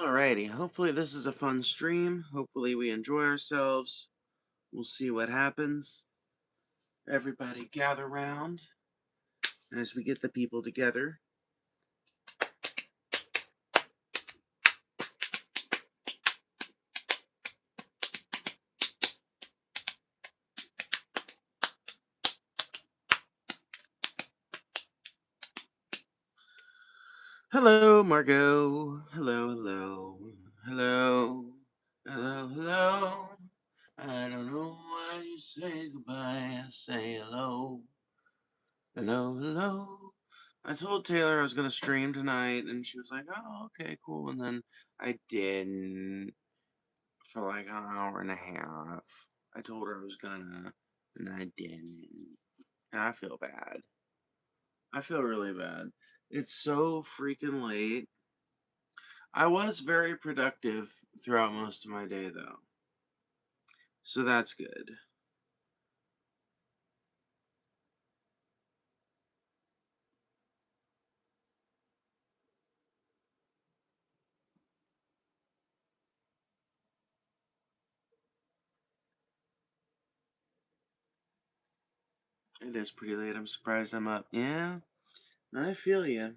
Alrighty, hopefully this is a fun stream. Hopefully we enjoy ourselves. We'll see what happens. Everybody gather round as we get the people together. Hello, Margot. Hello, hello. Hello. Hello, hello. I don't know why you say goodbye. I say hello. Hello, hello. I told Taylor I was going to stream tonight, and she was like, oh, okay, cool. And then I didn't for like an hour and a half. I told her I was gonna, and I didn't. And I feel bad. I feel really bad. It's so freaking late. I was very productive throughout most of my day, though. So that's good. It is pretty late. I'm surprised I'm up. Yeah, I feel you.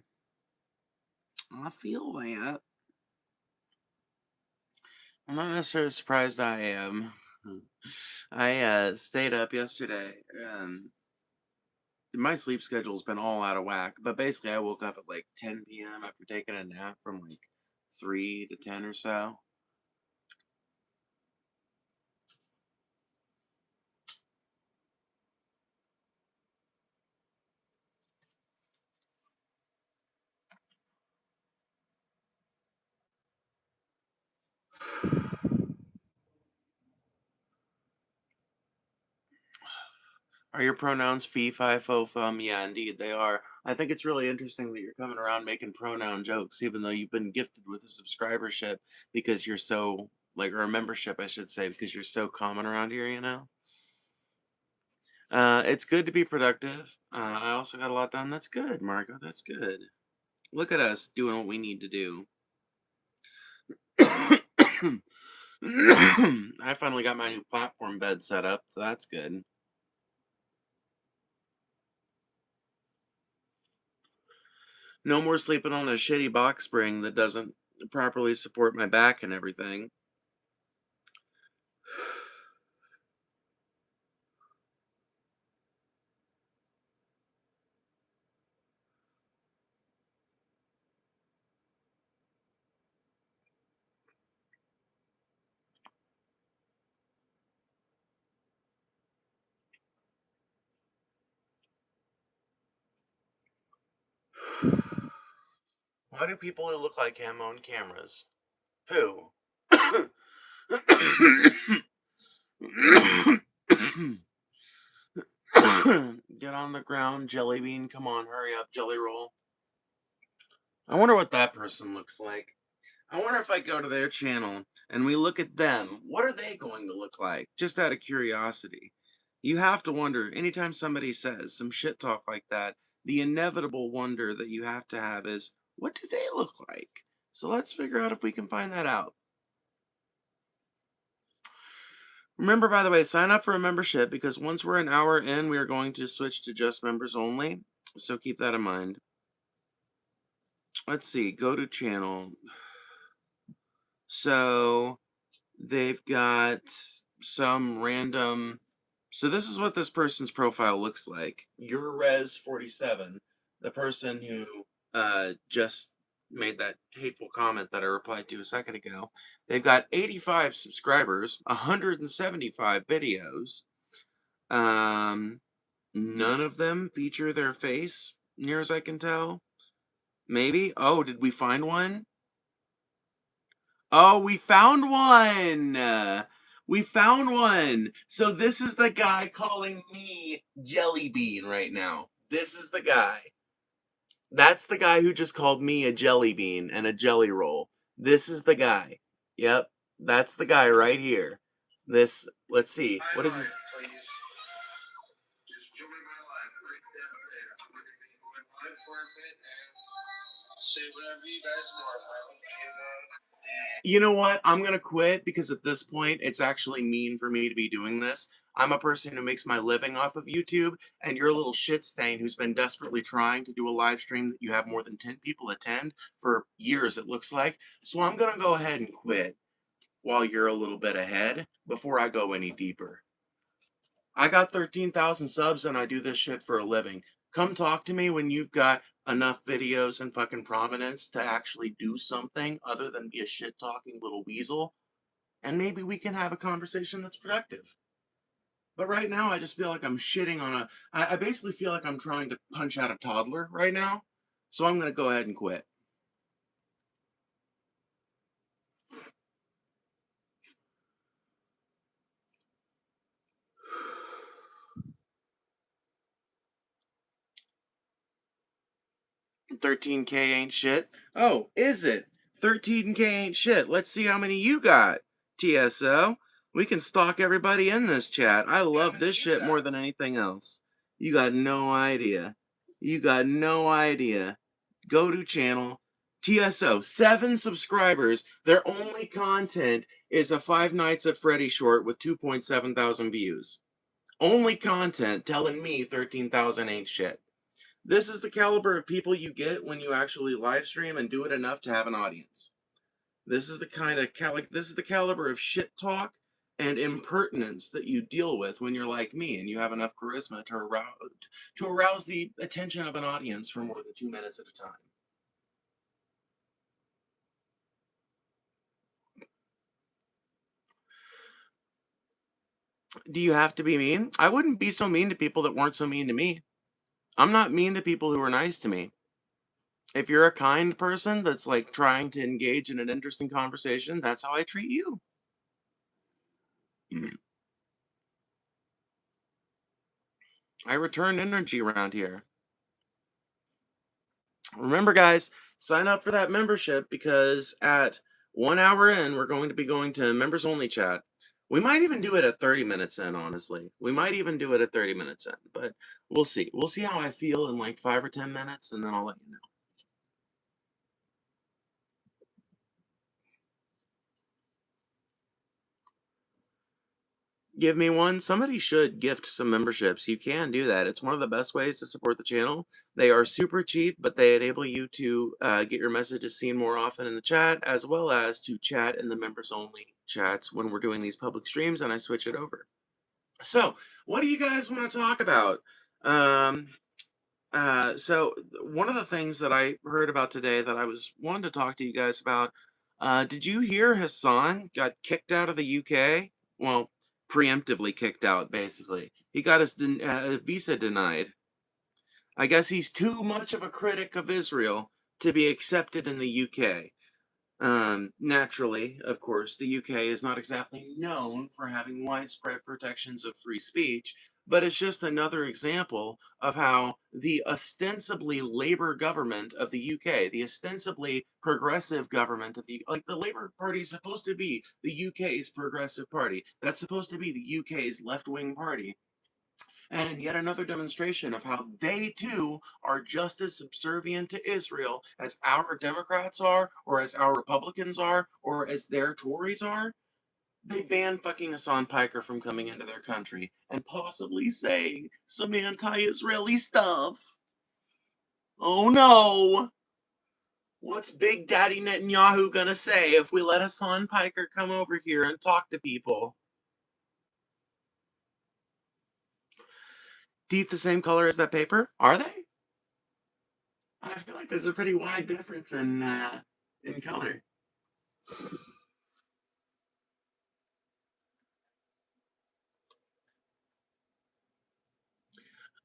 I feel that. I'm not necessarily surprised I am. I stayed up yesterday. My sleep schedule's been all out of whack, but basically I woke up at like 10 p.m. after taking a nap from like 3 to 10 or so. Are your pronouns fee, fi, fo, fum? Yeah, indeed, they are. I think it's really interesting that you're coming around making pronoun jokes, even though you've been gifted with a subscribership because you're so, like, or a membership, I should say, because you're so common around here, you know? It's good to be productive. I also got a lot done. That's good, Margo. That's good. Look at us doing what we need to do. I finally got my new platform bed set up, so that's good. No more sleeping on a shitty box spring that doesn't properly support my back and everything. Why do people who look like him own cameras? Who? Get on the ground, Jelly Bean. Come on, hurry up, Jelly Roll. I wonder what that person looks like. I wonder if I go to their channel and we look at them, what are they going to look like? Just out of curiosity. You have to wonder, anytime somebody says some shit talk like that, the inevitable wonder that you have to have is, what do they look like? So let's figure out if we can find that out. Remember, by the way, sign up for a membership because once we're an hour in, we are going to switch to just members only. So keep that in mind. Let's see, go to channel. So they've got some random. So this is what this person's profile looks like. Your Res 47, the person who just made that hateful comment that I replied to a second ago. They've got 85 subscribers, 175 videos. None of them feature their face, near as I can tell. Maybe. Oh, did we find one? Oh, we found one. We found one. So this is the guy calling me Jelly Bean right now. This is the guy. That's the guy who just called me a jelly bean and a jelly roll. This is the guy. Yep. That's the guy right here. This, let's see. What is his? Say whatever you guys want. I don't give a You know what? I'm gonna quit because at this point, it's actually mean for me to be doing this. I'm a person who makes my living off of YouTube, and you're a little shit stain who's been desperately trying to do a live stream that you have more than 10 people attend for years, it looks like. So I'm gonna go ahead and quit while you're a little bit ahead before I go any deeper. I got 13,000 subs and I do this shit for a living. Come talk to me when you've got enough videos and fucking prominence to actually do something other than be a shit talking little weasel, and maybe we can have a conversation that's productive. But right now, I just feel like I'm shitting on I basically feel like I'm trying to punch out a toddler right now. So I'm going to go ahead and quit. 13K ain't shit. Oh, is it? 13K ain't shit. Let's see how many you got, TSO. We can stalk everybody in this chat. I love this shit more than anything else. You got no idea. You got no idea. Go to channel. TSO, 7 subscribers. Their only content is a Five Nights at Freddy short with 2.7 thousand views. Only content telling me 13,000 ain't shit. This is the caliber of people you get when you actually live stream and do it enough to have an audience. This is the kind of this is the caliber of shit talk and impertinence that you deal with when you're like me and you have enough charisma to arouse the attention of an audience for more than 2 minutes at a time. Do you have to be mean? I wouldn't be so mean to people that weren't so mean to me. I'm not mean to people who are nice to me. If you're a kind person that's like trying to engage in an interesting conversation, that's how I treat you. I return energy around here. Remember, guys, sign up for that membership because at 1 hour in, we're going to be going to members only chat. We might even do it at 30 minutes in, honestly. We might even do it at 30 minutes in, but we'll see. We'll see how I feel in like 5 or 10 minutes, and then I'll let you know. Give me one. Somebody should gift some memberships. You can do that. It's one of the best ways to support the channel. They are super cheap, but they enable you to get your messages seen more often in the chat, as well as to chat in the members only chats when we're doing these public streams and I switch it over. So, what do you guys want to talk about? Um, One of the things that I heard about today that I was wanting to talk to you guys about, did you hear Hassan got kicked out of the UK? Well, preemptively kicked out, basically. He got his visa denied. I guess he's too much of a critic of Israel to be accepted in the UK. Naturally, of course, the UK is not exactly known for having widespread protections of free speech, but it's just another example of how the ostensibly Labour government of the UK, the ostensibly progressive government of like the Labour Party is supposed to be the UK's progressive party. That's supposed to be the UK's left-wing party. And in yet another demonstration of how they too are just as subservient to Israel as our Democrats are, or as our Republicans are, or as their Tories are, they banned fucking Hassan Piker from coming into their country and possibly saying some anti Israeli stuff. Oh no! What's Big Daddy Netanyahu gonna say if we let Hassan Piker come over here and talk to people? Teeth the same color as that paper? Are they? I feel like there's a pretty wide difference in color.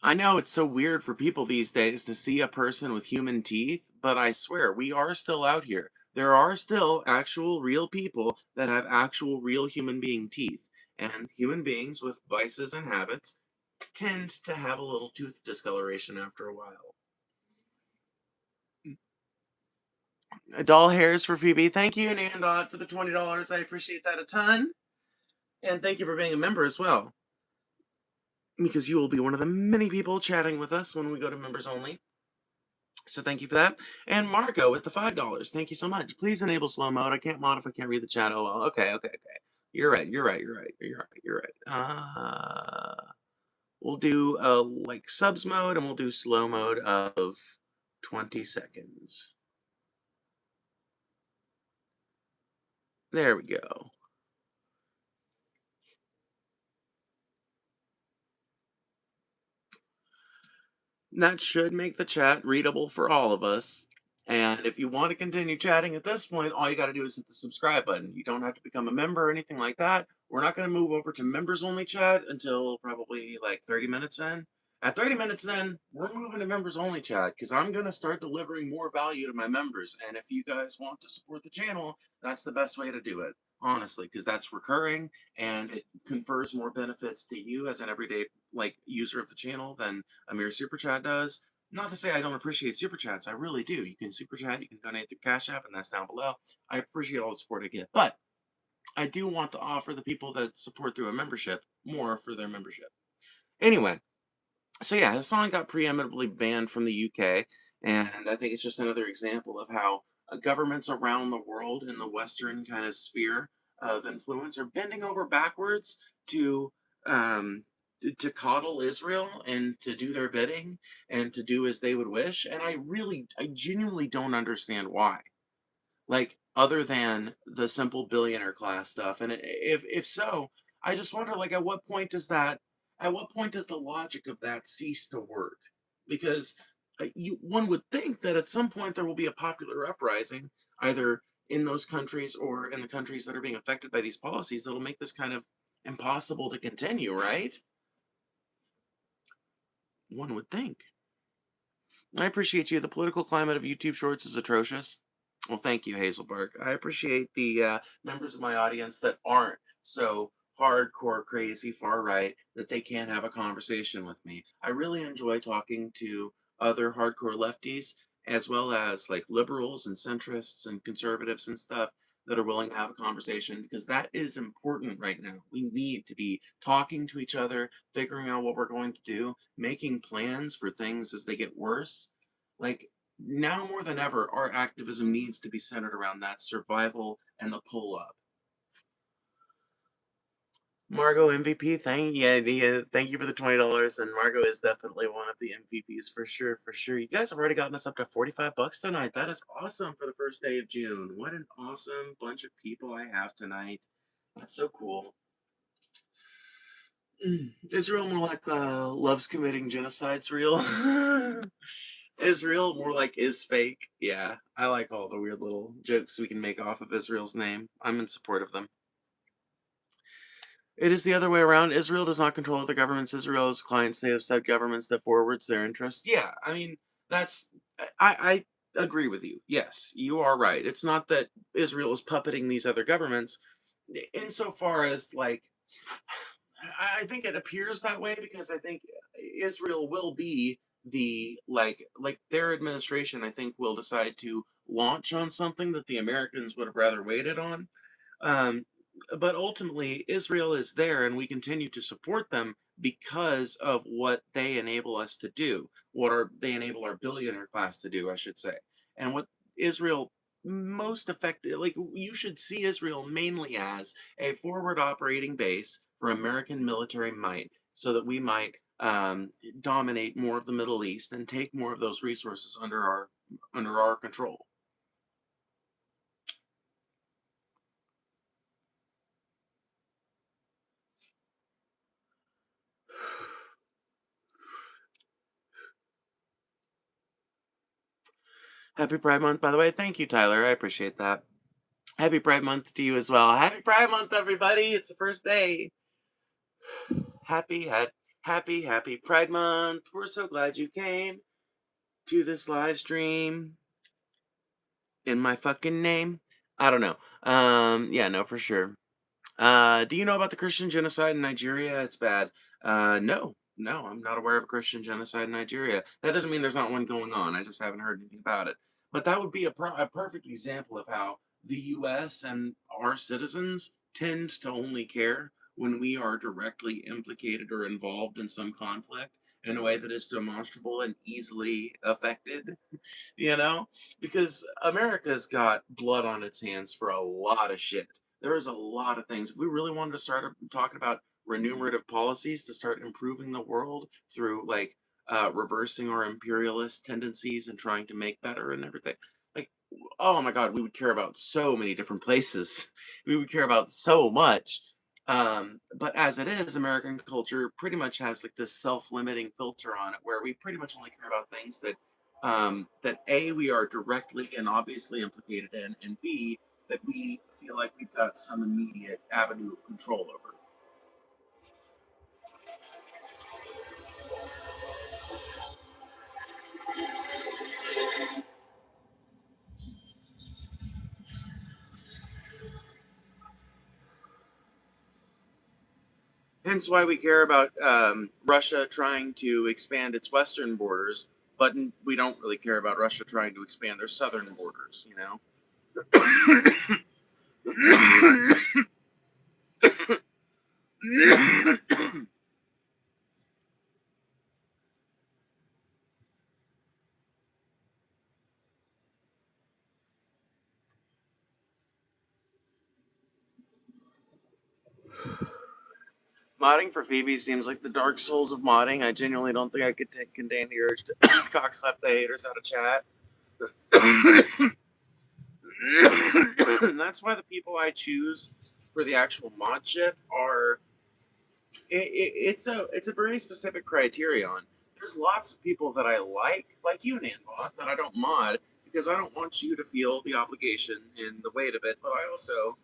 I know it's so weird for people these days to see a person with human teeth, but I swear we are still out here. There are still actual real people that have actual real human being teeth, and human beings with vices and habits tend to have a little tooth discoloration after a while. Doll hairs for Phoebe. Thank you, Nandod, for the $20. I appreciate that a ton. And thank you for being a member as well, because you will be one of the many people chatting with us when we go to members only. So thank you for that. And Marco with the $5. Thank you so much. Please enable slow mode. I can't mod if I can't read the chat. Oh well. Okay, okay, okay. You're right. You're right. You're right. You're right. You're right. We'll do like subs mode and we'll do slow mode of 20 seconds. There we go. That should make the chat readable for all of us. And if you want to continue chatting at this point, all you got to do is hit the subscribe button. You don't have to become a member or anything like that. We're not going to move over to members only chat until probably like 30 minutes in. At 30 minutes in, we're moving to members only chat because I'm going to start delivering more value to my members. And if you guys want to support the channel, that's the best way to do it, honestly, because that's recurring and it confers more benefits to you as an everyday like user of the channel than a mere super chat does. Not to say I don't appreciate super chats, I really do. You can super chat, you can donate through Cash App, and that's down below. I appreciate all the support I get, but I do want to offer the people that support through a membership more for their membership. Anyway, so yeah, his song got preeminently banned from the UK, and I think it's just another example of how governments around the world in the Western kind of sphere of influence are bending over backwards to um, to coddle Israel and to do their bidding and to do as they would wish. And I genuinely don't understand why. Like, other than the simple billionaire class stuff, and if so, I just wonder, like, at what point does the logic of that cease to work? Because one would think that at some point there will be a popular uprising, either in those countries or in the countries that are being affected by these policies, that'll make this kind of impossible to continue, right? One would think. I appreciate you. The political climate of YouTube Shorts is atrocious. Well, thank you, Hazelbark. I appreciate the members of my audience that aren't so hardcore, crazy, far right that they can't have a conversation with me. I really enjoy talking to other hardcore lefties, as well as like liberals and centrists and conservatives and stuff that are willing to have a conversation because that is important right now. We need to be talking to each other, figuring out what we're going to do, making plans for things as they get worse. Like, now more than ever, our activism needs to be centered around that survival and the pull up. Margot MVP, thank you for the $20, and Margot is definitely one of the MVPs for sure, for sure. You guys have already gotten us up to $45 tonight. That is awesome for the first day of June. What an awesome bunch of people I have tonight. That's so cool. Israel more like loves committing genocide's real. Israel more like is fake. Yeah, I like all the weird little jokes we can make off of Israel's name. I'm in support of them. It is the other way around. Israel does not control other governments. Israel is a client state of said governments that forwards their interests. Yeah, I mean, that's. I agree with you. Yes, you are right. It's not that Israel is puppeting these other governments, insofar as, like, I think it appears that way because I think Israel will be the like their administration I think will decide to launch on something that the Americans would have rather waited on. Um, but ultimately, Israel is there, and we continue to support them because of what they enable us to do, they enable our billionaire class to do, I should say, and what Israel most effective. Like, you should see Israel mainly as a forward operating base for American military might, so that we might dominate more of the Middle East and take more of those resources under our control. Happy Pride Month, by the way. Thank you, Tyler. I appreciate that. Happy Pride Month to you as well. Happy Pride Month, everybody. It's the first day. Happy, happy Pride Month. We're so glad you came to this live stream in my fucking name. I don't know. Yeah, no, for sure. Do you know about the Christian genocide in Nigeria? It's bad. No, I'm not aware of a Christian genocide in Nigeria. That doesn't mean there's not one going on. I just haven't heard anything about it. But that would be a perfect example of how the U.S. and our citizens tend to only care when we are directly implicated or involved in some conflict in a way that is demonstrable and easily affected, you know? Because America's got blood on its hands for a lot of shit. There is a lot of things. If we really wanted to start talking about remunerative policies to start improving the world through like reversing our imperialist tendencies and trying to make better and everything. Like, oh my God, we would care about so many different places. We would care about so much. But as it is, American culture pretty much has like this self-limiting filter on it, where we pretty much only care about things that that A, we are directly and obviously implicated in, and B, that we feel like we've got some immediate avenue of control over. Hence why we care about Russia trying to expand its western borders, but we don't really care about Russia trying to expand their southern borders, you know? Modding for Phoebe seems like the dark souls of modding. I genuinely don't think I could contain the urge to cockslap the haters out of chat. And that's why the people I choose for the actual mod ship are it's a very specific criterion. There's lots of people that I like you, Nanbot, that I don't mod because I don't want you to feel the obligation and the weight of it. But I also,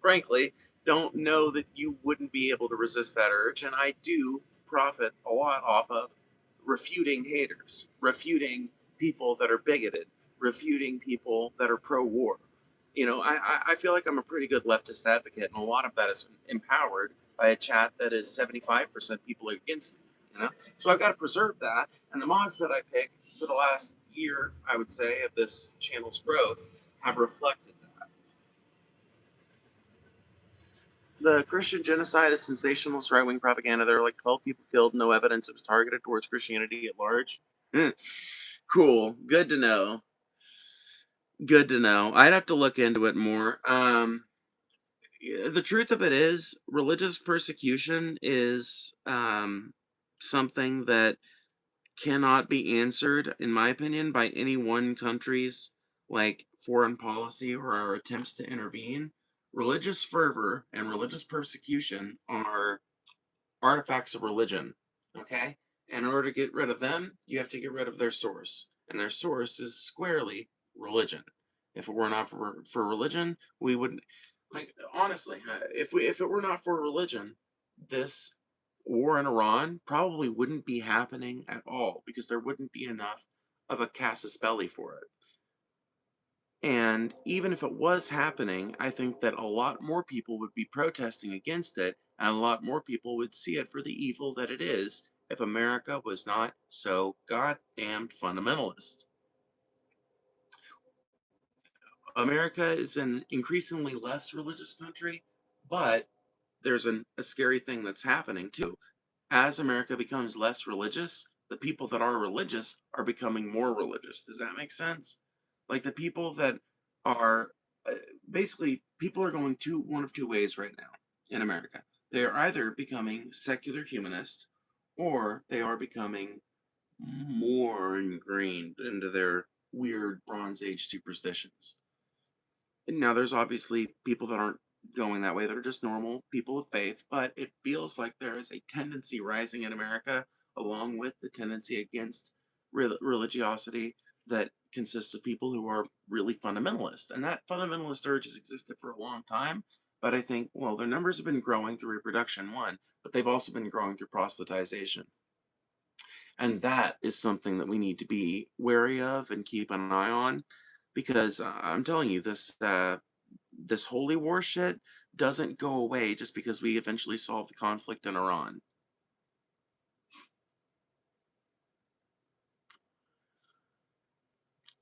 frankly, don't know that you wouldn't be able to resist that urge, and I do profit a lot off of refuting haters, refuting people that are bigoted, refuting people that are pro-war. I feel like I'm a pretty good leftist advocate, and a lot of that is empowered by a chat that is 75% people against me. So I've got to preserve that, and the mods that I pick for the last year, I would say, of this channel's growth have reflected that. The Christian genocide is sensationalist right-wing propaganda. There are like 12 people killed, no evidence it was targeted towards Christianity at large. Cool, good to know. Good to know. I'd have to look into it more. The truth of it is, religious persecution is something that cannot be answered, in my opinion, by any one country's like foreign policy or our attempts to intervene. Religious fervor and religious persecution are artifacts of religion. Okay? And in order to get rid of them, you have to get rid of their source. And their source is squarely religion. If it were not for religion, we would like honestly, if it were not for religion, this war in Iran probably wouldn't be happening at all because there wouldn't be enough of a casus belli for it. And even if it was happening, I think that a lot more people would be protesting against it, and a lot more people would see it for the evil that it is if America was not so goddamn fundamentalist. America is an increasingly less religious country, but there's a scary thing that's happening too. As America becomes less religious, the people that are religious are becoming more religious. Does that make sense? Like the people that are uh, basically people are going one of two ways right now in America. They are either becoming secular humanist or they are becoming more ingrained into their weird Bronze Age superstitions. Now, there's obviously people that aren't going that way, that are just normal people of faith, but it feels like there is a tendency rising in America, along with the tendency against religiosity that consists of people who are really fundamentalist. And that fundamentalist urge has existed for a long time, but I think, well, their numbers have been growing through reproduction, one, but they've also been growing through proselytization. And that is something that we need to be wary of and keep an eye on because I'm telling you, this holy war shit doesn't go away just because we eventually solve the conflict in Iran.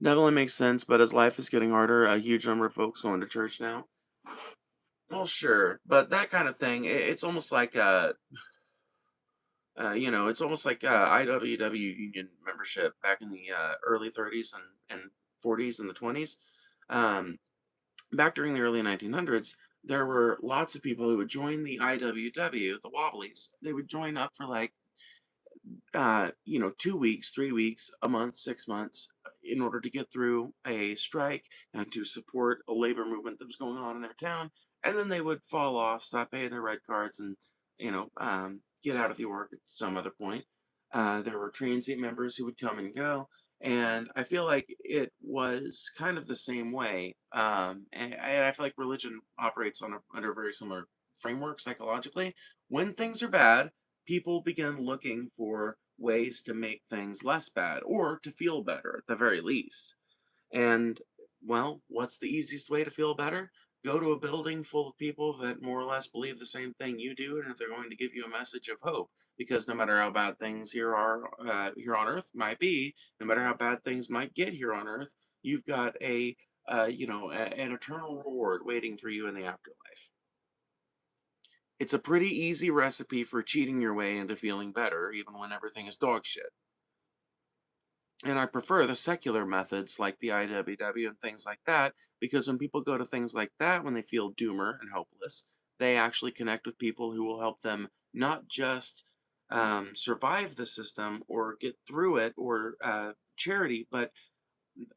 Definitely makes sense, but as life is getting harder, a huge number of folks going to church now. Well, sure, but that kind of thing, it's almost like it's almost like IWW union membership back in the early 30s and 40s and the 20s. Um, Back during the early 1900s, there were lots of people who would join the IWW, the Wobblies. They would join up for like 2 weeks, 3 weeks, a month, 6 months, in order to get through a strike and to support a labor movement that was going on in their town. And then they would fall off, stop paying their red cards, and get out of the org at some other point. There were transient members who would come and go, and I feel like it was kind of the same way. And I feel like religion operates under a very similar framework psychologically. When things are bad, people begin looking for ways to make things less bad or to feel better at the very least. And, well, what's the easiest way to feel better? Go to a building full of people that more or less believe the same thing you do, and they're going to give you a message of hope. Because no matter how bad things here on Earth might be, no matter how bad things might get here on Earth, you've got an eternal reward waiting for you in the afterlife. It's a pretty easy recipe for cheating your way into feeling better, even when everything is dog shit. And I prefer the secular methods like the IWW and things like that, because when people go to things like that, when they feel doomer and hopeless, they actually connect with people who will help them not just survive the system or get through it or charity, but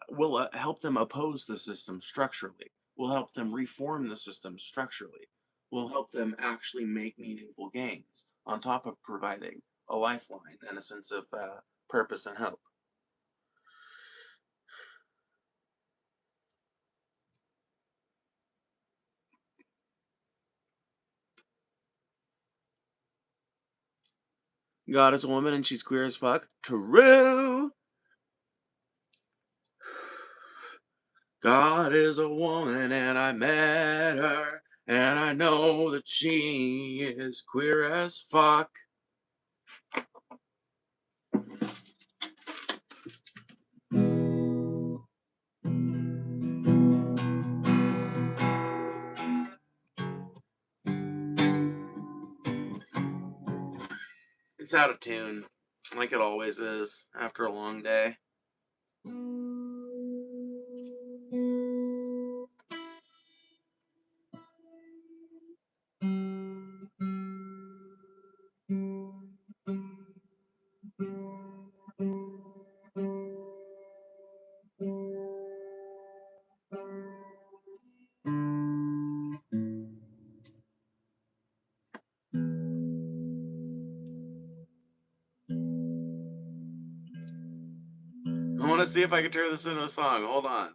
will help them oppose the system structurally, will help them reform the system structurally, will help them actually make meaningful gains on top of providing a lifeline and a sense of purpose and hope. God is a woman and she's queer as fuck. True. God is a woman and I met her and I know that she is queer as fuck. It's out of tune, like it always is after a long day. I want to see if I can turn this into a song. Hold on.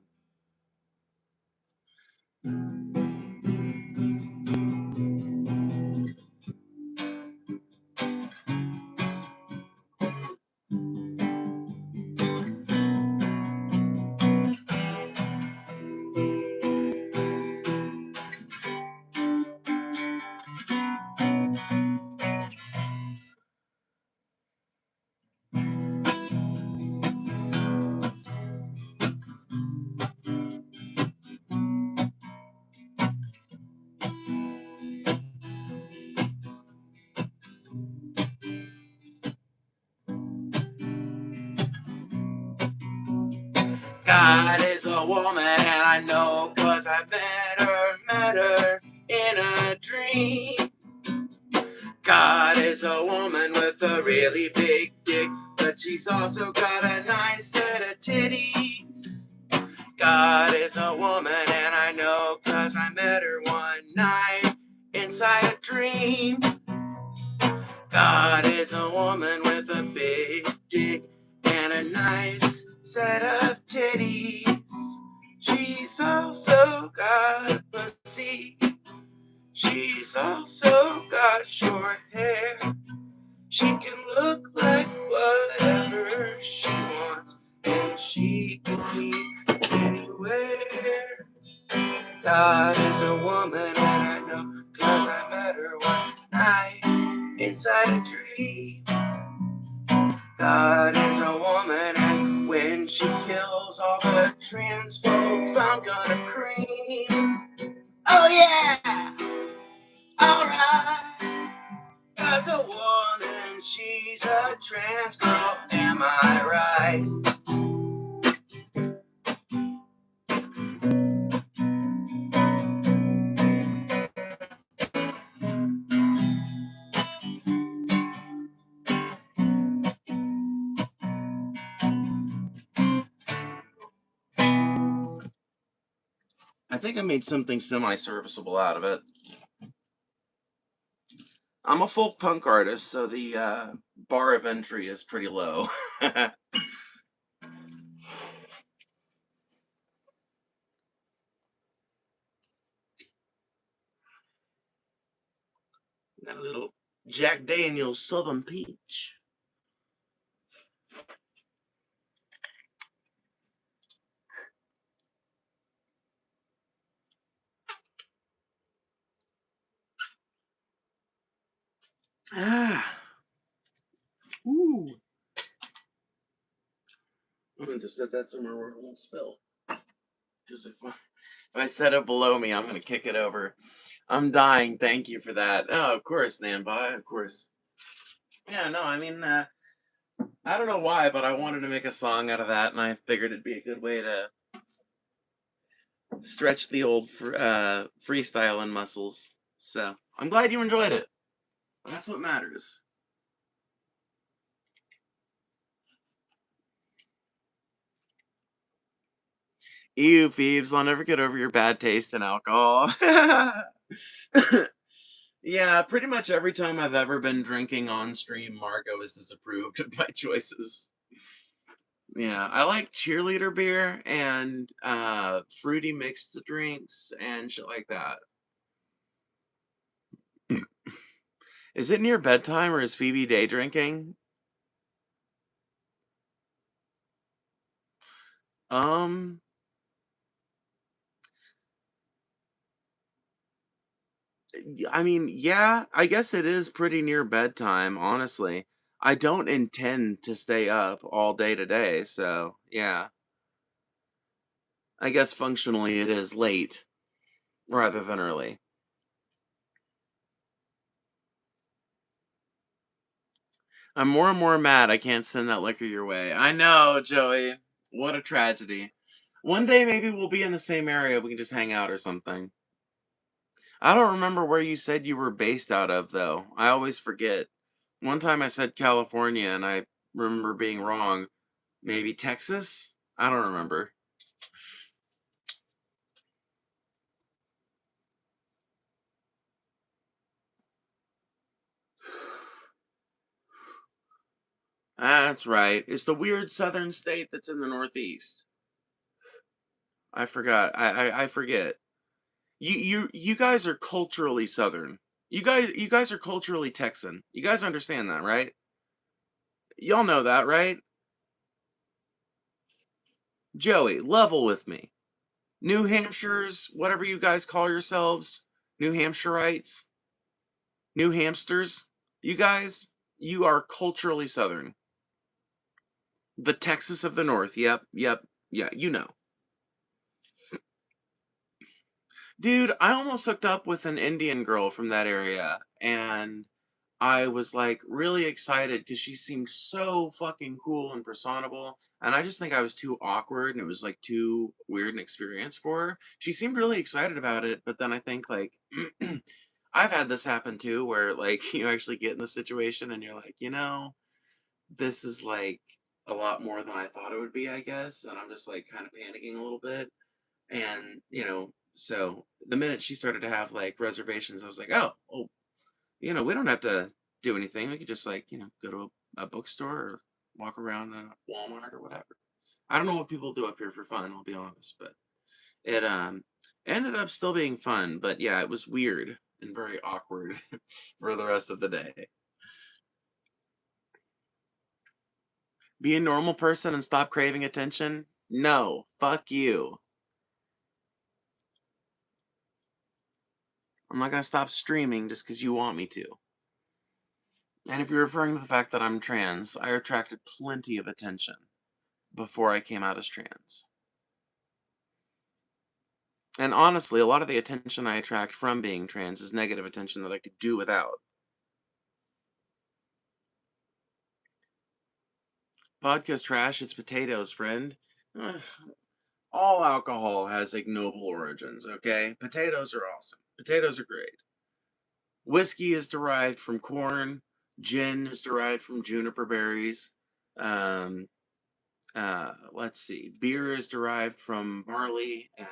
God is a woman and I know cause I met her in a dream. God is a woman with a really big dick, but she's also got a nice set of titties. God is a woman and I know cause I met her one night inside a dream. God is a woman with a big dick and a nice set of titties. She's also got pussy. She's also got short hair. She can look like whatever she wants, and she can be anywhere. God is a woman, and I know, cause I met her one night inside a dream. God is a woman, and when she kills all the trans folks, I'm gonna cream. Oh yeah! guy's a woman, she's a trans girl, am I right? I think I made something semi-serviceable out of it. I'm a folk punk artist, so the bar of entry is pretty low. That little Jack Daniel's Southern Peach. Ah. Ooh. I'm going to set that somewhere where it won't spill. Because if I set it below me, I'm going to kick it over. I'm dying. Thank you for that. Oh, of course, Nanbai. Of course. Yeah, no, I mean, I don't know why, but I wanted to make a song out of that, and I figured it'd be a good way to stretch the old freestyling muscles. So, I'm glad you enjoyed it. That's what matters. Ew, Phoebes, I'll never get over your bad taste in alcohol. Yeah, pretty much every time I've ever been drinking on stream, Margot has disapproved of my choices. Yeah, I like cheerleader beer and fruity mixed drinks and shit like that. Is it near bedtime or is Phoebe day drinking? Um, I mean, yeah, I guess it is pretty near bedtime, honestly. I don't intend to stay up all day today, so yeah. I guess functionally it is late rather than early. I'm more and more mad I can't send that liquor your way. I know, Joey. What a tragedy. One day maybe we'll be in the same area. We can just hang out or something. I don't remember where you said you were based out of, though. I always forget. One time I said California and I remember being wrong. Maybe Texas? I don't remember. That's right. It's the weird southern state that's in the Northeast. I forgot. I forget. You guys are culturally southern. You guys are culturally Texan. You guys understand that, right? Y'all know that, right? Joey, level with me. New Hampshires, whatever you guys call yourselves, New Hampshireites, New Hamsters, you guys, you are culturally southern. The Texas of the North. Yep, yep, yeah, you know. Dude, I almost hooked up with an Indian girl from that area, and I was like really excited because she seemed so fucking cool and personable. And I just think I was too awkward and it was like too weird an experience for her. She seemed really excited about it, but then I think like I've had this happen too, where like you actually get in the situation and you're like, this is like a lot more than I thought it would be, I guess. And I'm just like kind of panicking a little bit. And, so the minute she started to have like reservations, I was like, oh, we don't have to do anything. We could just like, go to a bookstore or walk around a Walmart or whatever. I don't know what people do up here for fun, I'll be honest, but it ended up still being fun, but yeah, it was weird and very awkward for the rest of the day. Be a normal person and stop craving attention? No, fuck you. I'm not gonna stop streaming just because you want me to. And if you're referring to the fact that I'm trans, I attracted plenty of attention before I came out as trans. And honestly, a lot of the attention I attract from being trans is negative attention that I could do without. Vodka's trash, it's potatoes, friend. Ugh, all alcohol has ignoble origins, okay? Potatoes are awesome. Potatoes are great. Whiskey is derived from corn. Gin is derived from juniper berries. Um, let's see. Beer is derived from barley and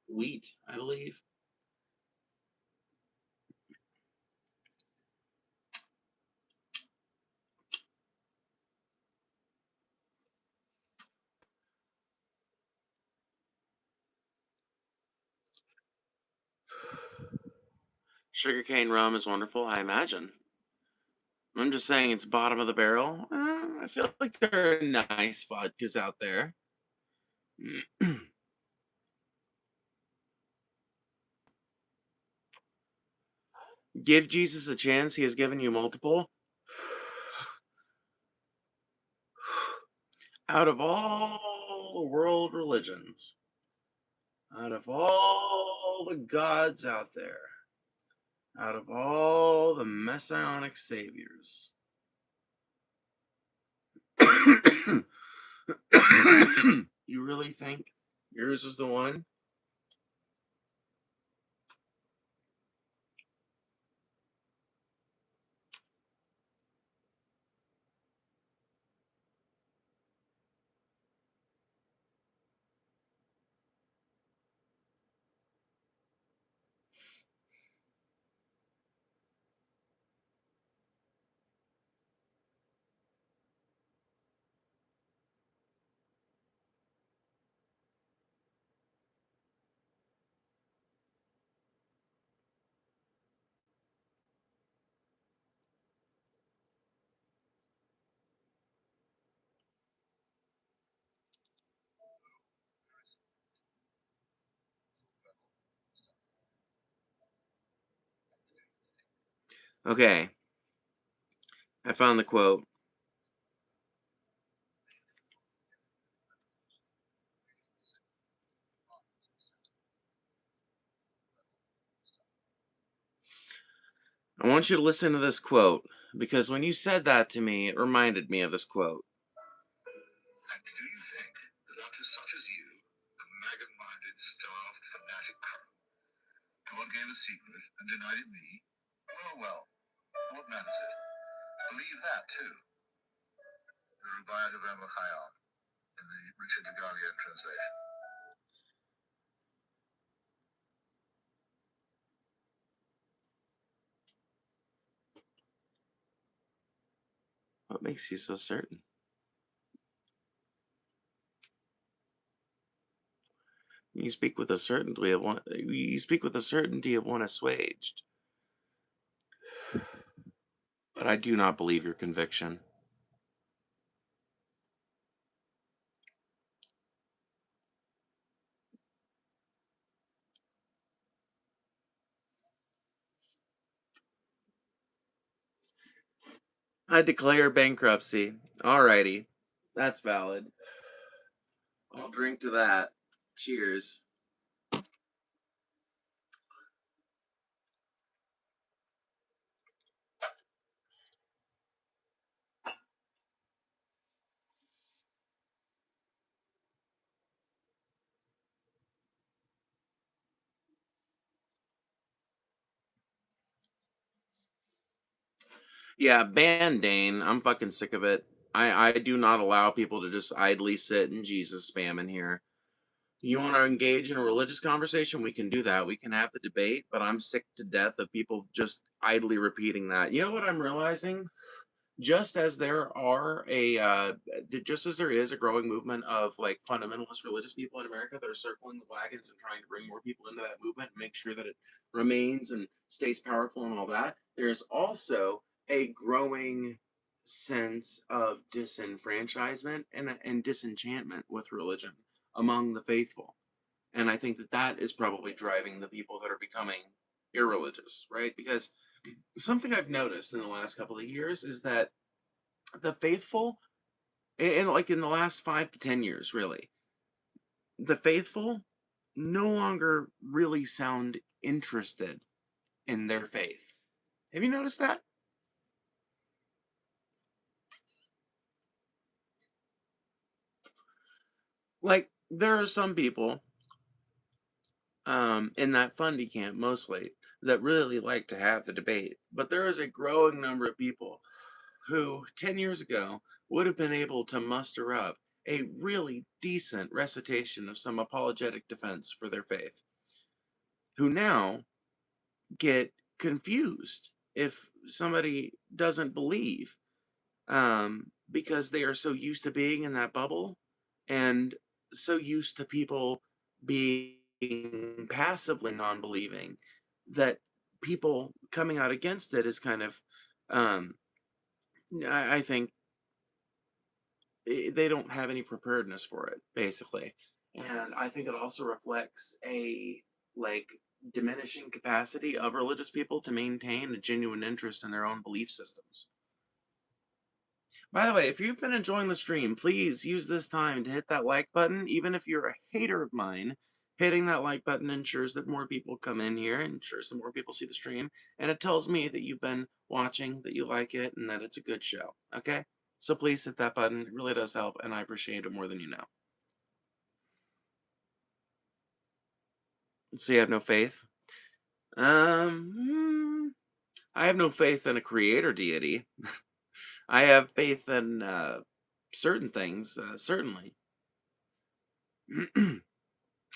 wheat, I believe. Sugarcane rum is wonderful, I imagine. I'm just saying it's bottom of the barrel. I feel like there are nice vodkas out there. Give Jesus a chance. He has given you multiple. Out of all the world religions, out of all the gods out there, out of all the messianic saviors, you really think yours is the one? Okay, I found the quote. I want you to listen to this quote because when you said that to me, it reminded me of this quote. And do you think that unto such as you, a maggot-minded, starved, fanatic crew, God gave a secret and denied it me? Oh well, what matters it? Believe that too. The Rubaiyat of Khayyam in the Richard Le Gallienne translation. What makes you so certain? You speak with a certainty of one. You speak with a certainty of one assuaged, but I do not believe your conviction. I declare bankruptcy. Alrighty, that's valid. I'll drink to that. Cheers. Yeah, Bandane. I'm fucking sick of it. I do not allow people to just idly sit and Jesus spam in here. You want to engage in a religious conversation? We can do that. We can have the debate, but I'm sick to death of people just idly repeating that. You know what I'm realizing? Just as there are just as there is a growing movement of like fundamentalist religious people in America that are circling the wagons and trying to bring more people into that movement and make sure that it remains and stays powerful and all that, there's also a growing sense of disenfranchisement and disenchantment with religion among the faithful. And I think that that is probably driving the people that are becoming irreligious, right? Because something I've noticed in the last couple of years is that the faithful, and like in the last 5 to 10 years, really, the faithful no longer really sound interested in their faith. Have you noticed that? Like, there are some people, in that fundy camp mostly, that really like to have the debate. But there is a growing number of people who 10 years ago would have been able to muster up a really decent recitation of some apologetic defense for their faith, who now get confused if somebody doesn't believe, because they are so used to being in that bubble and so used to people being passively non-believing that people coming out against it is kind of, um, I think they don't have any preparedness for it, basically. And I think it also reflects a, like, diminishing capacity of religious people to maintain a genuine interest in their own belief systems. By the way, if you've been enjoying the stream, please use this time to hit that like button. Even if you're a hater of mine, hitting that like button ensures that more people come in here, ensures that more people see the stream, and it tells me that you've been watching, that you like it, and that it's a good show. Okay? So please hit that button. It really does help, and I appreciate it more than you know. So you have no faith? I have no faith in a creator deity. I have faith in certain things, certainly.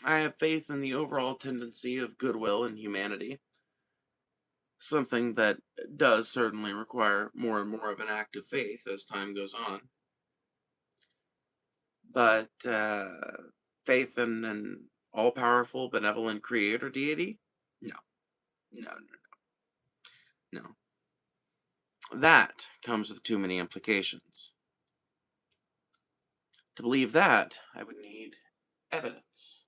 I have faith in the overall tendency of goodwill and humanity, something that does certainly require more and more of an active faith as time goes on. But faith in an all powerful, benevolent creator deity? No, no, no, no. That comes with too many implications. To believe that, I would need evidence.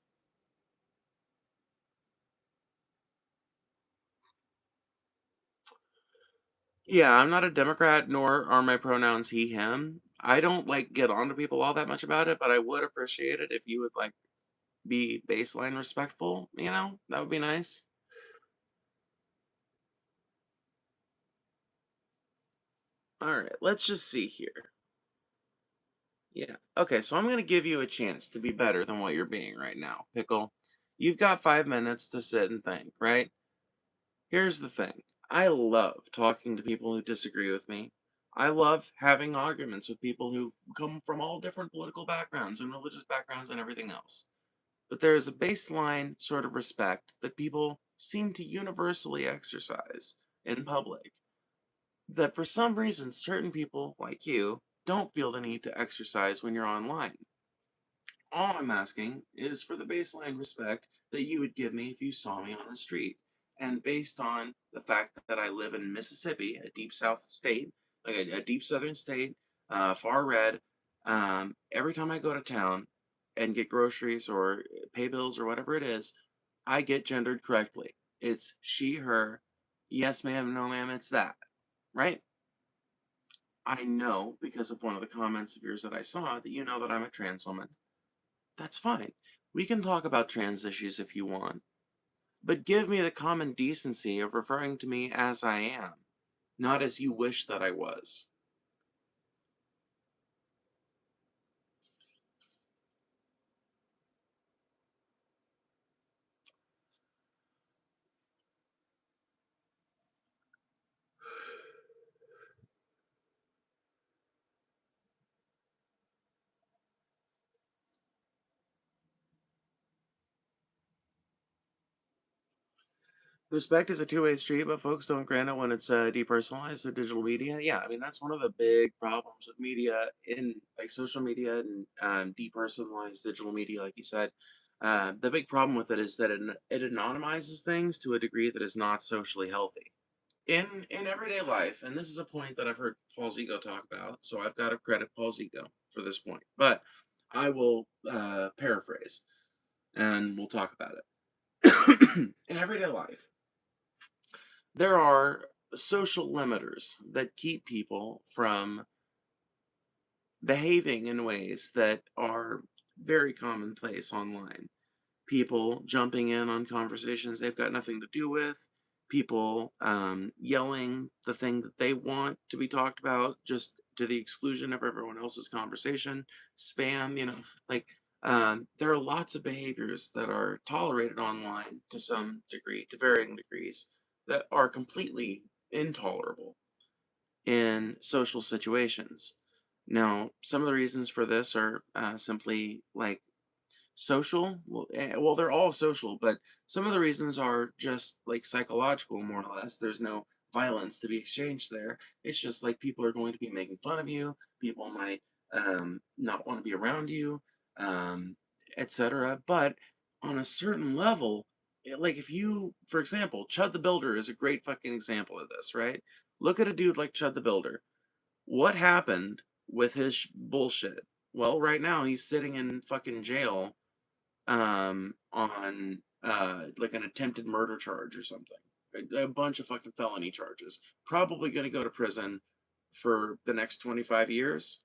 Yeah, I'm not a Democrat, nor are my pronouns he, him. I don't like get on to people all that much about it, but I would appreciate it if you would like be baseline respectful, you know? That would be nice. Alright, let's just see here. Yeah. Okay, so I'm gonna give you a chance to be better than what you're being right now, Pickle. You've got 5 minutes to sit and think, right? Here's the thing. I love talking to people who disagree with me. I love having arguments with people who come from all different political backgrounds and religious backgrounds and everything else. But there is a baseline sort of respect that people seem to universally exercise in public that for some reason certain people, like you, don't feel the need to exercise when you're online. All I'm asking is for the baseline respect that you would give me if you saw me on the street. And based on the fact that I live in Mississippi, a deep south state, like a deep southern state, far red, every time I go to town and get groceries or pay bills or whatever it is, I get gendered correctly. It's she, her, yes ma'am, no ma'am, it's that, right? I know because of one of the comments of yours that I saw that you know that I'm a trans woman. That's fine. We can talk about trans issues if you want, but give me the common decency of referring to me as I am, not as you wish that I was. Respect is a two-way street, but folks don't grant it when it's depersonalized to digital media. Yeah, I mean that's one of the big problems with media in like social media and depersonalized digital media, like you said. The big problem with it is that it anonymizes things to a degree that is not socially healthy. In everyday life, and this is a point that I've heard Paul Zigo talk about, so I've got to credit Paul Zigo for this point. But I will paraphrase, and we'll talk about it. In everyday life, there are social limiters that keep people from behaving in ways that are very commonplace online. People jumping in on conversations they've got nothing to do with, people yelling the thing that they want to be talked about just to the exclusion of everyone else's conversation, spam, like There are lots of behaviors that are tolerated online to some degree, to varying degrees, that are completely intolerable in social situations. Now, some of the reasons for this are simply like social. Well, they're all social, but some of the reasons are just like psychological, more or less. There's no violence to be exchanged there. It's just like people are going to be making fun of you. People might not want to be around you, um, etc. But on a certain level, like if you, for example, Chud the Builder is a great fucking example of this, right? Look at a dude like Chud the Builder. What happened with his bullshit? Well, right now he's sitting in fucking jail on like an attempted murder charge or something. A bunch of fucking felony charges. Probably going to go to prison for the next 25 years.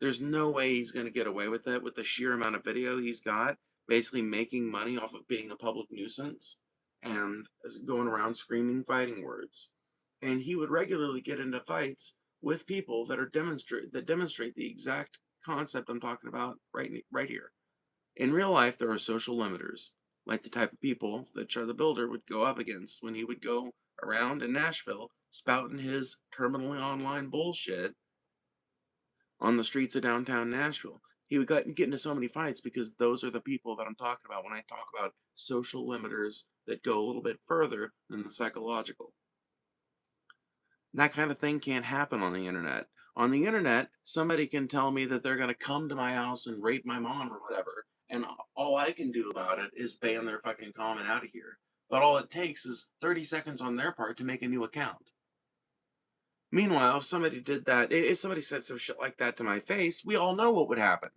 There's no way he's going to get away with it with the sheer amount of video he's got, basically making money off of being a public nuisance and going around screaming fighting words. And he would regularly get into fights with people that demonstrate the exact concept I'm talking about right here. In real life, there are social limiters, like the type of people that Char the Builder would go up against when he would go around in Nashville spouting his terminally online bullshit on the streets of downtown Nashville. He would get into so many fights because those are the people that I'm talking about when I talk about social limiters that go a little bit further than the psychological. That kind of thing can't happen on the internet. On the internet, somebody can tell me that they're going to come to my house and rape my mom or whatever, and all I can do about it is ban their fucking comment out of here. But all it takes is 30 seconds on their part to make a new account. Meanwhile, if somebody did that, if somebody said some shit like that to my face, we all know what would happen.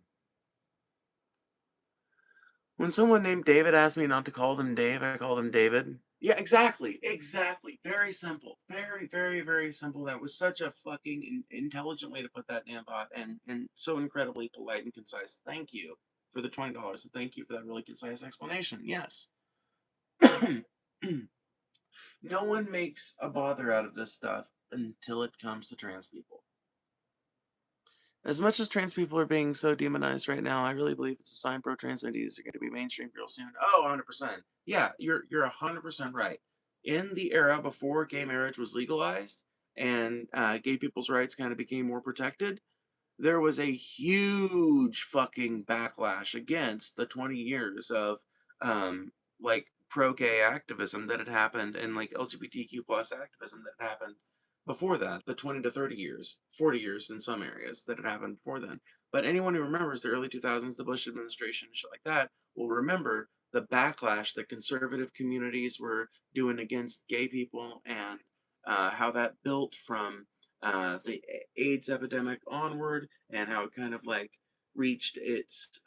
When someone named David asked me not to call them Dave, I call them David. Yeah, exactly, exactly. Very simple. Very, very, very simple. That was such a fucking intelligent way to put that damn bot, and so incredibly polite and concise. Thank you for the $20, and thank you for that really concise explanation. Yes. No one makes a bother out of this stuff until it comes to trans people. As much as trans people are being so demonized right now, I really believe it's a sign pro-trans ideas are going to be mainstream real soon. Oh, 100%. Yeah, you're 100% right. In the era before gay marriage was legalized and gay people's rights kind of became more protected, there was a huge fucking backlash against the 20 years of like pro-gay activism that had happened and like LGBTQ plus activism that had happened before that, the 20 to 30 years, 40 years in some areas that had happened before then. But anyone who remembers the early 2000s, the Bush administration and shit like that will remember the backlash that conservative communities were doing against gay people and how that built from the AIDS epidemic onward, and how it kind of like reached its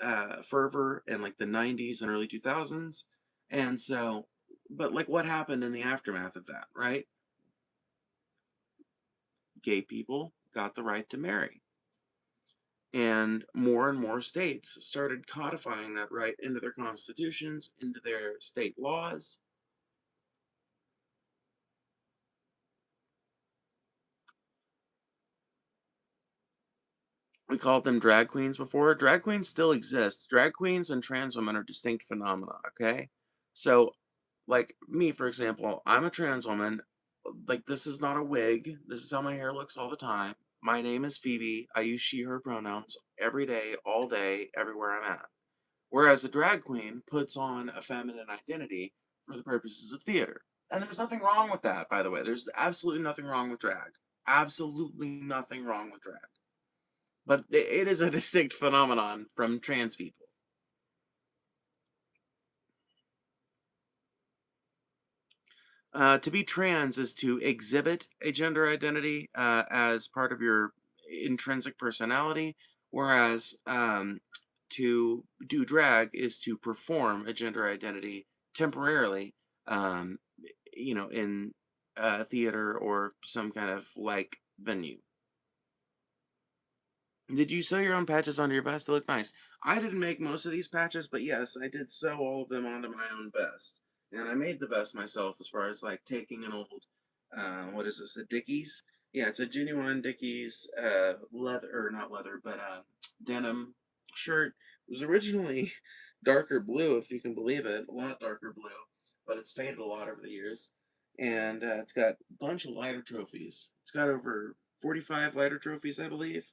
fervor in like the 90s and early 2000s. And so, but like what happened in the aftermath of that, right? Gay people got the right to marry. And more states started codifying that right into their constitutions, into their state laws. We called them drag queens before. Drag queens still exist. Drag queens and trans women are distinct phenomena, okay? So, like me, for example, I'm a trans woman. Like, this is not a wig. This is how my hair looks all the time. My name is Phoebe. I use she, her pronouns every day, all day, everywhere I'm at. Whereas a drag queen puts on a feminine identity for the purposes of theater. And there's nothing wrong with that, by the way. There's absolutely nothing wrong with drag. Absolutely nothing wrong with drag. But it is a distinct phenomenon from trans people. To be trans is to exhibit a gender identity as part of your intrinsic personality, whereas to do drag is to perform a gender identity temporarily, um, in a theater or some kind of like venue. Did you sew your own patches onto your vest? They look nice. I didn't make most of these patches, but yes, I did sew all of them onto my own vest. And I made the vest myself as far as like taking an old, what is this, a Dickies? Yeah, it's a genuine Dickies leather, or not leather, but denim shirt was originally darker blue, if you can believe it, a lot darker blue, but it's faded a lot over the years. And it's got a bunch of lighter trophies. It's got over 45 lighter trophies, I believe,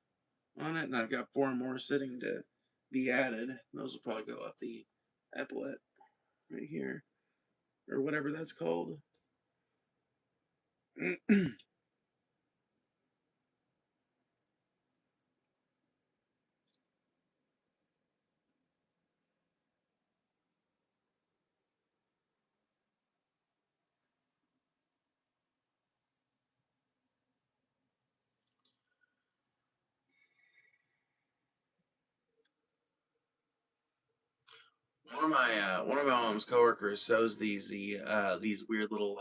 on it, and I've got 4 more sitting to be added. Those will probably go up the epaulet right here, or whatever that's called. One of my mom's coworkers sews these weird little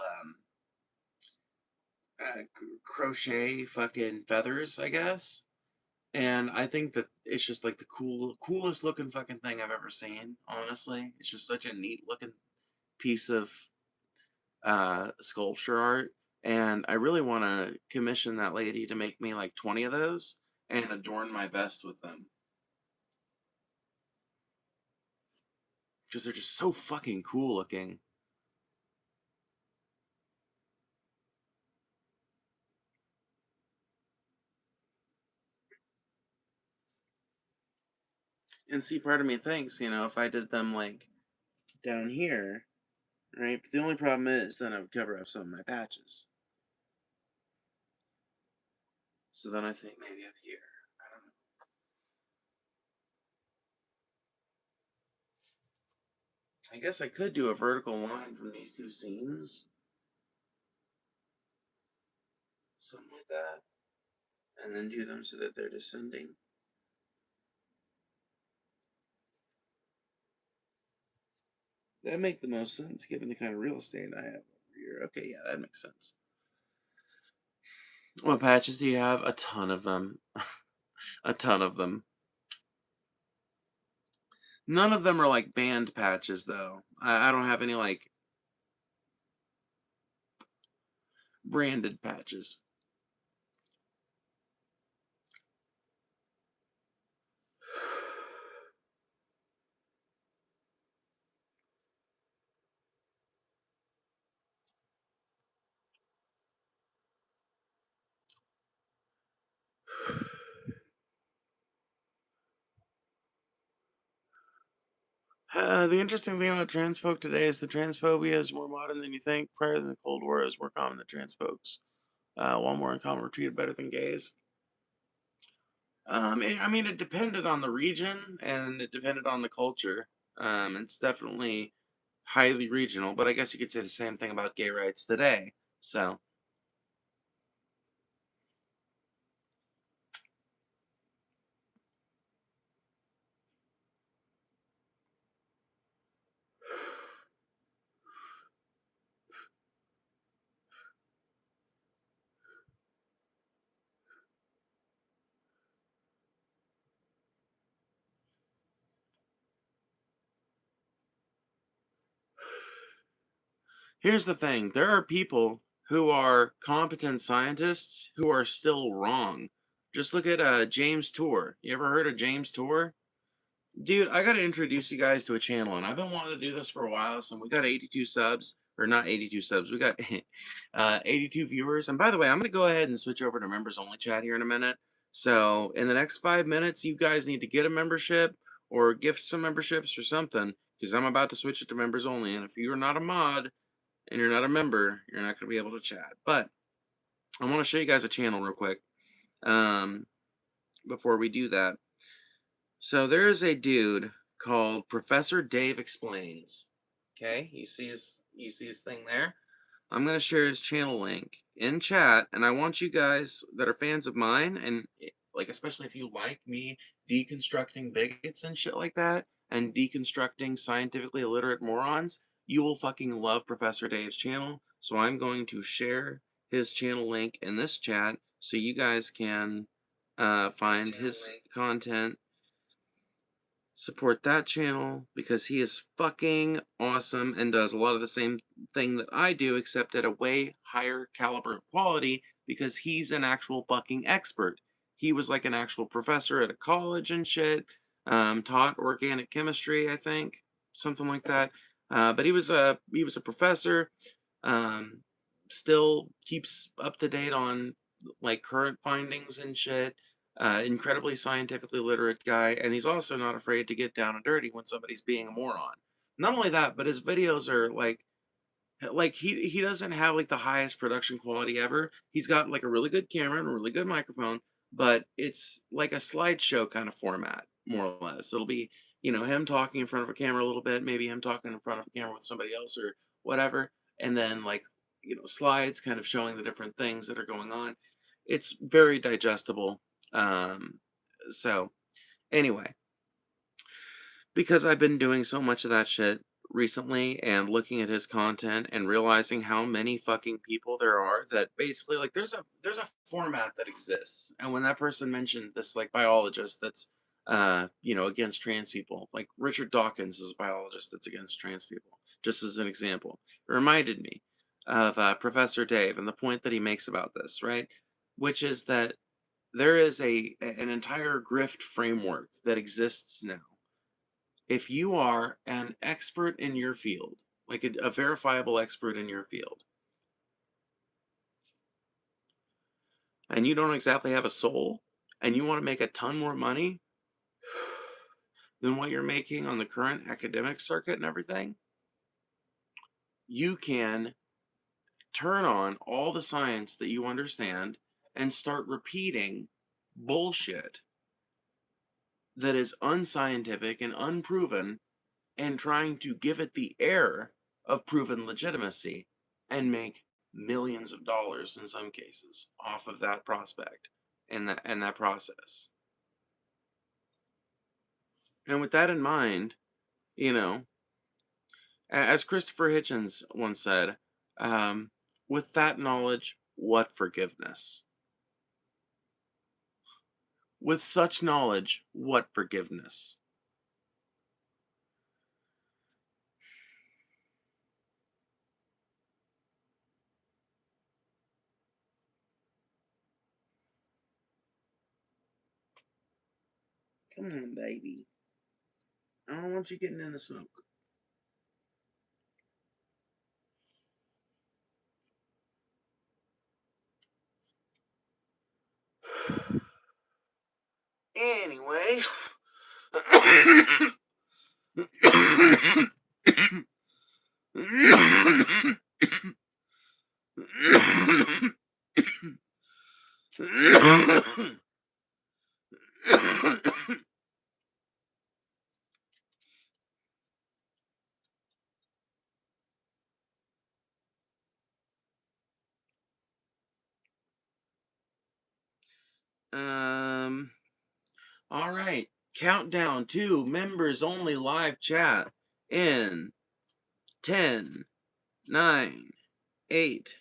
crochet fucking feathers, I guess. And I think that it's just like the coolest looking fucking thing I've ever seen. Honestly, it's just such a neat looking piece of sculpture art. And I really want to commission that lady to make me like 20 of those and adorn my vest with them because they're just so fucking cool looking. And see, part of me thinks, if I did them like down here, right? But the only problem is then I would cover up some of my patches. So then I think maybe up here. I don't know. I guess I could do a vertical line from these two seams, something like that, and then do them so that they're descending. That make the most sense given the kind of real estate I have over here. Okay, yeah, that makes sense. What patches do you have? A ton of them. A ton of them. None of them are like band patches, though. I don't have any like branded patches. The interesting thing about trans folk today is the transphobia is more modern than you think. Prior to the Cold War, it was more common that trans folks, while more uncommon, were treated better than gays. I mean, it depended on the region and it depended on the culture. It's definitely highly regional, but I guess you could say the same thing about gay rights today. So, here's the thing, there are people who are competent scientists who are still wrong. Just look at James Tour. You ever heard of James Tour? Dude, I gotta introduce you guys to a channel, and I've been wanting to do this for a while. So we got 82 subs, or not 82 subs. We got 82 viewers. And by the way, I'm gonna go ahead and switch over to members only chat here in a minute. So in the next 5 minutes, you guys need to get a membership or gift some memberships or something, because I'm about to switch it to members only. And if you're not a mod and you're not a member, you're not gonna be able to chat. But I want to show you guys a channel real quick. Um, Before we do that. So there is a dude called Professor Dave Explains. Okay, you see his thing there. I'm gonna share his channel link in chat, and I want you guys that are fans of mine, and like especially if you like me deconstructing bigots and shit like that, and deconstructing scientifically illiterate morons, you will fucking love Professor Dave's channel. So I'm going to share his channel link in this chat so you guys can find his content, support that channel because he is fucking awesome and does a lot of the same thing that I do, except at a way higher caliber of quality because he's an actual fucking expert. He was like an actual professor at a college and shit. taught organic chemistry, I think, something like that. But he was a professor. Um, Still keeps up to date on like current findings and shit. Incredibly scientifically literate guy, and he's also not afraid to get down and dirty when somebody's being a moron. Not only that, but his videos are like he doesn't have like the highest production quality ever. He's got like a really good camera and a really good microphone, but it's like a slideshow kind of format, more or less. It'll be, him talking in front of a camera a little bit, maybe him talking in front of a camera with somebody else or whatever, and then like, slides kind of showing the different things that are going on. It's very digestible. Um, so anyway, because I've been doing so much of that shit recently and looking at his content and realizing how many fucking people there are that basically like there's a format that exists. And when that person mentioned this like biologist that's against trans people, like Richard Dawkins is a biologist that's against trans people, just as an example. It reminded me of Professor Dave and the point that he makes about this, right? Which is that there is an entire grift framework that exists now. If you are an expert in your field, like a verifiable expert in your field, and you don't exactly have a soul, and you want to make a ton more money than what you're making on the current academic circuit and everything, you can turn on all the science that you understand and start repeating bullshit that is unscientific and unproven and trying to give it the air of proven legitimacy and make millions of dollars in some cases off of that prospect and that process. And with that in mind, you know, as Christopher Hitchens once said, um, with that knowledge, what forgiveness? With such knowledge, what forgiveness? Come on, baby. I don't want you getting in the smoke. Anyway. um, all right. Countdown to members only live chat in 10, 9, 8,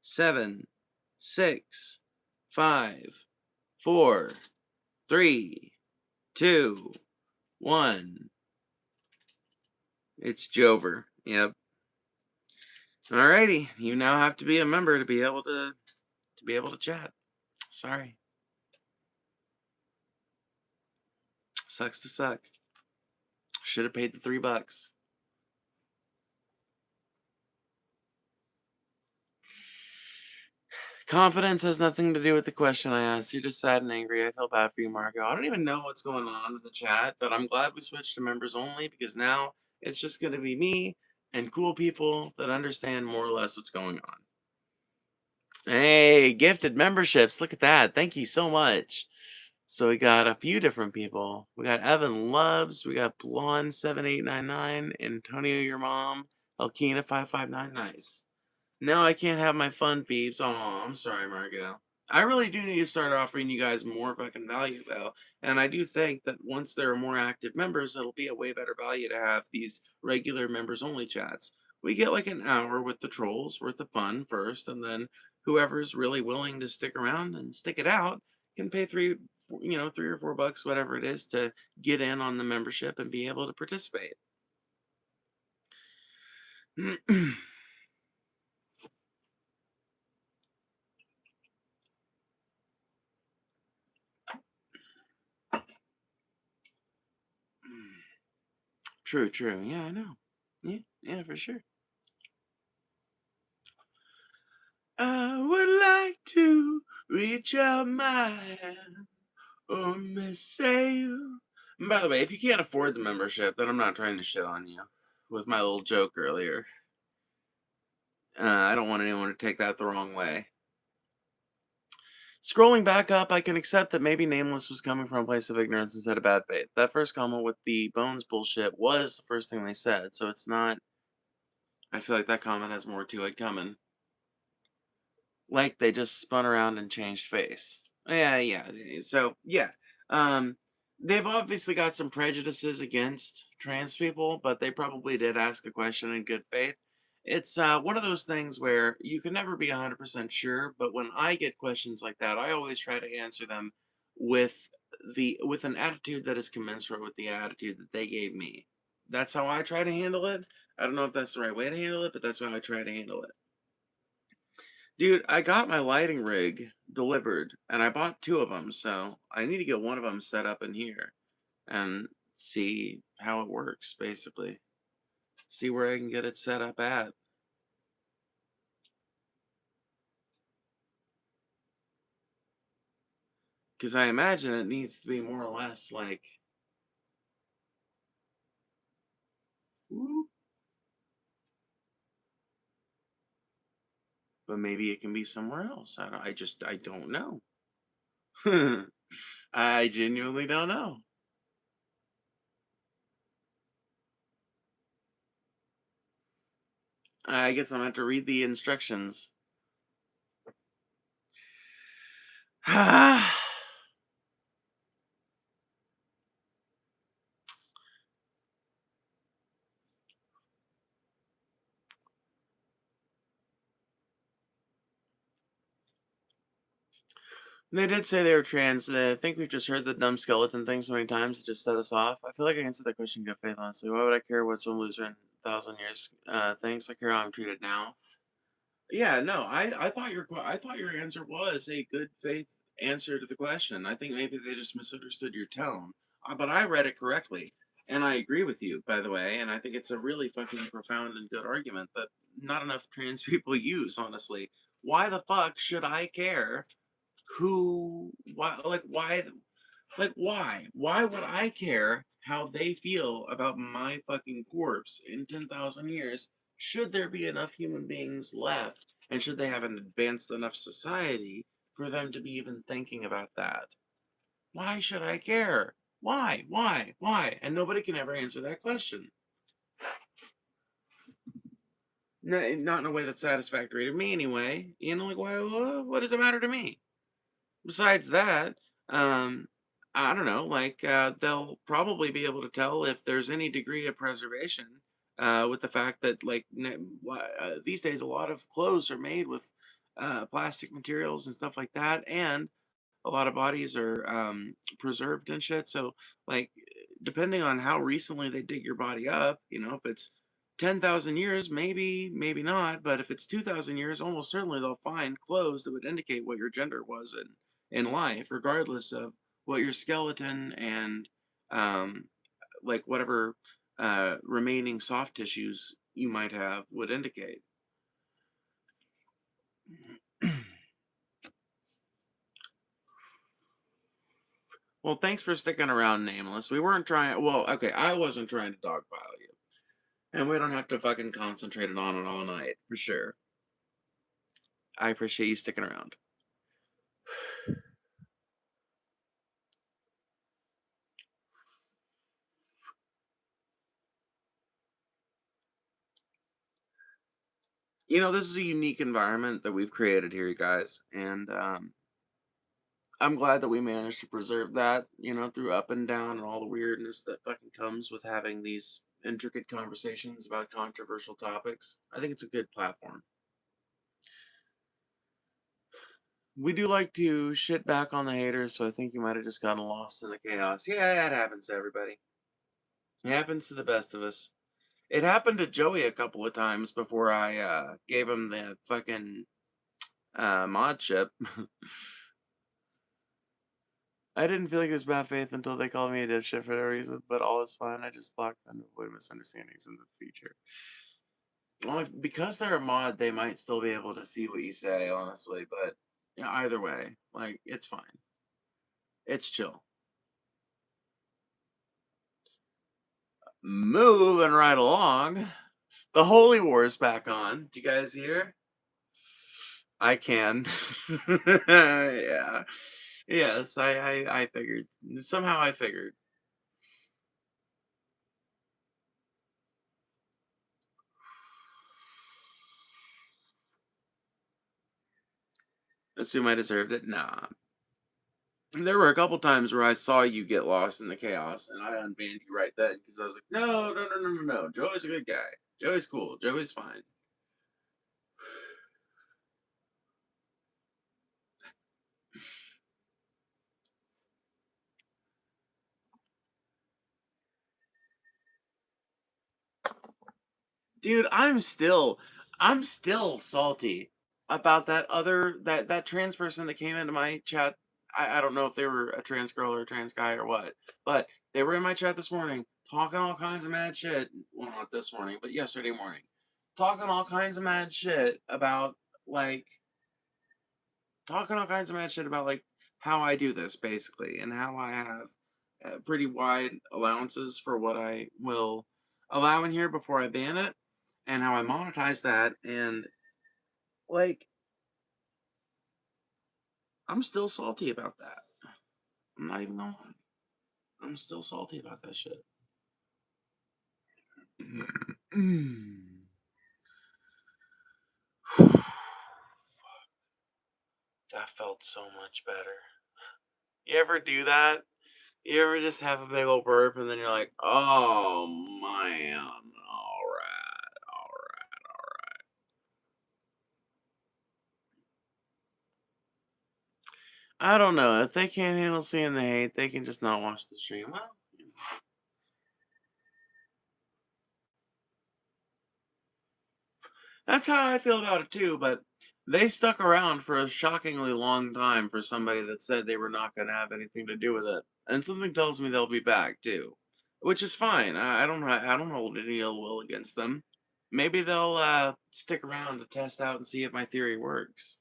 7, 6, 5, 4, 3, 2, 1. It's Jover. Yep. Alrighty. You now have to be a member to be able to chat. Sorry. Sucks to suck. Should have paid the $3. Confidence has nothing to do with the question I asked. You're just sad and angry. I feel bad for you, Marco. I don't even know what's going on in the chat, but I'm glad we switched to members only because now it's just going to be me and cool people that understand more or less what's going on. Hey, gifted memberships. Look at that. Thank you so much. So we got a few different people. We got Evan Loves. We got Blonde7899. Antonio, your mom. Elkina559. Nice. Now I can't have my fun peeps. Oh, I'm sorry, Margo. I really do need to start offering you guys more fucking value, though. And I do think that once there are more active members, it'll be a way better value to have these regular members only chats. We get like an hour with the trolls worth of fun first, and then whoever's really willing to stick around and stick it out can pay $3 or $4, whatever it is, to get in on the membership and be able to participate. True, true. Yeah, I know. Yeah, yeah, for sure. I would like to reach out my hand or miss you. And by the way, if you can't afford the membership, then I'm not trying to shit on you with my little joke earlier. I don't want anyone to take that the wrong way. Scrolling back up, I can accept that maybe Nameless was coming from a place of ignorance instead of bad faith. That first comment with the bones bullshit was the first thing they said, so it's not. I feel like that comment has more to it coming. Like they just spun around and changed face. Yeah, yeah. So yeah, um, they've obviously got some prejudices against trans people, but they probably did ask a question in good faith. It's one of those things where you can never be 100% sure, but when I get questions like that, I always try to answer them with with an attitude that is commensurate with the attitude that they gave me. That's how I try to handle it. I don't know if that's the right way to handle it, but that's how I try to handle it. Dude, I got my lighting rig delivered and I bought two of them, so I need to get one of them set up in here and see how it works, basically. See where I can get it set up at. Because I imagine it needs to be more or less like, whoop, but maybe it can be somewhere else. I don't know. I genuinely don't know. I guess I'm gonna have to read the instructions. They did say they were trans. I think we've just heard the dumb skeleton thing so many times it just set us off. I feel like I answered that question in good faith, honestly. Why would I care what some loser in 1,000 years thinks? I care how I'm treated now. Yeah, no, I thought I thought your answer was a good faith answer to the question. I think maybe they just misunderstood your tone. But I read it correctly. And I agree with you, by the way. And I think it's a really fucking profound and good argument that not enough trans people use, honestly. Why the fuck should I care why would I care how they feel about my fucking corpse in 10,000 years? Should there be enough human beings left, and should they have an advanced enough society for them to be even thinking about that? Why should I care? Why? And nobody can ever answer that question. No, not in a way that's satisfactory to me, anyway. You know, like, why? What does it matter to me? Besides that, um, I don't know, like, they'll probably be able to tell if there's any degree of preservation, with the fact that, like, these days a lot of clothes are made with plastic materials and stuff like that, and a lot of bodies are preserved and shit. So, like, depending on how recently they dig your body up, you know, if it's 10,000 years, maybe, maybe not. But if it's 2,000 years, almost certainly they'll find clothes that would indicate what your gender was in life, regardless of what your skeleton and, um, like, whatever remaining soft tissues you might have would indicate. Well, thanks for sticking around, Nameless. We weren't trying. Well, okay, I wasn't trying to dogpile you, and we don't have to fucking concentrate on it all night for sure. I appreciate you sticking around. You know, this is a unique environment that we've created here, you guys, and I'm glad that we managed to preserve that. You know, through up and down and all the weirdness that fucking comes with having these intricate conversations about controversial topics. I think it's a good platform. We do like to shit back on the haters, so I think you might have just gotten lost in the chaos. Yeah, it happens to everybody. It happens to the best of us. It happened to Joey a couple of times before I gave him the fucking mod chip. I didn't feel like it was bad faith until they called me a dipshit for no reason, but all is fine. I just blocked them to avoid misunderstandings in the future. Well, because they're a mod, they might still be able to see what you say, honestly, but yeah, either way, like, it's fine. It's chill. Moving right along. The Holy War is back on. Do you guys hear? I can. Yeah. Yes, I figured. Somehow I figured. Assume I deserved it? Nah. There were a couple times where I saw you get lost in the chaos, and I unbanned you right then because I was like, no, no, no, no, no, no. Joey's a good guy. Joey's cool. Joey's fine. Dude, I'm still salty about that trans person that came into my chat. I don't know if they were a trans girl or a trans guy or what, but they were in my chat this morning talking all kinds of mad shit. Well, not this morning, but yesterday morning. Talking all kinds of mad shit about like talking all kinds of mad shit about like how I do this basically and how I have pretty wide allowances for what I will allow in here before I ban it and how I monetize that and like I'm still salty about that. I'm not even gonna lie. I'm still salty about that shit. That felt so much better. You ever do that? You ever just have a big old burp and then you're like, oh man, alright, alright. I don't know. If they can't handle seeing the hate, they can just not watch the stream. Well, that's how I feel about it too, but they stuck around for a shockingly long time for somebody that said they were not going to have anything to do with it. And something tells me they'll be back too, which is fine. I don't hold any ill will against them. Maybe they'll stick around to test out and see if my theory works.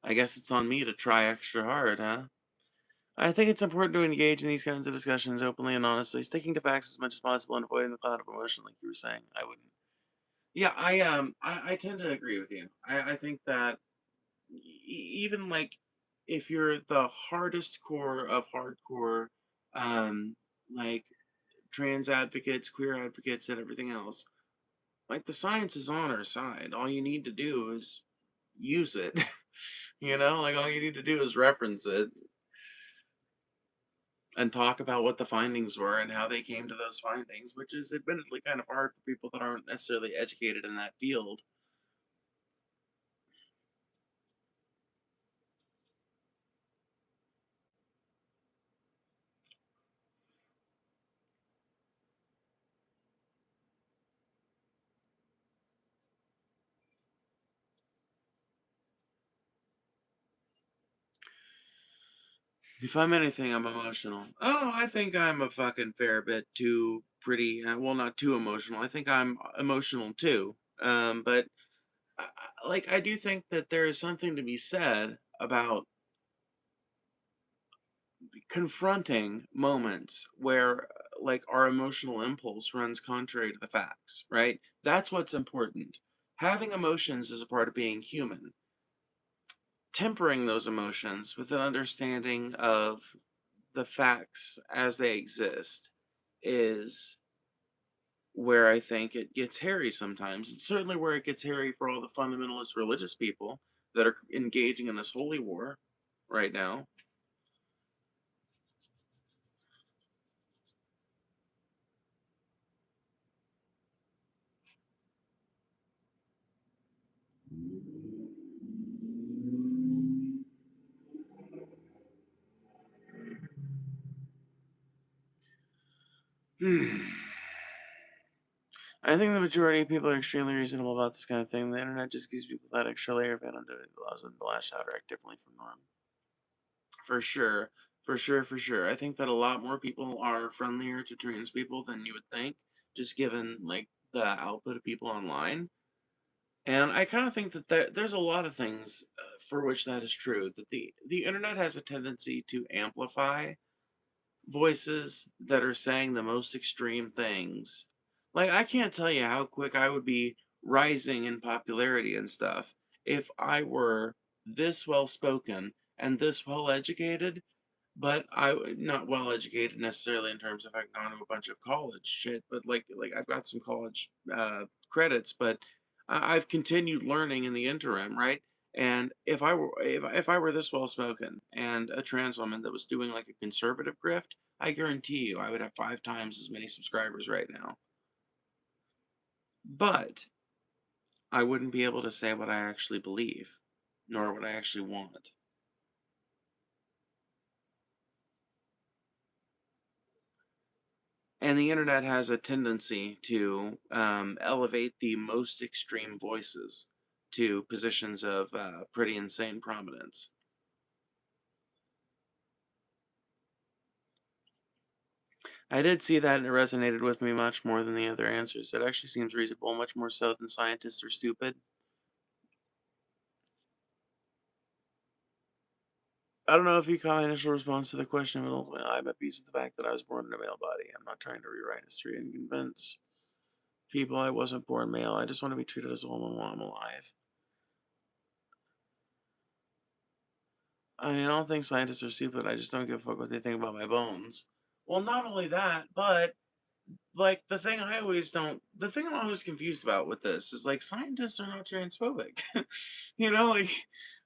I guess it's on me to try extra hard, huh? I think it's important to engage in these kinds of discussions openly and honestly, sticking to facts as much as possible and avoiding the cloud of emotion, like you were saying. I wouldn't. Yeah, I tend to agree with you. I think that even like if you're the hardest core of hardcore, um, like trans advocates, queer advocates, and everything else, like the science is on our side. All you need to do is use it. Like all you need to do is reference it and talk about what the findings were and how they came to those findings, which is admittedly kind of hard for people that aren't necessarily educated in that field. If I'm anything, I'm emotional. Oh, I think I'm a fucking fair bit too pretty. Well, not too emotional. I think I'm emotional too. But like I do think that there is something to be said about confronting moments where like our emotional impulse runs contrary to the facts, right? That's what's important. Having emotions is a part of being human. Tempering those emotions with an understanding of the facts as they exist is where I think it gets hairy sometimes. It's certainly where it gets hairy for all the fundamentalist religious people that are engaging in this holy war right now. I think the majority of people are extremely reasonable about this kind of thing. The internet just gives people that extra layer of anonymity that allows them to lash out or act differently from norm. For sure. For sure, for sure. I think that a lot more people are friendlier to trans people than you would think, just given like the output of people online. And I kind of think that there's a lot of things for which that is true. That the internet has a tendency to amplify voices that are saying the most extreme things. Like, I can't tell you how quick I would be rising in popularity and stuff if I were this well spoken and this well educated, but not well educated necessarily in terms of I've gone to a bunch of college shit, but like I've got some college credits, but I've continued learning in the interim, right? And if I were this well spoken and a trans woman that was doing like a conservative grift, I guarantee you I would have 5 times as many subscribers right now. But I wouldn't be able to say what I actually believe, nor what I actually want. And the internet has a tendency to elevate the most extreme voices to positions of pretty insane prominence. I did see that and it resonated with me much more than the other answers. It actually seems reasonable, much more so than scientists are stupid. I don't know if you caught my initial response to the question, but ultimately I'm at peace with the fact that I was born in a male body. I'm not trying to rewrite history and convince people I wasn't born male. I just want to be treated as a woman while I'm alive. I mean, I don't think scientists are stupid. I just don't give a fuck what they think about my bones. Well, not only that, but like the thing I'm always confused about with this is like scientists are not transphobic. Like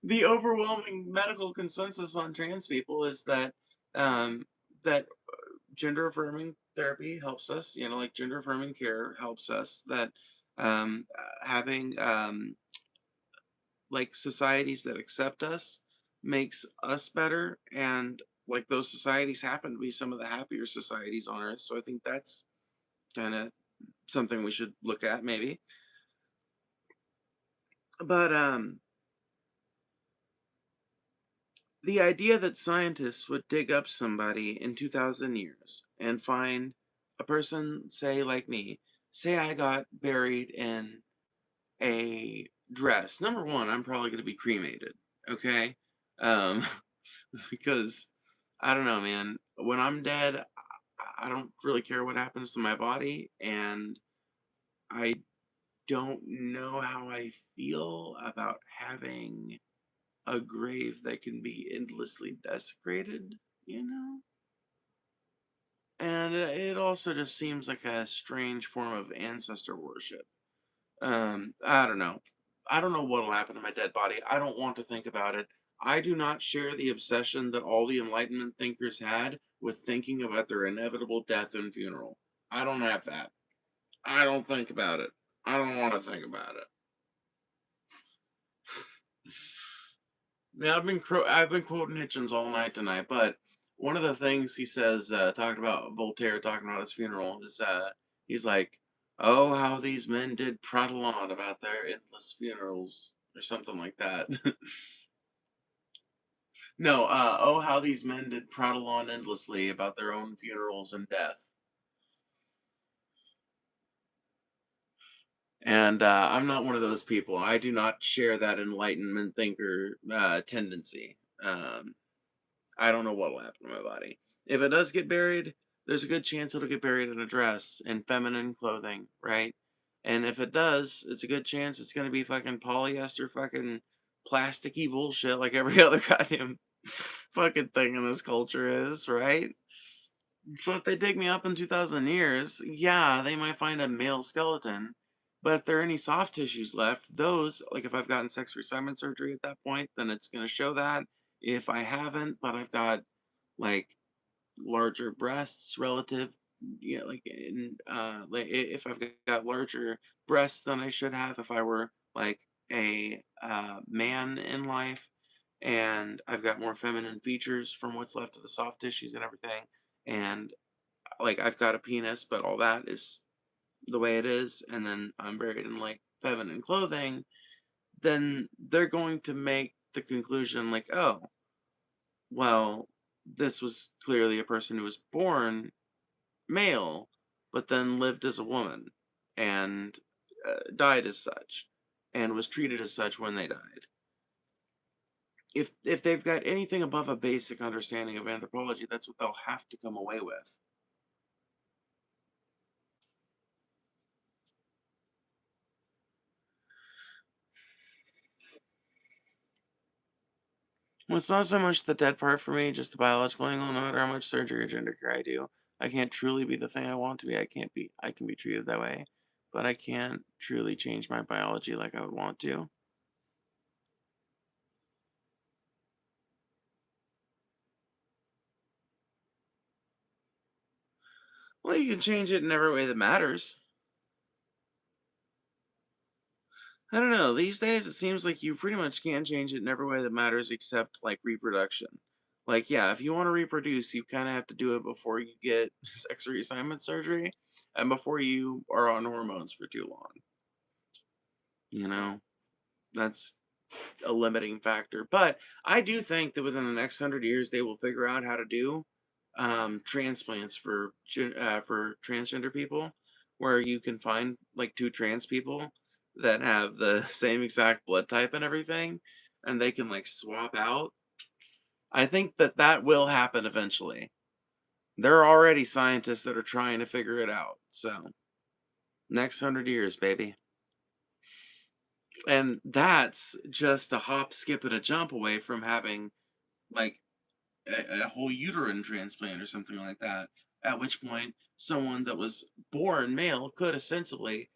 the overwhelming medical consensus on trans people is that um, that gender affirming therapy helps us. Like gender affirming care helps us. That having like societies that accept us makes us better, and like those societies happen to be some of the happier societies on earth, so I think that's kind of something we should look at maybe. But the idea that scientists would dig up somebody in 2000 years and find a person, say like me, say I got buried in a dress. Number one, I'm probably going to be cremated, okay? um because I don't know, man. When I'm dead, I don't really care what happens to my body, and I don't know how I feel about having a grave that can be endlessly desecrated. And it also just seems like a strange form of ancestor worship. I don't know. I don't know what'll happen to my dead body. I don't want to think about it. I do not share the obsession that all the Enlightenment thinkers had with thinking about their inevitable death and funeral. I don't have that. I don't think about it. I don't want to think about it. Now I've been quoting Hitchens all night tonight, but one of the things he says, talking about Voltaire, talking about his funeral, is he's like, "Oh, how these men did prattle on about their endless funerals," or something like that. No, oh, how these men did prattle on endlessly about their own funerals and death. And I'm not one of those people. I do not share that Enlightenment thinker tendency. I don't know what'll happen to my body. If it does get buried, there's a good chance it'll get buried in a dress in feminine clothing, right? And if it does, it's a good chance it's gonna be fucking polyester, fucking plasticky bullshit like every other goddamn fucking thing in this culture is, right? So if they dig me up in 2,000 years, yeah, they might find a male skeleton. But if there are any soft tissues left, those, like if I've gotten sex reassignment surgery at that point, then it's going to show that. If I haven't, but I've got like larger breasts relative, like if I've got larger breasts than I should have if I were like a man in life, and I've got more feminine features from what's left of the soft tissues and everything, and like I've got a penis, but all that is the way it is, and then I'm buried in like feminine clothing, then they're going to make the conclusion like, oh, Well, this was clearly a person who was born male, but then lived as a woman and died as such, and was treated as such when they died. If they've got anything above a basic understanding of anthropology, that's what they'll have to come away with. Well, it's not so much the dead part for me, just the biological angle. No matter how much surgery or gender care I do, I can't truly be the thing I want to be. I can be treated that way, but I can't truly change my biology like I would want to. Well, you can change it in every way that matters. I don't know. These days, it seems like you pretty much can change it in every way that matters except like reproduction. Like, yeah, if you want to reproduce, you kind of have to do it before you get sex reassignment surgery and before you are on hormones for too long. You know, that's a limiting factor. But I do think that within the next 100 years, they will figure out how to do transplants for for transgender people, where you can find like two trans people that have the same exact blood type and everything, and they can like swap out. I think that that will happen eventually. There are already scientists that are trying to figure it out. So next 100 years, baby. And that's just a hop, skip, and a jump away from having like a whole uterine transplant or something like that. At which point, someone that was born male could ostensibly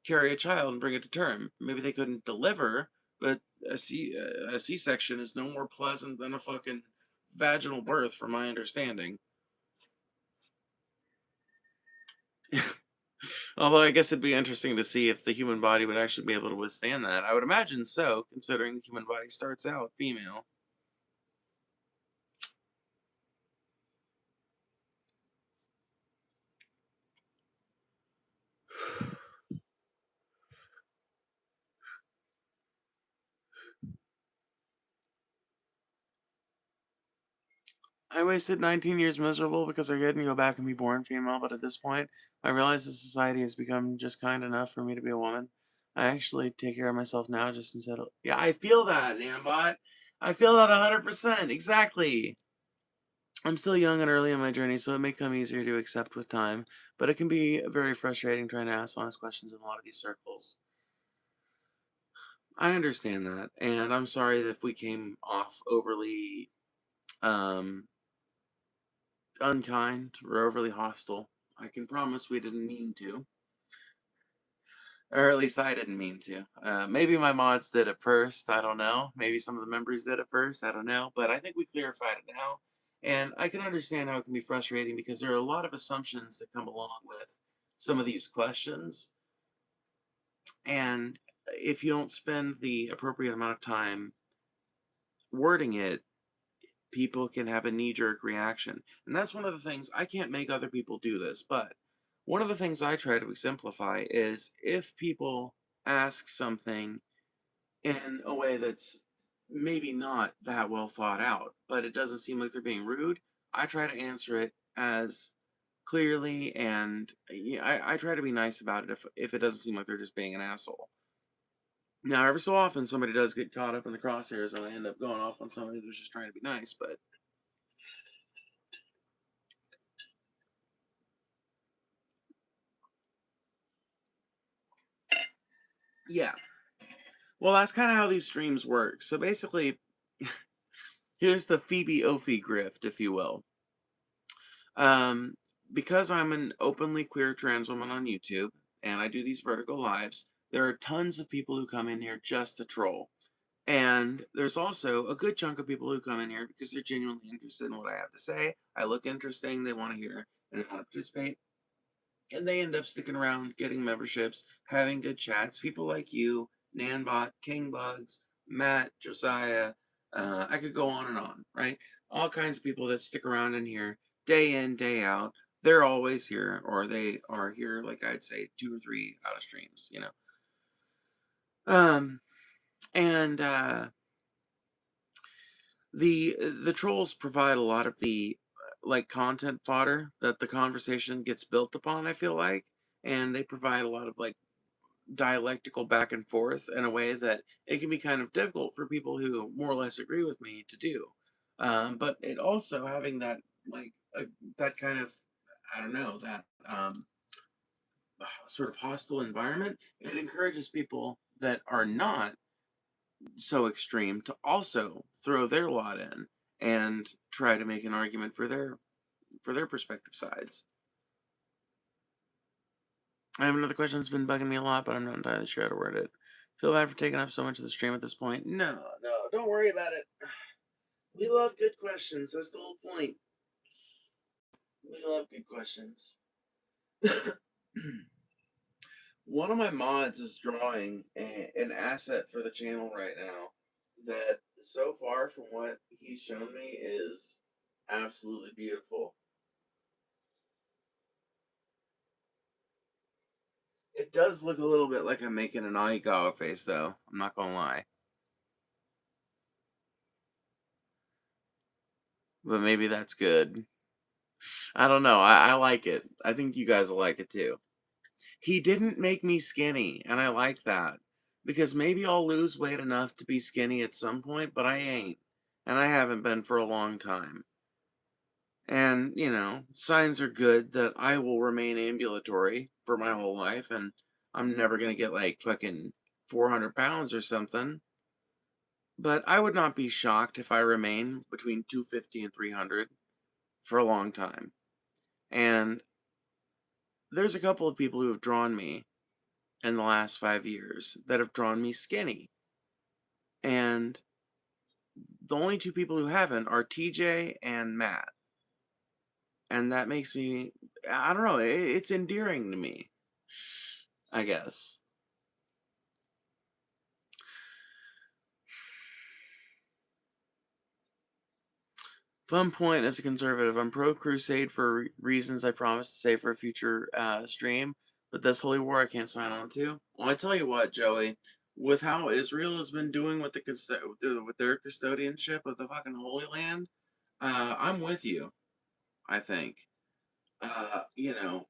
carry a child and bring it to term. Maybe they couldn't deliver, but a C-section is no more pleasant than a fucking vaginal birth, from my understanding. Although I guess it'd be interesting to see if the human body would actually be able to withstand that. I would imagine so, considering the human body starts out female. I wasted 19 years miserable because I couldn't go back and be born female, but at this point, I realize that society has become just kind enough for me to be a woman. I actually take care of myself now just instead of. Yeah, I feel that, Nambot. I feel that 100%. Exactly. I'm still young and early in my journey, so it may come easier to accept with time, but it can be very frustrating trying to ask honest questions in a lot of these circles. I understand that, and I'm sorry if we came off overly um, unkind or overly hostile. I can promise we didn't mean to. Or at least I didn't mean to. Maybe my mods did at first. I don't know. Maybe some of the members did at first. I don't know. But I think we clarified it now. And I can understand how it can be frustrating because there are a lot of assumptions that come along with some of these questions. And if you don't spend the appropriate amount of time wording it, people can have a knee jerk reaction. And that's one of the things, I can't make other people do this, but one of the things I try to exemplify is if people ask something in a way that's maybe not that well thought out, but it doesn't seem like they're being rude, I try to answer it as clearly and yeah, I try to be nice about it if it doesn't seem like they're just being an asshole. Now, every so often, somebody does get caught up in the crosshairs and I end up going off on somebody who's just trying to be nice, but yeah. Well, that's kind of how these streams work. So basically, here's the Phoebe Ophi grift, if you will. Um, because I'm an openly queer trans woman on YouTube and I do these vertical lives, there are tons of people who come in here just to troll. And there's also a good chunk of people who come in here because they're genuinely interested in what I have to say. I look interesting, they want to hear, and they want to participate. And they end up sticking around, getting memberships, having good chats. People like you, Nanbot, Kingbugs, Matt, Josiah. I could go on and on, right? All kinds of people that stick around in here day in, day out. They're always here, or they are here, like I'd say, 2 or 3 out of streams, you know. Um, and the trolls provide a lot of the like content fodder that the conversation gets built upon, I feel like, and they provide a lot of like dialectical back and forth in a way that it can be kind of difficult for people who more or less agree with me to do. But it also having that like that kind of, I don't know, that sort of hostile environment, it encourages people that are not so extreme to also throw their lot in and try to make an argument for their perspective sides. I have another question that's been bugging me a lot, but I'm not entirely sure how to word it. Feel bad for taking up so much of the stream at this point? No, no, don't worry about it. We love good questions. That's the whole point. We love good questions. One of my mods is drawing an asset for the channel right now that, so far from what he's shown me, is absolutely beautiful. It does look a little bit like I'm making an Aikawa face, though. I'm not gonna lie. But maybe that's good. I don't know. I like it. I think you guys will like it too. He didn't make me skinny, and I like that. Because maybe I'll lose weight enough to be skinny at some point, but I ain't. And I haven't been for a long time. And, you know, signs are good that I will remain ambulatory for my whole life, and I'm never gonna get like fucking 400 pounds or something. But I would not be shocked if I remain between 250 and 300 for a long time. And there's a couple of people who have drawn me in the last 5 years that have drawn me skinny. And the only two people who haven't are TJ and Matt. And that makes me, I don't know, it's endearing to me, I guess. Fun point as a conservative. I'm pro crusade for reasons I promised to say for a future stream, but this holy war I can't sign on to. Well, I tell you what, Joey, with how Israel has been doing with with their custodianship of the fucking Holy Land, I'm with you. I think, you know,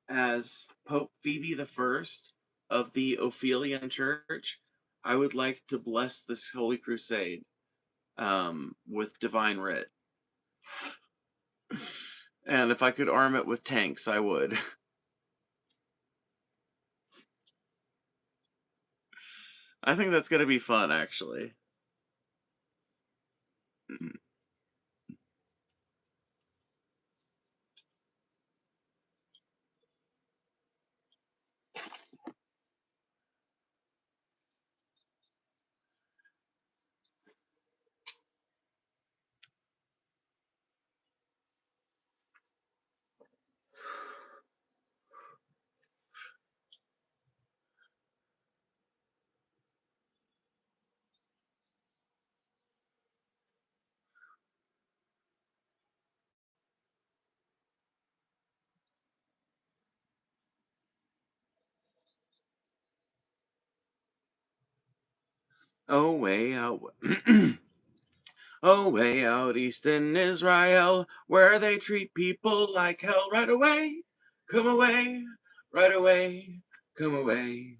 as Pope Phoebe the First of the Ophelian Church, I would like to bless this holy crusade with divine writ. And if I could arm it with tanks, I would. I think that's going to be fun, actually. Oh, way out. Oh, way out east in Israel, where they treat people like hell. Right away, come away, right away, come away.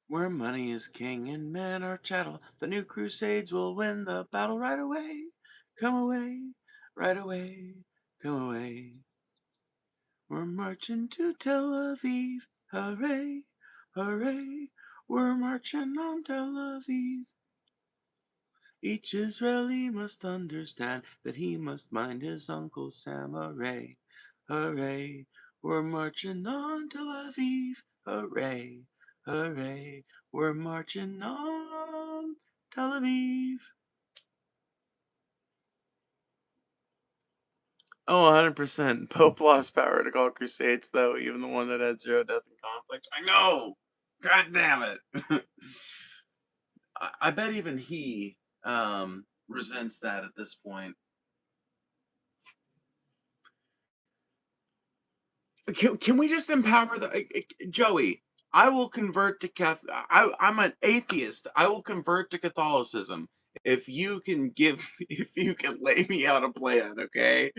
Where money is king and men are chattel, the new crusades will win the battle. Right away, come away, right away, come away. We're marching to Tel Aviv, hooray, hooray. We're marching on Tel Aviv. Each Israeli must understand that he must mind his Uncle Sam, hooray, hooray. We're marching on Tel Aviv, hooray, hooray. We're marching on Tel Aviv. Oh, 100%. Pope lost power to call crusades, though, even the one that had zero death and conflict. I know! God damn it! I bet even he resents that at this point. Can we just empower the Joey? I will convert to Catholic. I'm an atheist. I will convert to Catholicism if you can give, if you can lay me out a plan, okay,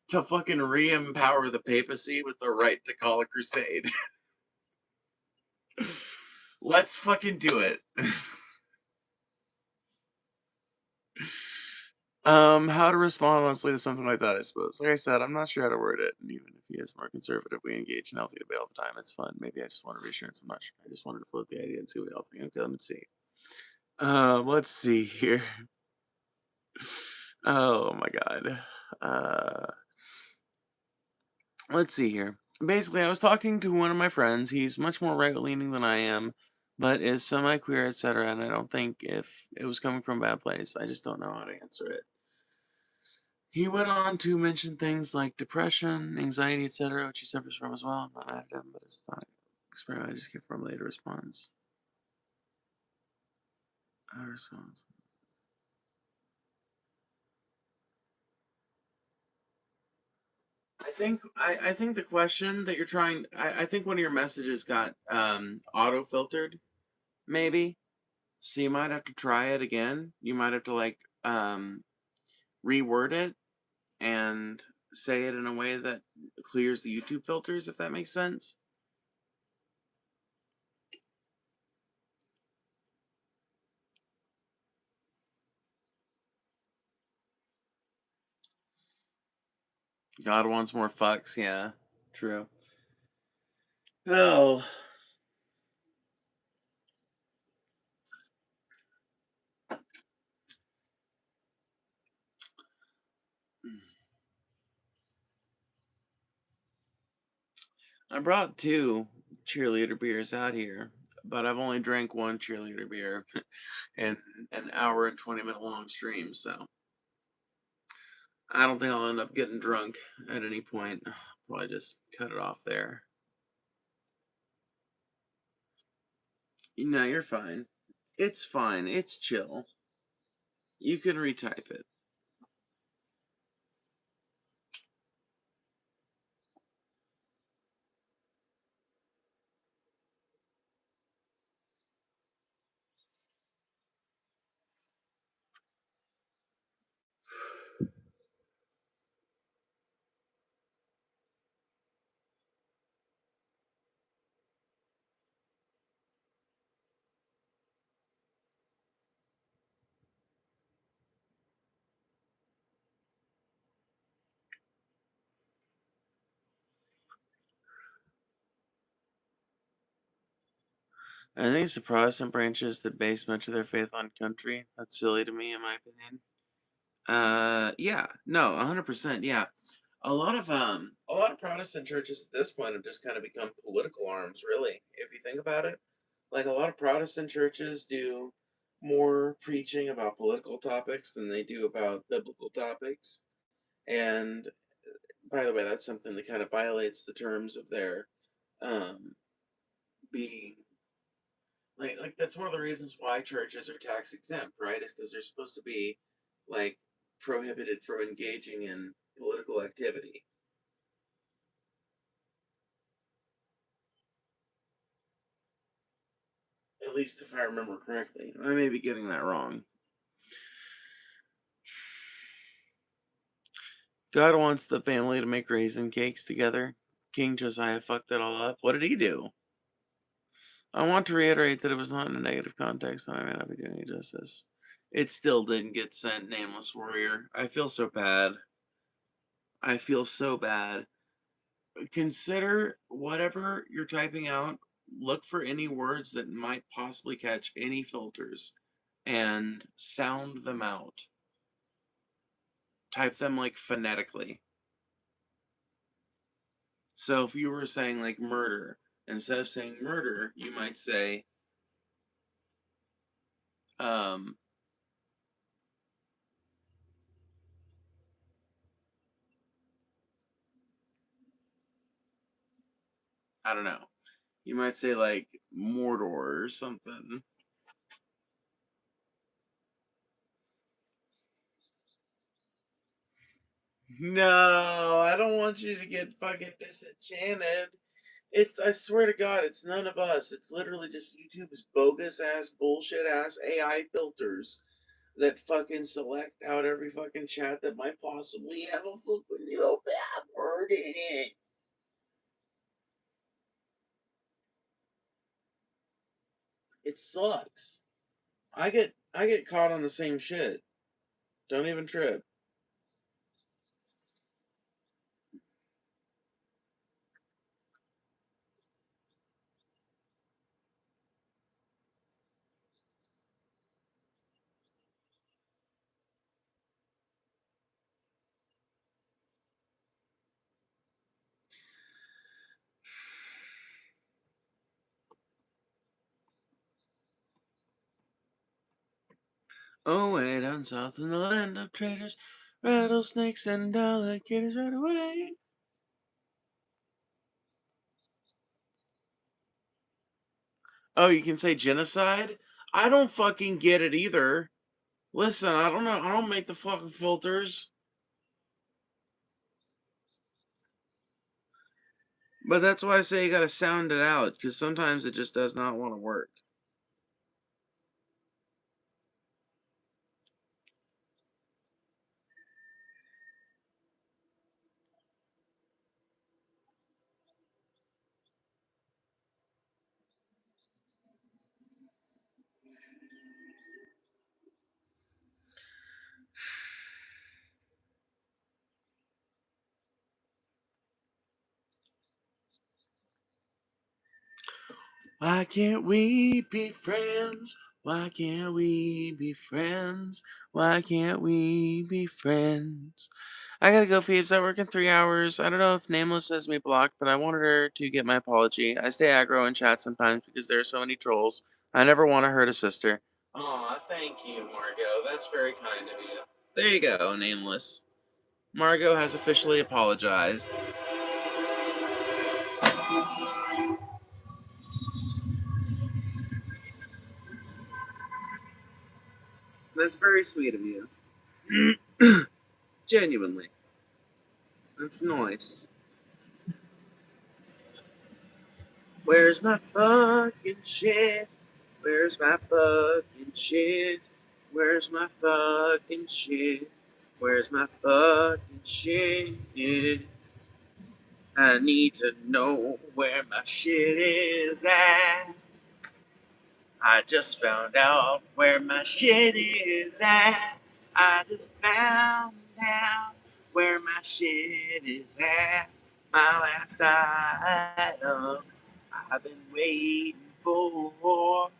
to fucking re-empower the papacy with the right to call a crusade. Let's fucking do it. How to respond honestly to something like that, I suppose. Like I said, I'm not sure how to word it, and even if he is more conservative, we engage in healthy debate all the time. It's fun. Maybe I just want a reassurance. I'm not sure. I just wanted to float the idea and see what we all think. Okay, let me see. Let's see here. Oh my god. Uh, let's see here. Basically, I was talking to one of my friends. He's much more right-leaning than I am, but is semi-queer, etc. And I don't think if it was coming from a bad place. I just don't know how to answer it. He went on to mention things like depression, anxiety, etc., which he suffers from as well. I'm not mad at him, but it's not an experiment. I just get formulated a response. A response. I think the question that you're trying I think one of your messages got auto filtered, maybe. So you might have to try it again. You might have to like reword it and say it in a way that clears the YouTube filters, if that makes sense. God wants more fucks, yeah. True. Oh. I brought two cheerleader beers out here, but I've only drank one cheerleader beer in an hour and 20-minute long stream, so I don't think I'll end up getting drunk at any point. Probably just cut it off there. No, you're fine. It's fine. It's chill. You can retype it. I think it's the Protestant branches that base much of their faith on country. That's silly to me, in my opinion. Yeah, no, 100%, yeah. A lot of Protestant churches at this point have just kind of become political arms, really, if you think about it. Like a lot of Protestant churches do more preaching about political topics than they do about biblical topics. And by the way, that's something that kind of violates the terms of their um being like that's one of the reasons why churches are tax exempt, right? Is because they're supposed to be like prohibited from engaging in political activity. At least if I remember correctly. I may be getting that wrong. God wants the family to make raisin cakes together. King Josiah fucked that all up. What did he do? I want to reiterate that it was not in a negative context, and I may not be doing it justice. It still didn't get sent, Nameless Warrior. I feel so bad. I feel so bad. Consider whatever you're typing out, look for any words that might possibly catch any filters and sound them out. Type them like phonetically. So if you were saying like murder, instead of saying murder, you might say um I don't know. You might say like Mordor or something. No, I don't want you to get fucking disenchanted. I swear to God, it's none of us. It's literally just YouTube's bogus ass, bullshit ass AI filters that fucking select out every fucking chat that might possibly have a fucking bad word in it. It sucks. I get caught on the same shit. Don't even trip. Oh, way down south in the land of traitors, rattlesnakes and alligators right away. Oh, you can say genocide? I don't fucking get it either. Listen, I don't know. I don't make the fucking filters. But that's why I say you gotta sound it out, because sometimes it just does not want to work. Why can't we be friends? Why can't we be friends? Why can't we be friends? I gotta go, Phoebes. I work in 3 hours. I don't know if Nameless has me blocked, but I wanted her to get my apology. I stay aggro in chat sometimes because there are so many trolls. I never want to hurt a sister. Aw, thank you, Margot. That's very kind of you. There you go, Nameless. Margot has officially apologized. That's very sweet of you. Genuinely. That's nice. Where's my fucking shit? Where's my fucking shit? Where's my fucking shit? Where's my fucking shit? I need to know where my shit is at. I just found out where my shit is at. I just found out where my shit is at. My last item I've been waiting for.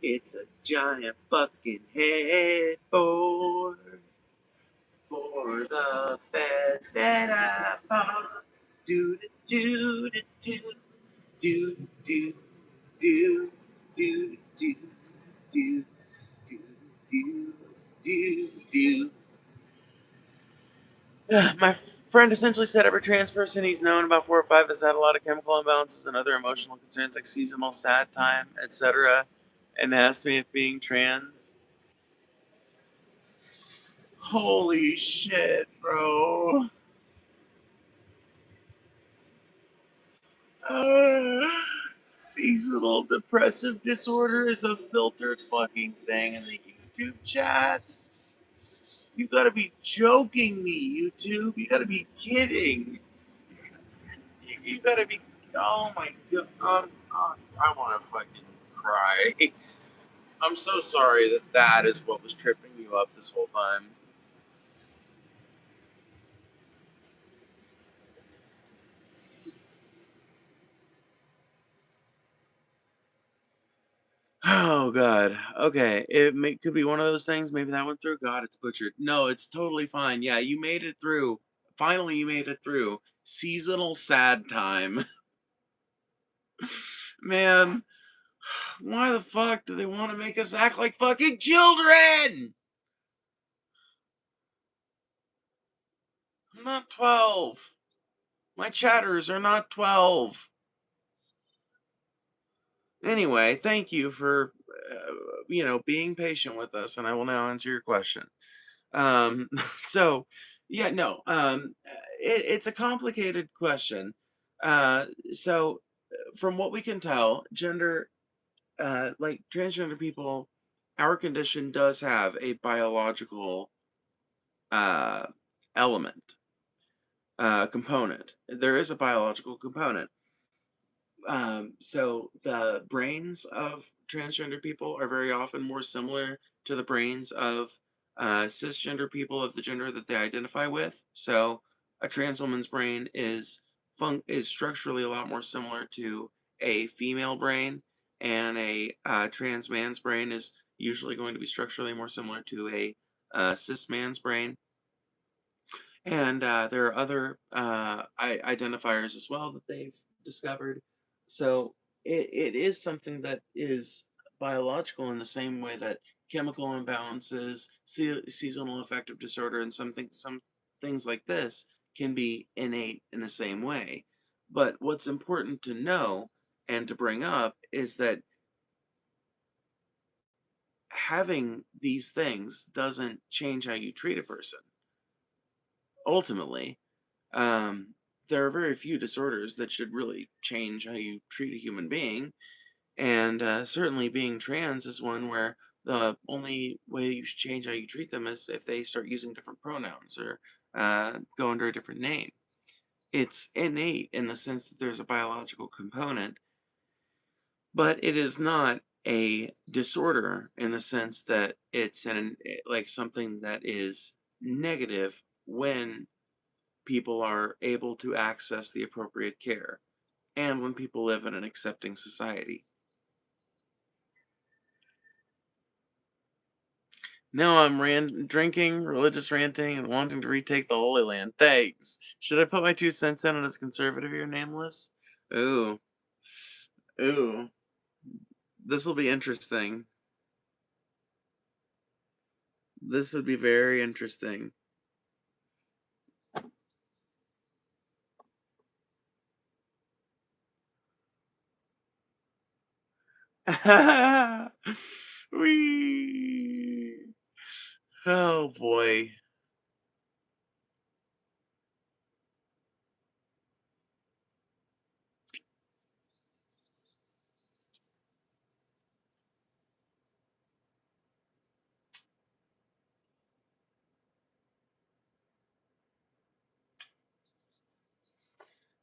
It's a giant fucking headboard for the bed that I bought. Do do do do do do do do do do do do do do. My friend essentially said every trans person he's known, about 4 or 5, has had a lot of chemical imbalances and other emotional concerns like seasonal sad time, etc. And asked me if being trans. Holy shit, bro. Uh, Seasonal depressive disorder is a filtered fucking thing in the YouTube chat. You gotta be joking me, YouTube. You gotta be kidding. You gotta be. Oh my god. I wanna fucking cry. I'm so sorry that that is what was tripping you up this whole time. Oh god. Okay. Could be one of those things. Maybe that went through. God, it's butchered. No, it's totally fine. Yeah, you made it through. Finally, you made it through. Seasonal sad time. Man, why the fuck do they want to make us act like fucking children? I'm not 12. My chatters are not 12. Anyway, thank you for being patient with us, and I will now answer your question. So yeah, no, it's a complicated question. So from what we can tell, gender, like transgender people, our condition does have a biological uh, element, component. There is a biological component. So the brains of transgender people are very often more similar to the brains of cisgender people of the gender that they identify with. So a trans woman's brain is structurally a lot more similar to a female brain, and a trans man's brain is usually going to be structurally more similar to a cis man's brain. And there are other identifiers as well that they've discovered. So it is something that is biological in the same way that chemical imbalances, seasonal affective disorder, and some things like this can be innate in the same way. But what's important to know and to bring up is that having these things doesn't change how you treat a person. Ultimately, Um, there are very few disorders that should really change how you treat a human being, and certainly being trans is one where the only way you should change how you treat them is if they start using different pronouns or go under a different name. It's innate in the sense that there's a biological component, but it is not a disorder in the sense that it's like something that is negative when people are able to access the appropriate care, and when people live in an accepting society. Now I'm drinking, religious ranting, and wanting to retake the Holy Land. Thanks. Should I put my 2 cents in on as conservative here, nameless? Ooh, ooh. This will be interesting. This would be very interesting. Wee. Oh boy.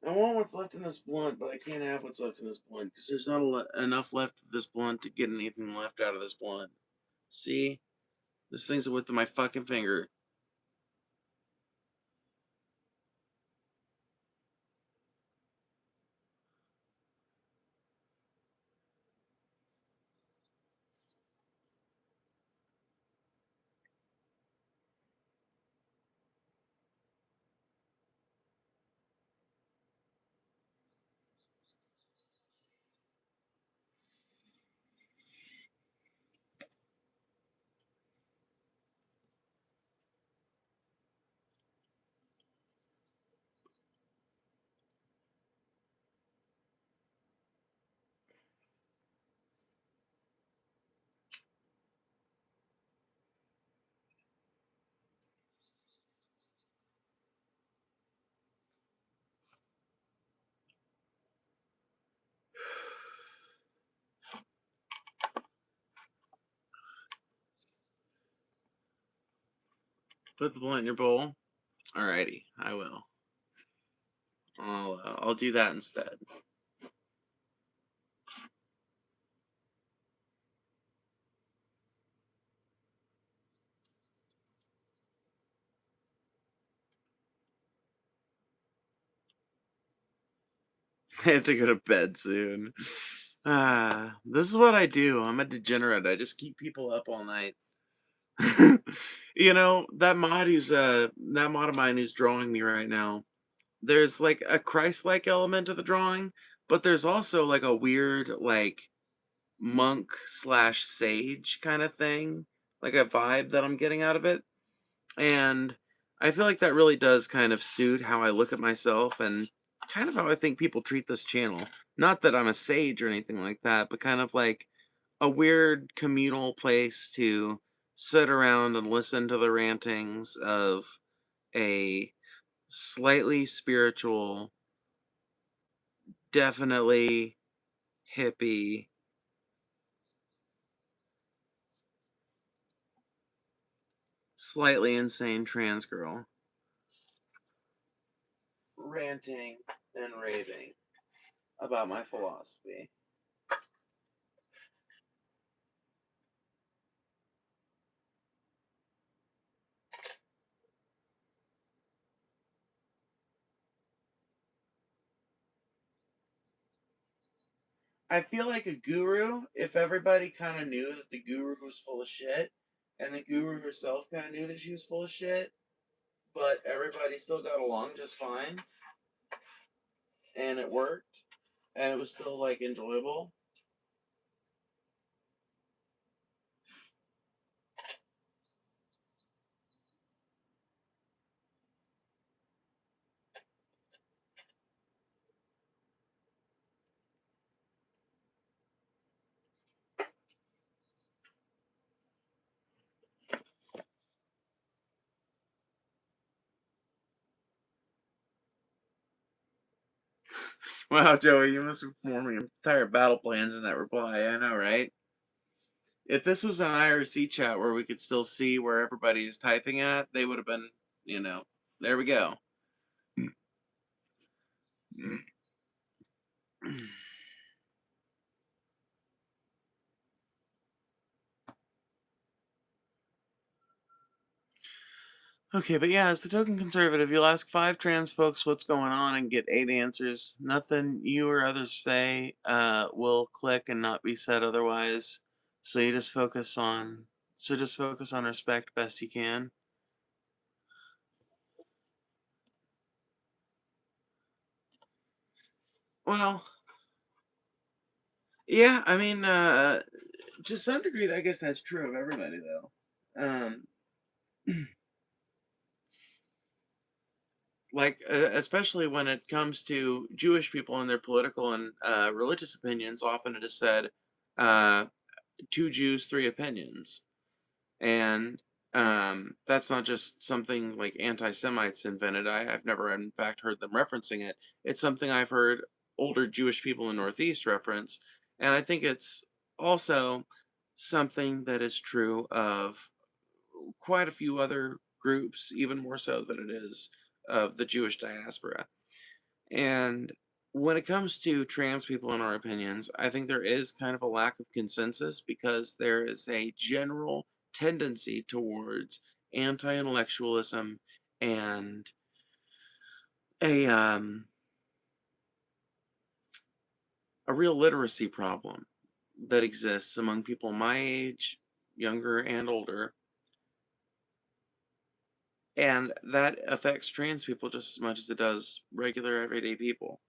I want what's left in this blunt, but I can't have what's left in this blunt because there's not enough left of this blunt to get anything left out of this blunt. See? This thing's the width of my fucking finger. Put the blunt in your bowl. Alrighty, I will. I'll do that instead. I have to go to bed soon. This is what I do. I'm a degenerate. I just keep people up all night. That mod of mine who's drawing me right now. There's like a Christ-like element to the drawing, but there's also like a weird like monk slash sage kind of thing, like a vibe that I'm getting out of it. And I feel like that really does kind of suit how I look at myself. And kind of how I think people treat this channel. Not that I'm a sage or anything like that, but kind of like a weird communal place to sit around and listen to the rantings of a slightly spiritual, definitely hippie, slightly insane trans girl ranting and raving about my philosophy. I feel like a guru, if everybody kind of knew that the guru was full of shit, and the guru herself kind of knew that she was full of shit, but everybody still got along just fine, and it worked, and it was still like enjoyable. Wow, Joey, you must be forming entire battle plans in that reply. I know, right? If this was an IRC chat where we could still see where everybody is typing at, they would have been, you know, there we go. Okay, but yeah, as the token conservative, you'll ask 5 trans folks what's going on and get 8 answers. Nothing you or others say will click and not be said otherwise. So you just focus on respect best you can. Well, yeah, I mean, to some degree, I guess that's true of everybody, though. Um, like, especially when it comes to Jewish people and their political and religious opinions, often it is said, uh, 2 Jews, 3 opinions. And that's not just something like anti-Semites invented. I've never, in fact, heard them referencing it. It's something I've heard older Jewish people in the Northeast reference, and I think it's also something that is true of quite a few other groups, even more so than it is of the Jewish diaspora. And when it comes to trans people and our opinions, I think there is kind of a lack of consensus because there is a general tendency towards anti-intellectualism and a a real literacy problem that exists among people my age, younger and older, and that affects trans people just as much as it does regular everyday people.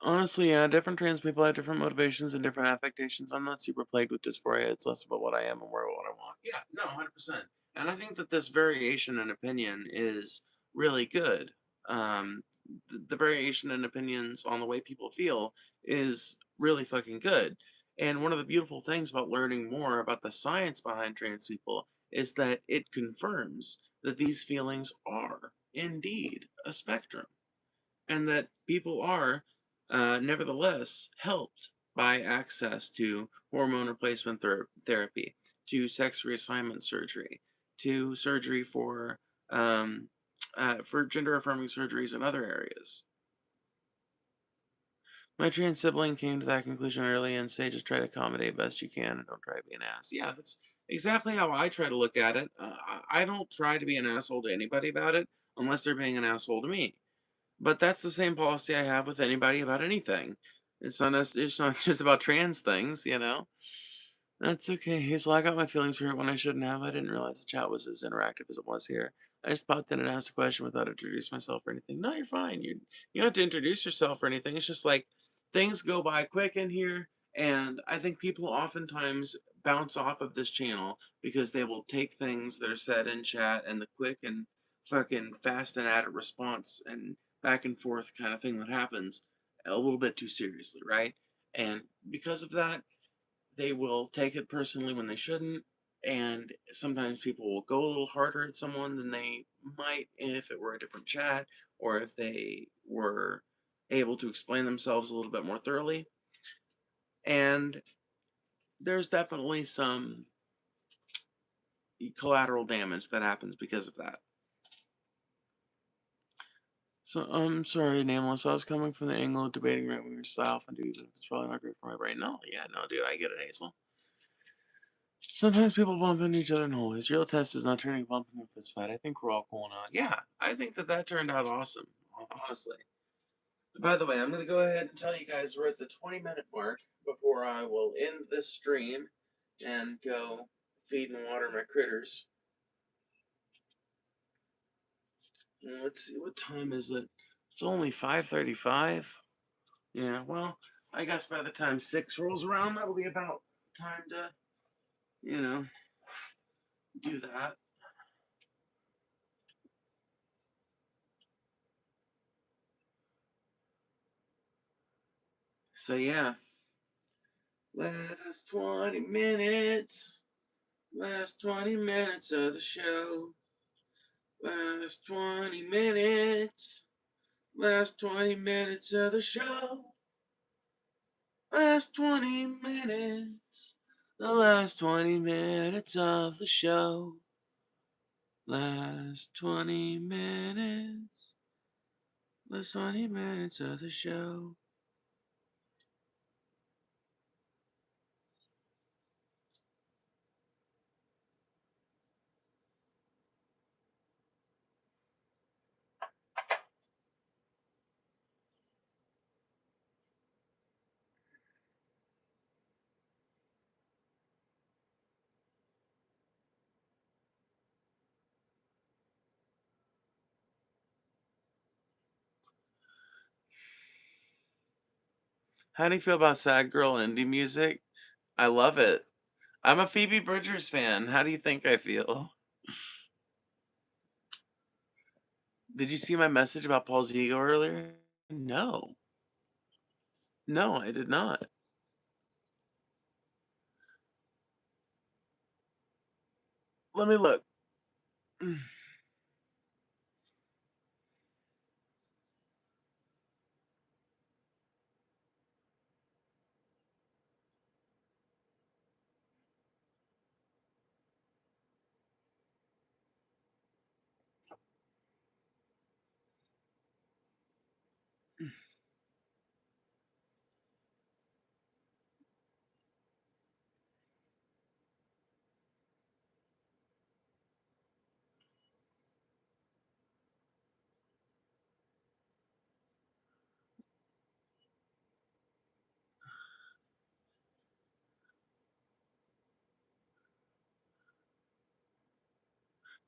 Honestly, yeah, different trans people have different motivations and different affectations. I'm not super plagued with dysphoria. It's less about what I am and more about what I want. Yeah, no, 100%. And I think that this variation in opinion is really good. The variation in opinions on the way people feel is really fucking good. And one of the beautiful things about learning more about the science behind trans people is that it confirms that these feelings are indeed a spectrum and that people are nevertheless helped by access to hormone replacement therapy, to sex reassignment surgery, to surgery for gender affirming surgeries in other areas. My trans sibling came to that conclusion early and say just try to accommodate best you can and don't try to be an ass. Yeah, that's exactly how I try to look at it. I don't try to be an asshole to anybody about it unless they're being an asshole to me. But that's the same policy I have with anybody about anything. It's not just about trans things, you know? That's okay, Hazel. I got my feelings hurt when I shouldn't have. I didn't realize the chat was as interactive as it was here. I just popped in and asked a question without introducing myself or anything. No, you're fine. You don't have to introduce yourself or anything. It's just like things go by quick in here, and I think people oftentimes bounce off of this channel because they will take things that are said in chat and the quick and fucking fast and added response and back and forth kind of thing that happens a little bit too seriously, right? And because of that, they will take it personally when they shouldn't. And sometimes people will go a little harder at someone than they might if it were a different chat or if they were able to explain themselves a little bit more thoroughly. And there's definitely some collateral damage that happens because of that. So I'm sorry, Nameless. I was coming from the angle of debating right with yourself, and dude, it's probably not great for my brain. No, yeah, no, dude, I get it, Hazel. Sometimes people bump into each other in hallways. Real test is not turning a bump into a fist fight. I think we're all cool now. Yeah, I think that that turned out awesome, honestly. By the way, I'm going to go ahead and tell you guys we're at the 20-minute mark before I will end this stream and go feed and water my critters. Let's see, what time is it? It's only 5:35. Yeah, well, I guess by the time 6 rolls around, that'll be about time to, you know, do that. So, yeah, last 20 minutes. Last 20 minutes of the show. Last 20 minutes. Last 20 minutes of the show. Last 20 minutes. The last 20 minutes of the show. Last 20 minutes. Last 20 minutes of the show. How do you feel about sad girl indie music? I love it. I'm a Phoebe Bridgers fan. How do you think I feel? Did you see my message about Paul's ego earlier? No. No, I did not. Let me look.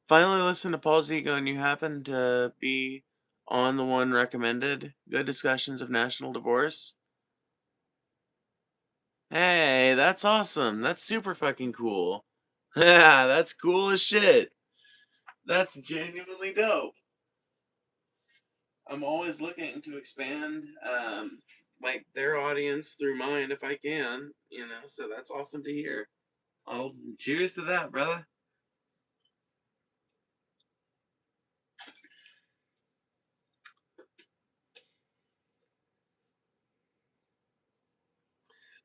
Finally listen to Paul's ego and you happen to be on the one recommended. Good discussions of national divorce. Hey, that's awesome. That's super fucking cool. Yeah, that's cool as shit. That's genuinely dope. I'm always looking to expand like their audience through mine if I can, so that's awesome to hear. I'll cheers to that, brother.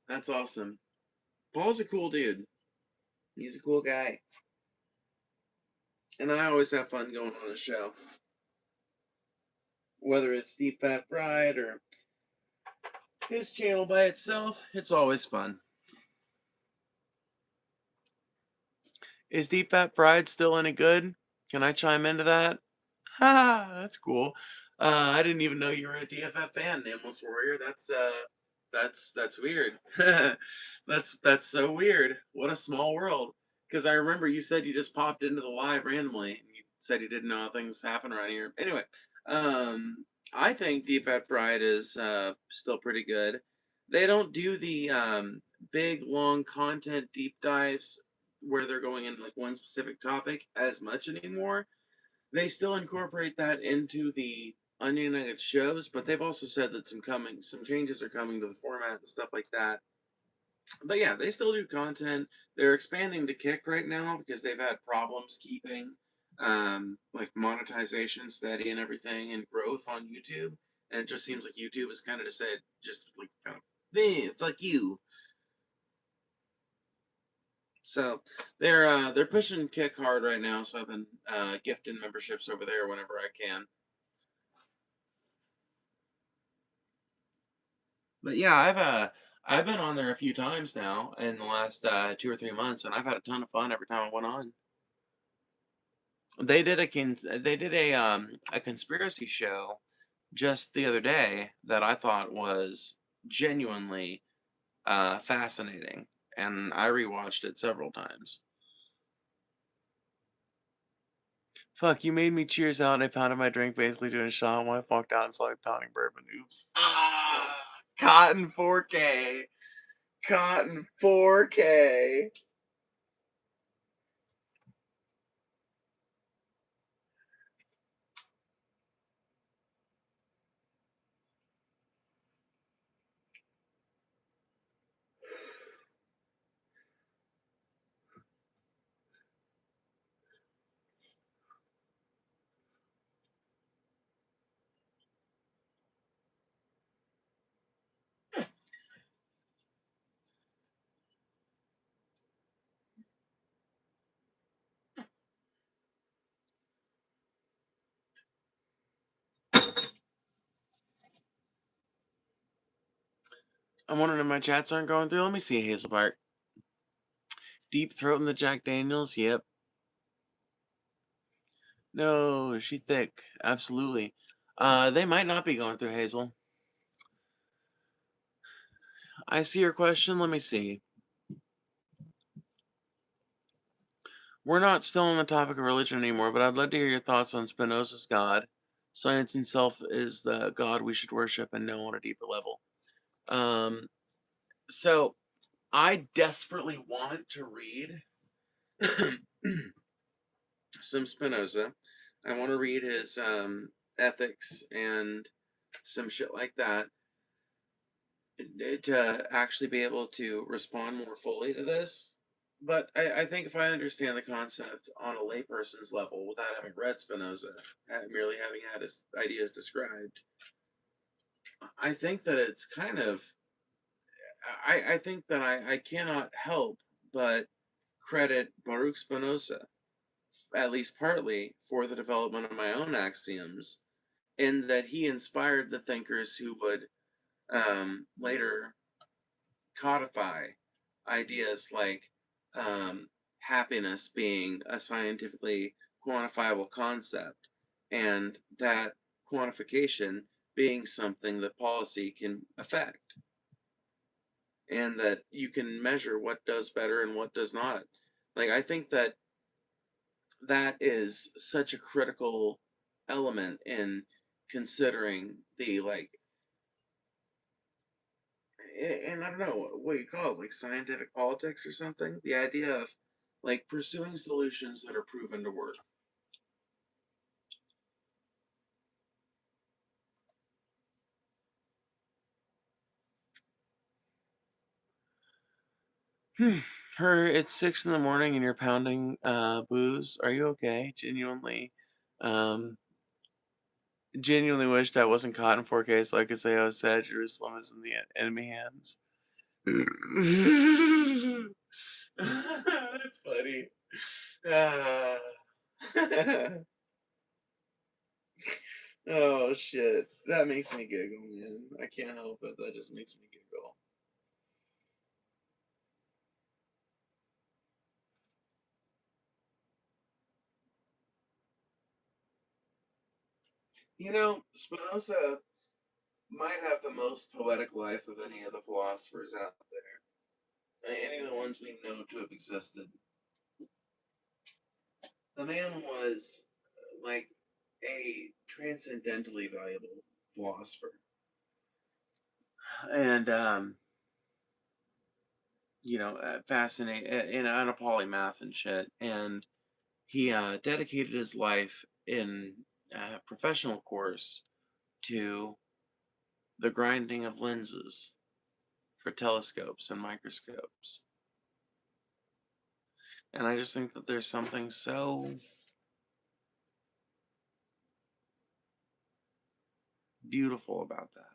That's awesome. Paul's a cool dude. He's a cool guy. And I always have fun going on the show. Whether it's Deep Fat Fried or his channel by itself, it's always fun. Is Deep Fat Fried still any good? Can I chime into that? Ha, that's cool. I didn't even know you were a DFF fan, Nameless Warrior. That's weird. That's so weird. What a small world. Because I remember you said you just popped into the live randomly, and you said you didn't know how things happen around here. Anyway, I think Deep Fat Fried is still pretty good. They don't do the big long content deep dives where they're going into like one specific topic as much anymore. they still incorporate that into the Onion Nugget shows, but they've also said that some changes are coming to the format and stuff like that. But yeah, they still do content. They're expanding to Kick right now because they've had problems keeping like monetization steady and everything and growth on YouTube. And it just seems like YouTube has kind of decided just like kind of fuck you. So they're pushing Kick hard right now. So I've been gifting memberships over there whenever I can. But yeah, I've been on there a few times now in the last 2 or 3 months, and I've had a ton of fun every time I went on. They did a conspiracy show just the other day that I thought was genuinely fascinating, and I rewatched it several times. Fuck, you made me cheers out and I pounded my drink basically doing a shot when I walked out and saw pounding bourbon. Oops. Ah, Cotton 4K. Cotton 4K. I'm wondering if my chats aren't going through. Let me see, Hazelbark. Deep throat in the Jack Daniels? Yep. No, she thick. Absolutely. They might not be going through, Hazel. I see your question. Let me see. We're not still on the topic of religion anymore, but I'd love to hear your thoughts on Spinoza's God. Science itself is the God we should worship and know on a deeper level. So I desperately want to read some Spinoza. I want to read his ethics and some shit like that to actually be able to respond more fully to this. But I think if I understand the concept on a layperson's level without having read Spinoza, merely having had his ideas described, I think that it's kind of. I think that I cannot help but credit Baruch Spinoza, at least partly, for the development of my own axioms, in that he inspired the thinkers who would later codify ideas like happiness being a scientifically quantifiable concept, and that quantification being something that policy can affect, and that you can measure what does better and what does not. Like, I think that that is such a critical element in considering the like and I don't know what you call it, like scientific politics or something. The idea of like pursuing solutions that are proven to work. Her, it's 6 in the morning and you're pounding booze. Are you okay? Um, genuinely wished I wasn't caught in 4K so I could say I was sad Jerusalem is in the enemy hands. That's funny. Ah. Oh shit. That makes me giggle, man. I can't help it. That just makes me giggle. You know, Spinoza might have the most poetic life of any of the philosophers out there. Any of the ones we know to have existed. The man was like a transcendentally valuable philosopher. And fascinating and on a polymath and shit. And he dedicated his life in a professional course to the grinding of lenses for telescopes and microscopes. And I just think that there's something so beautiful about that.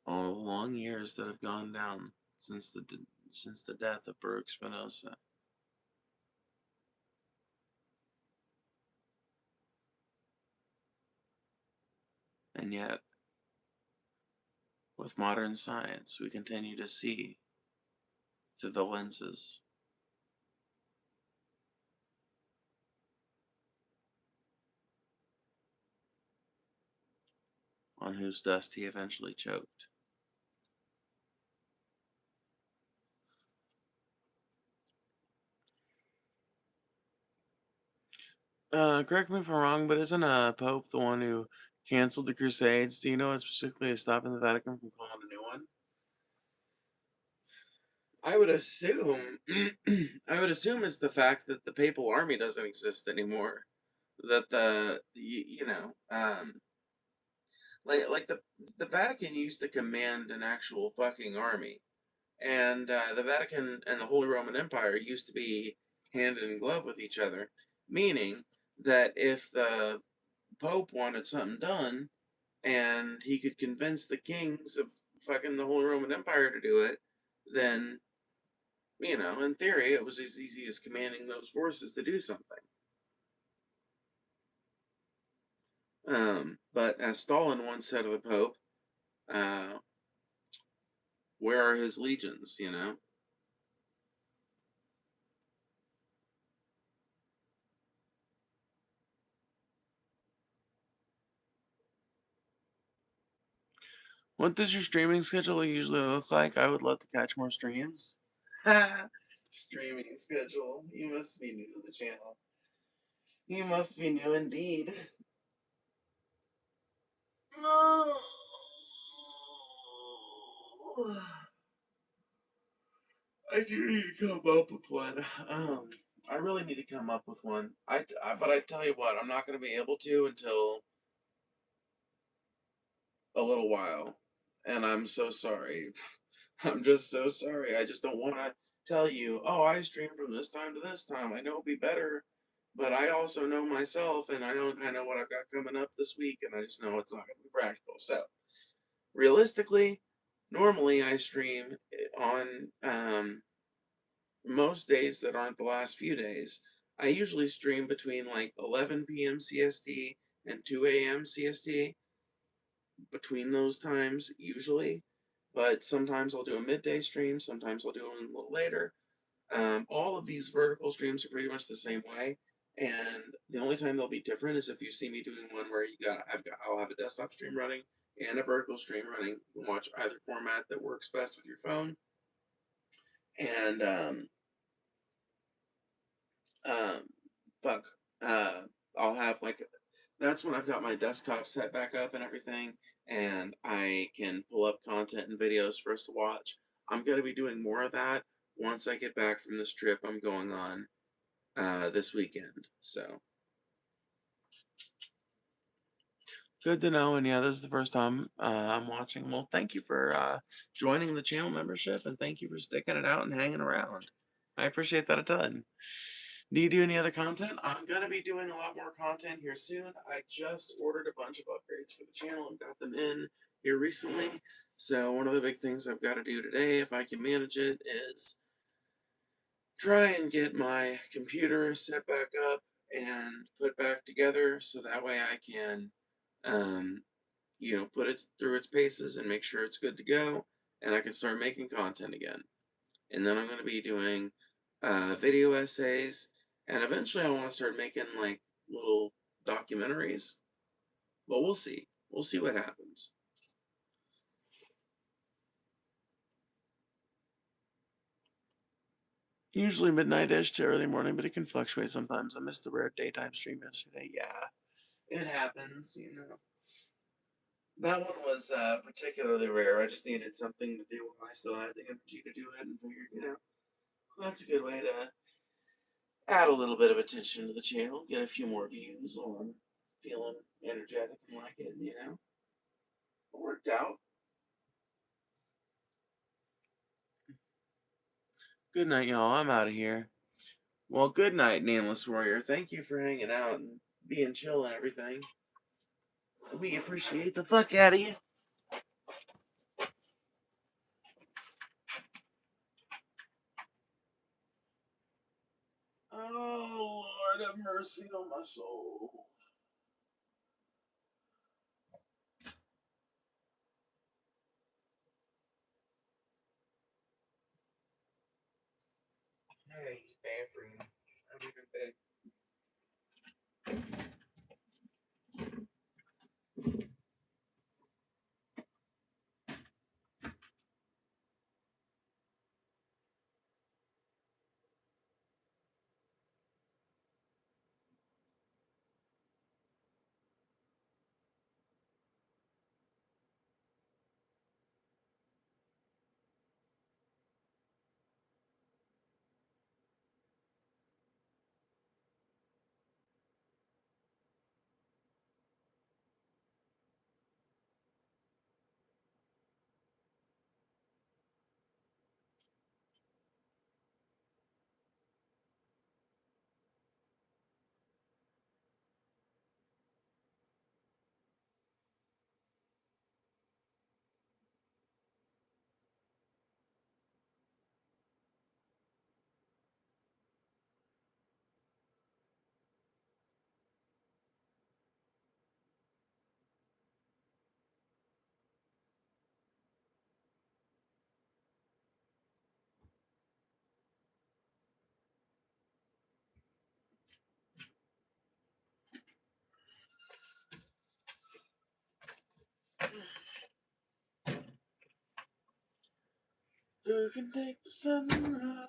All the long years that have gone down since the death of Baruch Spinoza. And yet, with modern science, we continue to see through the lenses on whose dust he eventually choked. Correct me if I'm wrong, but isn't Pope the one who canceled the Crusades? Do you know what specifically is stopping the Vatican from calling a new one? I would assume, I would assume it's the fact that the Papal Army doesn't exist anymore. That like the Vatican used to command an actual fucking army, and the Vatican and the Holy Roman Empire used to be hand in glove with each other, meaning that if the Pope wanted something done and he could convince the kings of fucking the Holy Roman Empire to do it, then, in theory, it was as easy as commanding those forces to do something. But as Stalin once said of the Pope, uh, where are his legions? What does your streaming schedule usually look like? I would love to catch more streams. Streaming schedule. You must be new to the channel. You must be new indeed. No. I do need to come up with one. I really need to come up with one. But I tell you what, I'm not going to be able to until a little while, and I'm so sorry. I'm just so sorry. I just don't want to tell you, oh, I stream from this time to this time. I know it'll be better, but I also know myself, and I know what I've got coming up this week, and I just know it's not going to be practical. So, realistically, normally I stream on most days that aren't the last few days. I usually stream between like 11 p.m. CST and 2 a.m. CST, between those times usually. But sometimes I'll do a midday stream, sometimes I'll do it a little later. All of these vertical streams are pretty much the same way, and the only time they'll be different is if you see me doing one where I'll have a desktop stream running and a vertical stream running. You can watch either format that works best with your phone, and um, fuck, uh, I'll have like that's when I've got my desktop set back up and everything, and I can pull up content and videos for us to watch. I'm gonna be doing more of that once I get back from this trip I'm going on this weekend. So good to know. And yeah, this is the first time I'm watching. Well, thank you for joining the channel membership, and thank you for sticking it out and hanging around. I appreciate that a ton. Do you do any other content? I'm gonna be doing a lot more content here soon. I just ordered a bunch of upgrades for the channel and got them in here recently. So one of the big things I've got to do today, if I can manage it, is try and get my computer set back up and put back together so that way I can um, put it through its paces and make sure it's good to go, and I can start making content again. And then I'm going to be doing video essays, and eventually I want to start making like little documentaries. But we'll see. We'll see what happens. Usually midnight-ish to early morning, but it can fluctuate sometimes. I missed the rare daytime stream yesterday. Yeah, it happens. That one was particularly rare. I just needed something to do when I still had the energy to do it, and figured, well, that's a good way to add a little bit of attention to the channel, get a few more views while I'm feeling energetic and like it. It worked out. Good night, y'all. I'm out of here. Well, good night, Nameless Warrior. Thank you for hanging out and being chill and everything. We appreciate the fuck out of you. Oh, Lord, have mercy on my soul. Hey, he's bathroom. I'm even back. Who can take the sunrise?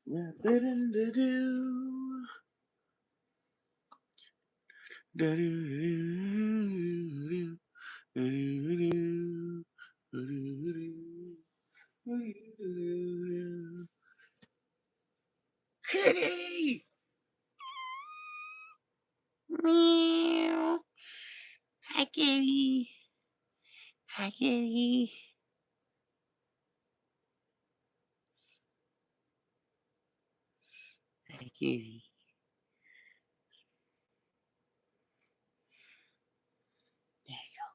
Wrap it in the do. Da do do do do do. Kitty! Meow. Hi, kitty. Hi, kitty. Hi, kitty. There you go.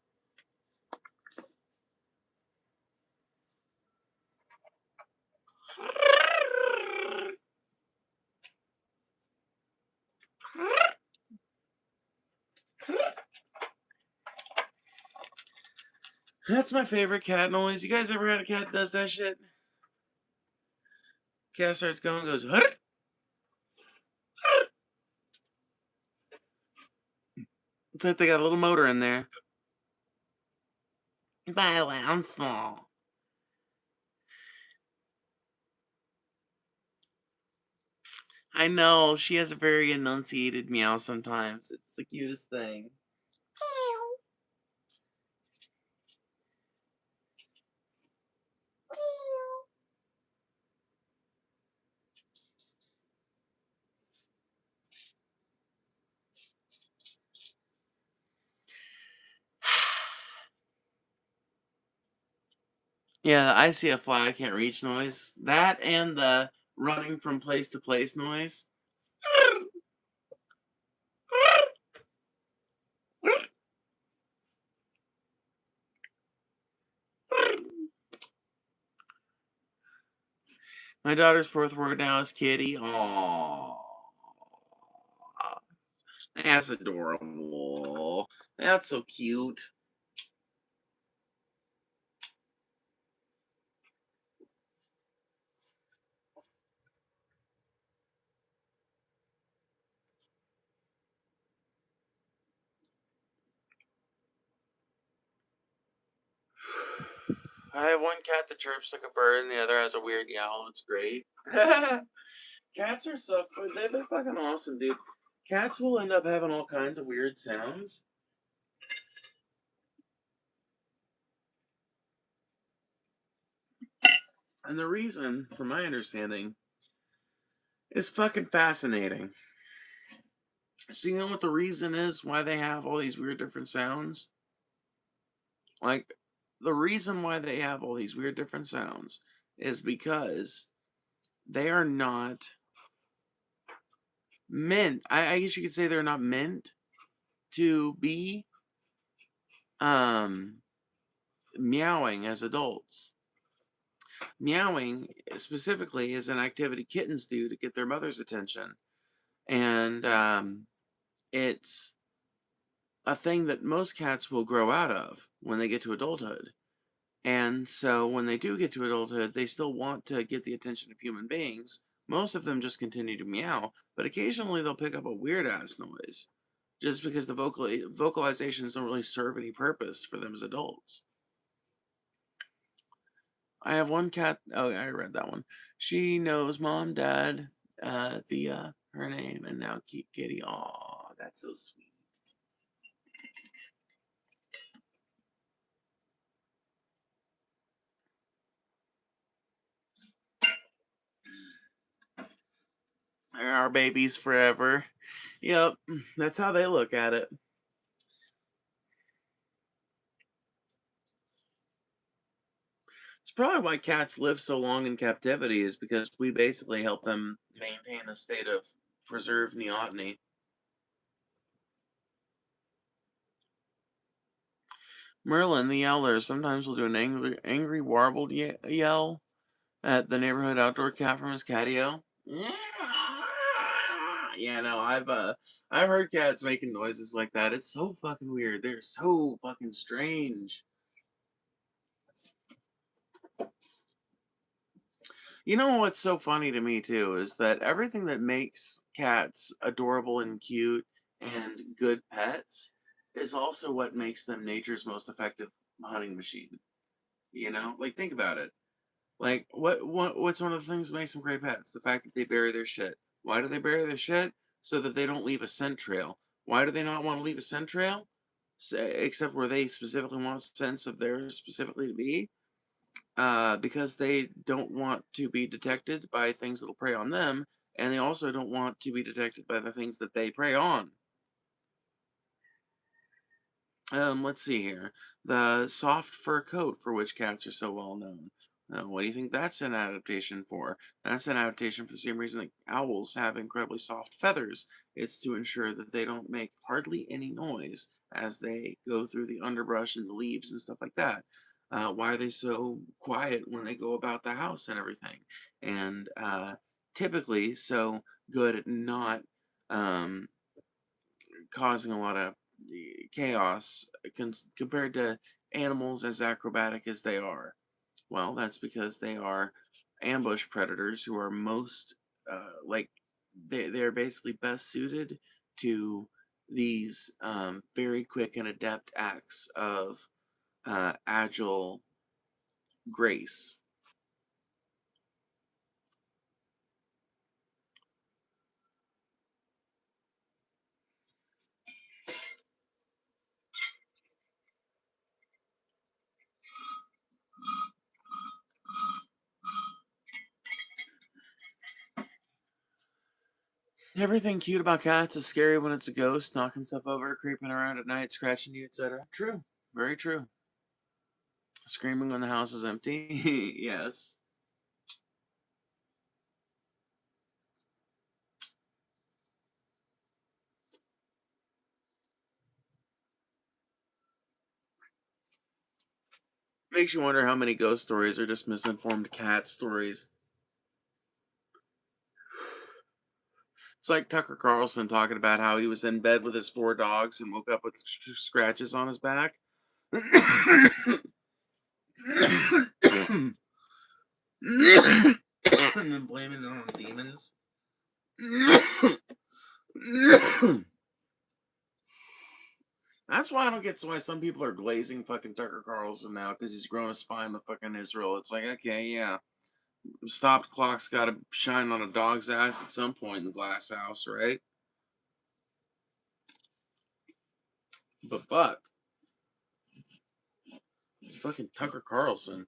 That's my favorite cat noise. You guys ever had a cat that does that shit? Cat starts going, goes, "Hut!" It's like they got a little motor in there. By the way, I'm small. I know, she has a very enunciated meow sometimes. It's the cutest thing. Yeah, I see a fly I can't reach noise. That and the running from place to place noise. My daughter's fourth word now is kitty. Aww. That's adorable. That's so cute. I have one cat that chirps like a bird, and the other has a weird yowl. It's great. Cats are so they're fucking awesome, dude. Cats will end up having all kinds of weird sounds. And the reason, from my understanding, is fucking fascinating. So you know what the reason is why they have all these weird different sounds? Like, the reason why they have all these weird different sounds is because they are not meant, I guess you could say they're not meant to be um meowing as adults. Meowing specifically is an activity kittens do to get their mother's attention. And it's a thing that most cats will grow out of when they get to adulthood. And so when they do get to adulthood, they still want to get the attention of human beings. Most of them just continue to meow, but occasionally they'll pick up a weird ass noise just because the vocalizations don't really serve any purpose for them as adults. I have one cat. Oh, I read that one. She knows mom, dad, Thea, her name, and now Kitty. Aw, that's so sweet. They're our babies forever. Yep, that's how they look at it. It's probably why cats live so long in captivity, is because we basically help them maintain a state of preserved neoteny. Merlin, the Yowler, sometimes will do an angry warbled yell at the neighborhood outdoor cat from his catio. Yeah, no, I've heard cats making noises like that. It's so fucking weird. They're so fucking strange. You know what's so funny to me too is that everything that makes cats adorable and cute and good pets is also what makes them nature's most effective hunting machine. You know, like think about it. Like what's one of the things that makes them great pets? The fact that they bury their shit. Why do they bury their shit? So that they don't leave a scent trail. Why do they not want to leave a scent trail? Except where they specifically want scents of theirs specifically to be, because they don't want to be detected by things that'll prey on them, and they also don't want to be detected by the things that they prey on. Let's see here. The soft fur coat for which cats are so well known. What do you think that's an adaptation for? That's an adaptation for the same reason that owls have incredibly soft feathers. It's to ensure that they don't make hardly any noise as they go through the underbrush and the leaves and stuff like that. Why are they so quiet when they go about the house and everything? And typically so good at not um, causing a lot of chaos compared to animals as acrobatic as they are. Well, that's because they are ambush predators who are most like they're basically best suited to these very quick and adept acts of agile grace. Everything cute about cats is scary when it's a ghost, knocking stuff over, creeping around at night, scratching you, etc. True. Very true. Screaming when the house is empty. Yes. Makes you wonder how many ghost stories are just misinformed cat stories. It's like Tucker Carlson talking about how he was in bed with his four dogs and woke up with scratches on his back. And then blaming it on demons. That's why I don't get why some people are glazing fucking Tucker Carlson now, because he's grown a spine with fucking Israel. It's like, okay, yeah. Stopped clock's gotta shine on a dog's ass at some point in the glass house, right? But fuck. He's fucking Tucker Carlson.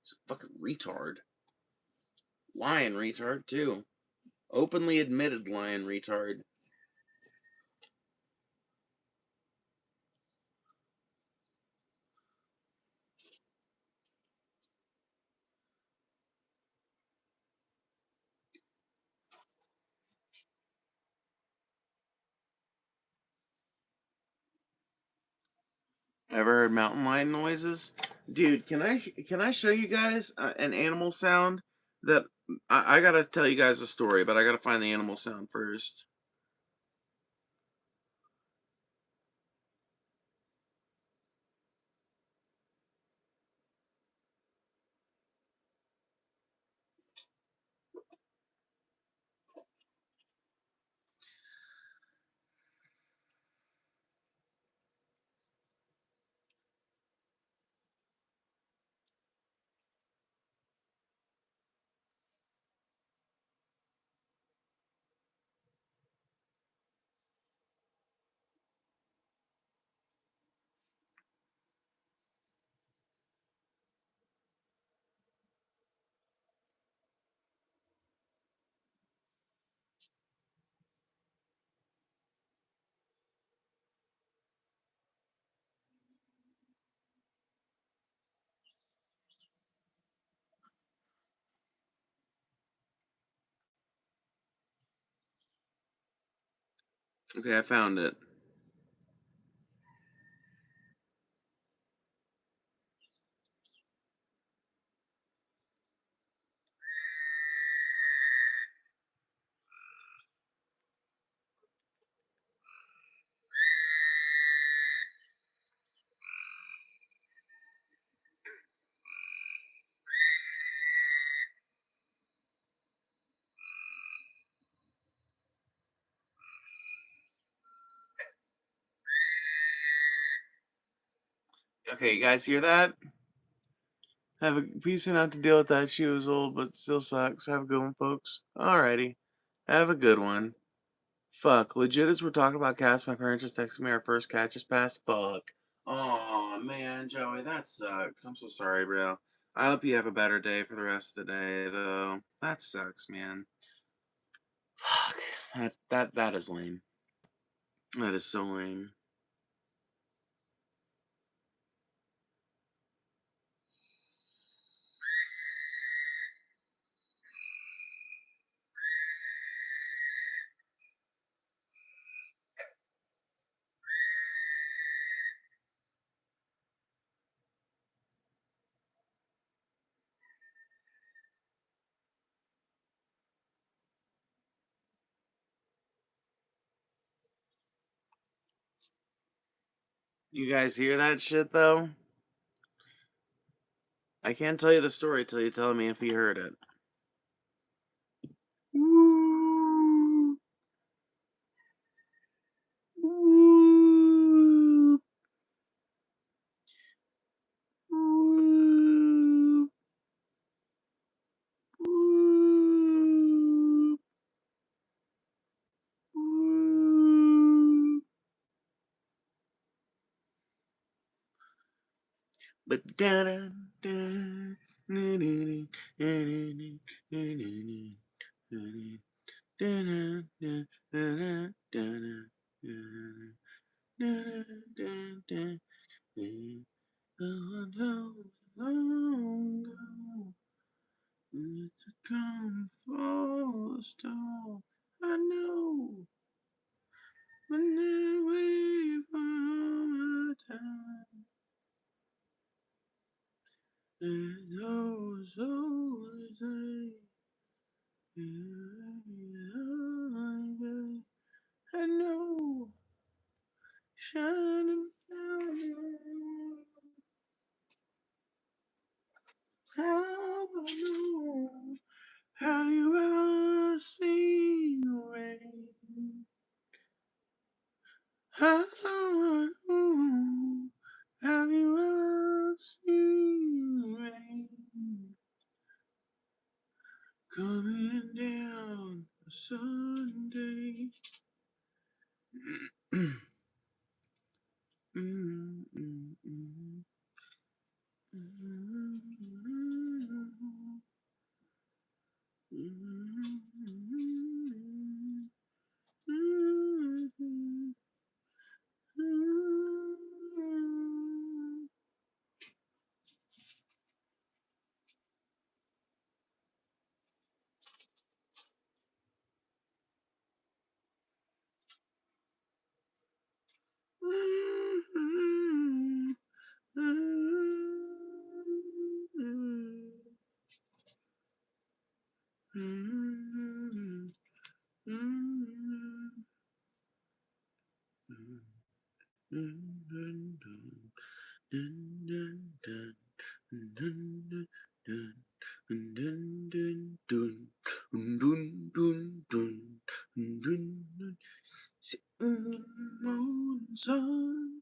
He's a fucking retard. Lion retard, too. Openly admitted lion retard. Ever heard mountain lion noises? Dude, can I show you guys an animal sound that I gotta tell you guys a story, but I gotta find the animal sound first. Okay, I found it. Okay, you guys hear that? Have a piece enough to deal with that. She was old, but still sucks. Have a good one, folks. Alrighty. Have a good one. Fuck. Legit, as we're talking about cats, my parents just texted me our first cat just passed. Fuck. Oh man, Joey, that sucks. I'm so sorry, bro. I hope you have a better day for the rest of the day, though. That sucks, man. Fuck. That is lame. That is so lame. You guys hear that shit though? I can't tell you the story till you tell me if you heard it. Woo, woo, woo, woo, woo. But da da da oh, how long ago it's come for a storm. I know when they wait for a time, and those always say, I know, shining down. How I know? Have you ever seen the rain? How I know? Have you ever seen the rain coming down a Sunday? Sun,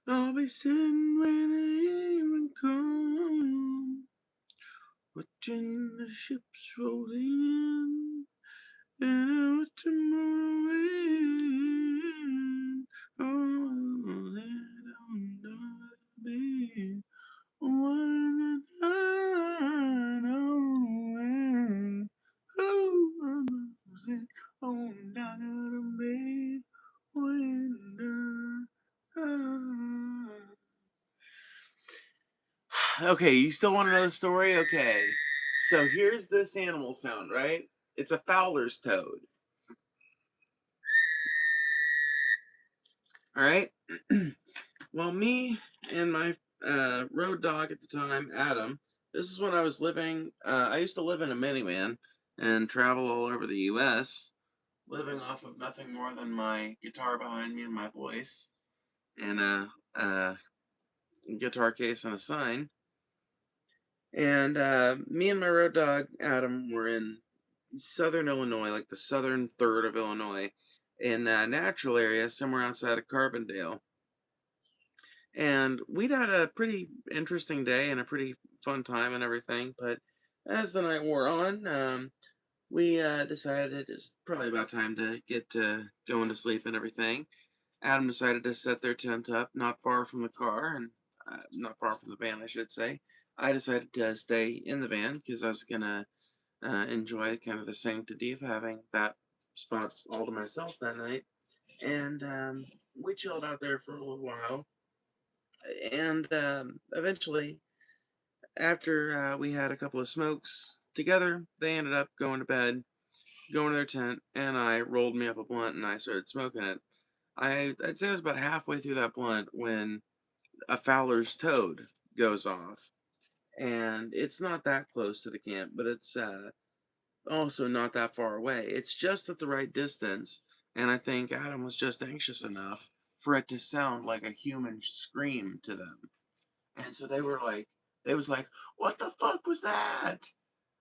I'll be sitting when the evening comes, watching the ships roll in, and watch the moon win. Oh, let on be one I know. Oh, not gonna be when Okay, you still want to know the story? Okay. So here's this animal sound, right? It's a Fowler's toad. All right. Well, me and my road dog at the time, Adam. This is when I was living. I used to live in a minivan and travel all over the U.S., living off of nothing more than my guitar behind me and my voice, and a guitar case and a sign. And me and my road dog Adam were in southern Illinois, like the southern third of Illinois, in a natural area somewhere outside of Carbondale. And we'd had a pretty interesting day and a pretty fun time and everything. But as the night wore on, we decided it's probably about time to get going to sleep and everything. Adam decided to set their tent up not far from the car and not far from the van, I should say. I decided to stay in the van because I was gonna enjoy kind of the sanctity of having that spot all to myself that night. And we chilled out there for a little while. And eventually, after we had a couple of smokes together, they ended up going to bed, going to their tent, and I rolled me up a blunt and I started smoking it. I'd say I was about halfway through that blunt when a Fowler's toad goes off. And it's not that close to the camp, but it's also not that far away. It's just at the right distance, and I think Adam was just anxious enough for it to sound like a human scream to them. And so they was like, "What the fuck was that?"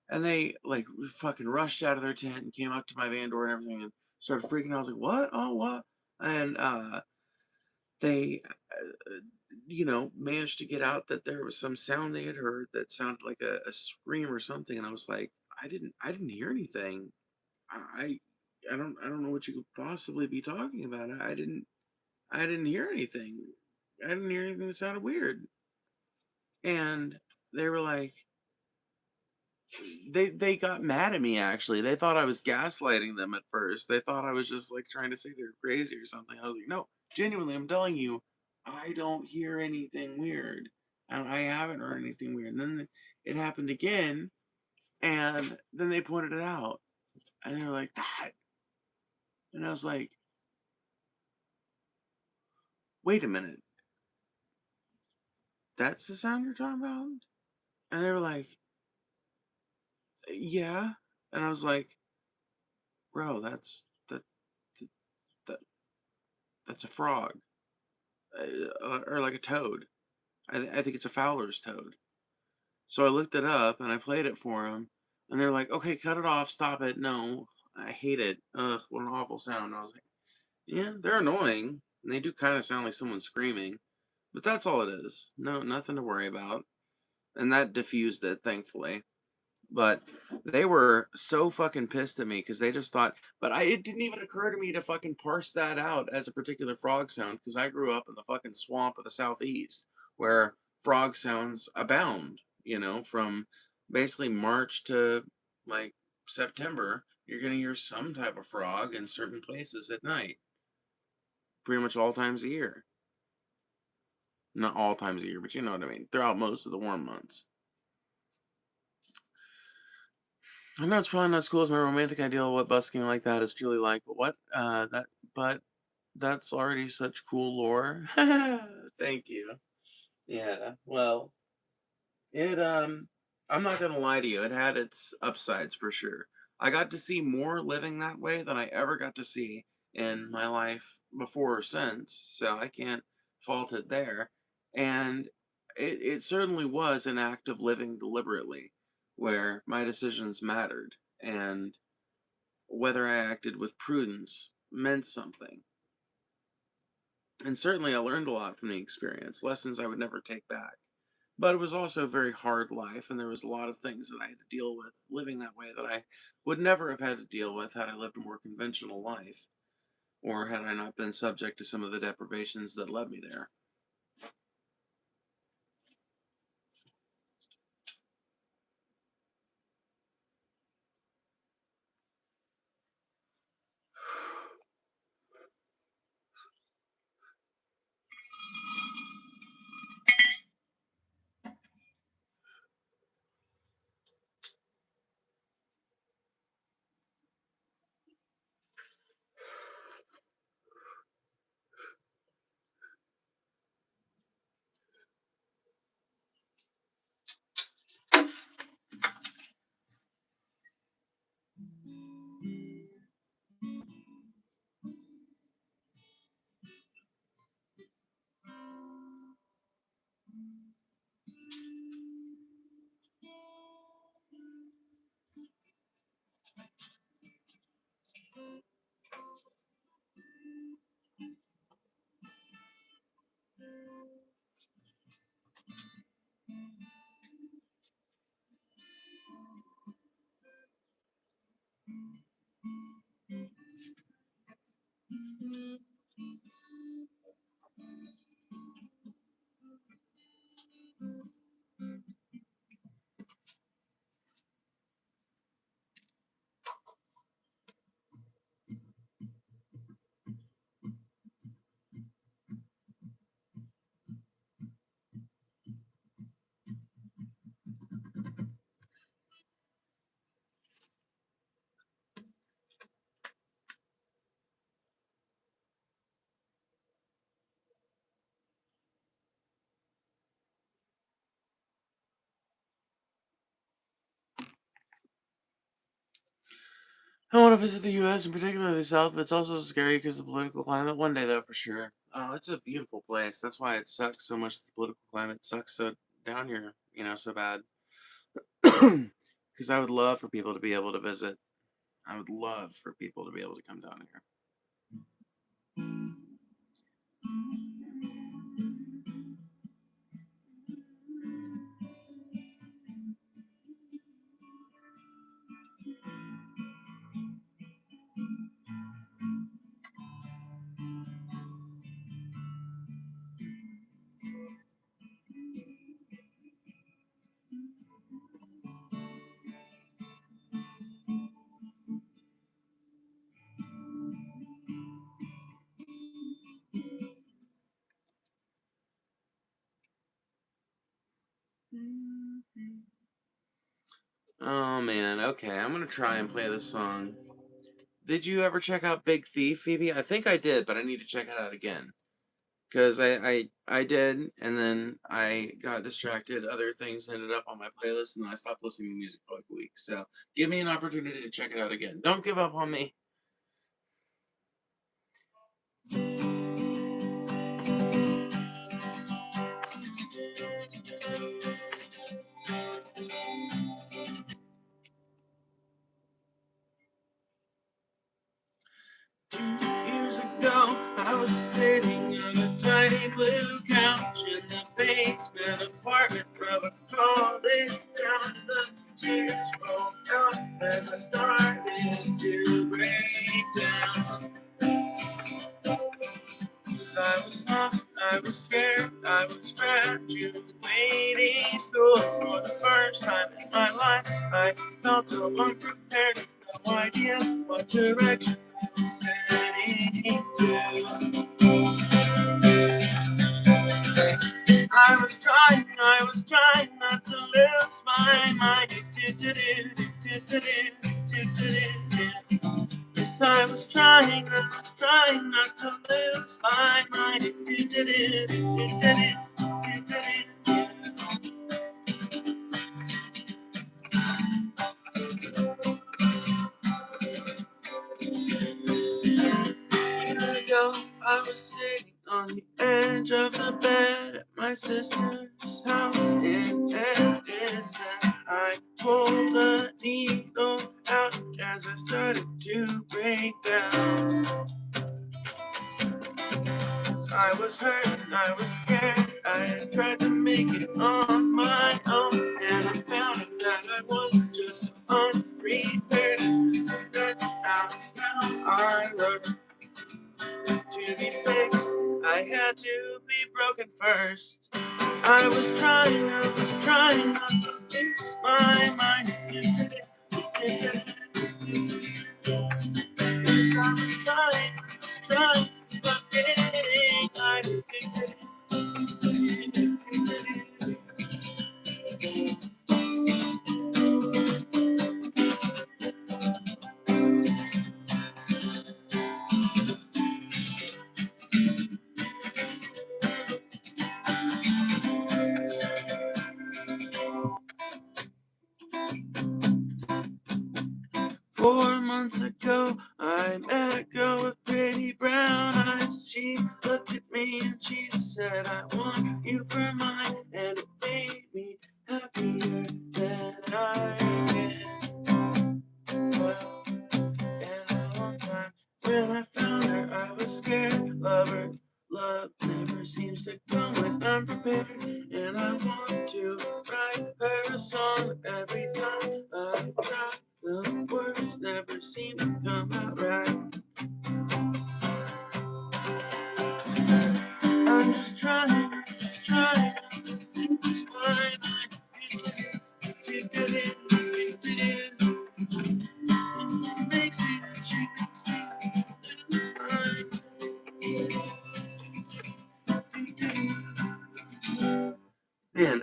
And they like fucking rushed out of their tent and came up to my van door and everything and started freaking out. I was like, "What? Oh, what?" And they managed to get out that there was some sound they had heard that sounded like a scream or something, and I was like, I didn't hear anything. I I don't know what you could possibly be talking about. I didn't hear anything. I didn't hear anything that sounded weird. And they were like, they got mad at me actually. They thought I was gaslighting them at first. They thought I was just like trying to say they're crazy or something. I was like, no, genuinely, I'm telling you, I don't hear anything weird. And I haven't heard anything weird. And then it happened again, and then they pointed it out. And they were like, that. And I was like, wait a minute, that's the sound you're talking about? And they were like, yeah. And I was like, bro, that, that that's a frog, or like a toad. I think it's a Fowler's toad. So I looked it up and I played it for them, and they're like, okay, cut it off, stop it. No, I hate it. Ugh, what an awful sound. And I was like, yeah, they're annoying, and they do kind of sound like someone screaming, but that's all it is. No, nothing to worry about. And that diffused it, thankfully. But they were so fucking pissed at me because they just thought, but it didn't even occur to me to fucking parse that out as a particular frog sound because I grew up in the fucking swamp of the southeast where frog sounds abound, from basically March to like September. You're gonna hear some type of frog in certain places at night, pretty much all times a year. Not all times a year, but you know what I mean, throughout most of the warm months. I know it's probably not as cool as my romantic ideal of what busking like that is truly like, but but that's already such cool lore. Thank you. Yeah. Well, it I'm not gonna lie to you, it had its upsides for sure. I got to see more living that way than I ever got to see in my life before or since, so I can't fault it there. And it certainly was an act of living deliberately, where my decisions mattered, and whether I acted with prudence meant something. And certainly I learned a lot from the experience, lessons I would never take back. But it was also a very hard life, and there was a lot of things that I had to deal with living that way that I would never have had to deal with had I lived a more conventional life, or had I not been subject to some of the deprivations that led me there. I want to visit the U.S., in particular the South, but it's also scary because of the political climate. One day, though, for sure. It's a beautiful place. That's why it sucks so much that the political climate sucks so down here, so bad. Because I would love for people to be able to visit. I would love for people to be able to come down here. Oh man, okay, I'm gonna try and play this song. Did you ever check out Big Thief, Phoebe? I think I did, but I need to check it out again. Because I did, and then I got distracted. Other things ended up on my playlist, and then I stopped listening to music for like a week. So give me an opportunity to check it out again. Don't give up on me. Years ago, I was sitting on a tiny blue couch in the basement apartment of a college town. The tears rolled down as I started to break down. 'Cause I was lost, I was scared, I was graduating school for the first time in my life. I felt so unprepared, with no idea what direction I was heading to. I was trying not to lose my mind. Yes, I was trying not to lose my mind. I was sitting on the edge of the bed at my sister's house in Edison. I pulled the needle out as I started to break down. 'Cause I was hurt and I was scared. I had tried to make it on my own, and I found out that I was just unprepared. That's how I learned to be fixed. I had to be broken first. I was trying not to lose my mind. Yes, I was trying to stop getting addicted. Four months ago, I met a girl with pretty brown eyes. She looked at me and she said, I want you for mine. And it made me happier than I can. Well, in a long time. When I found her, I was scared. Love never seems to come when I'm prepared. And I want to write her a song, but every time I try, the words never seem to come out right. I'm just trying to lose my mind. Makes me that she makes me lose my man.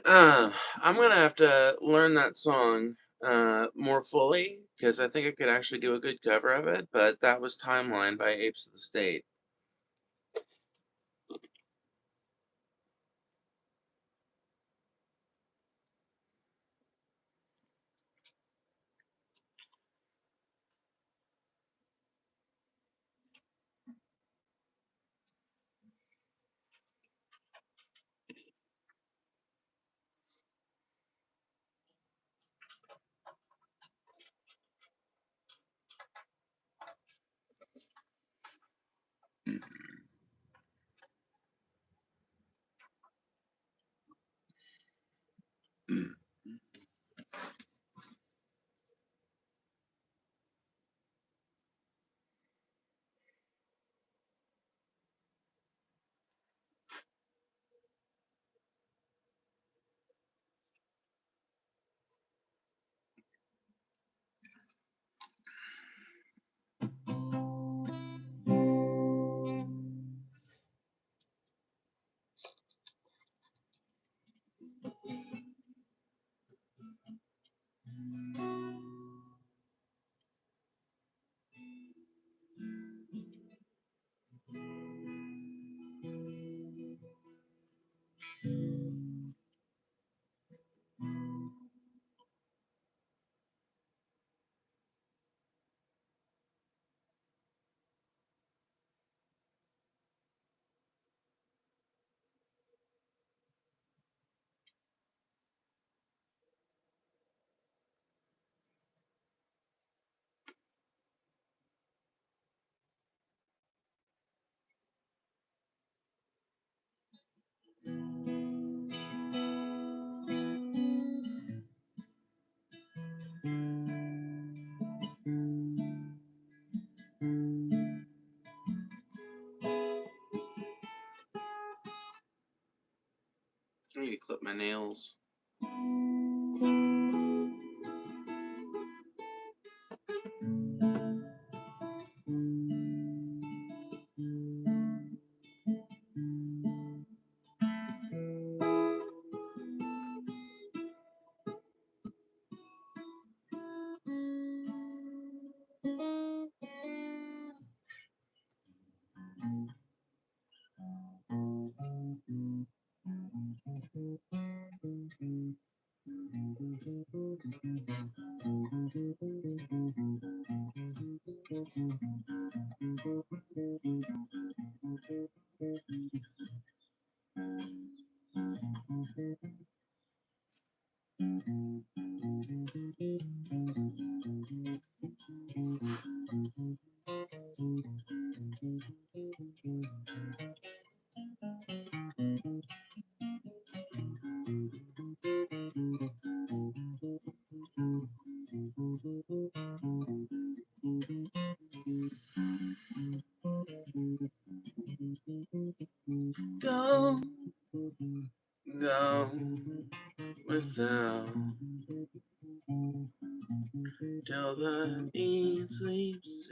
I'm gonna have to learn that song more fully because I think I could actually do a good cover of it. But that was Timeline by Apes of the State. I need to clip my nails. Don't go without till the need sleeps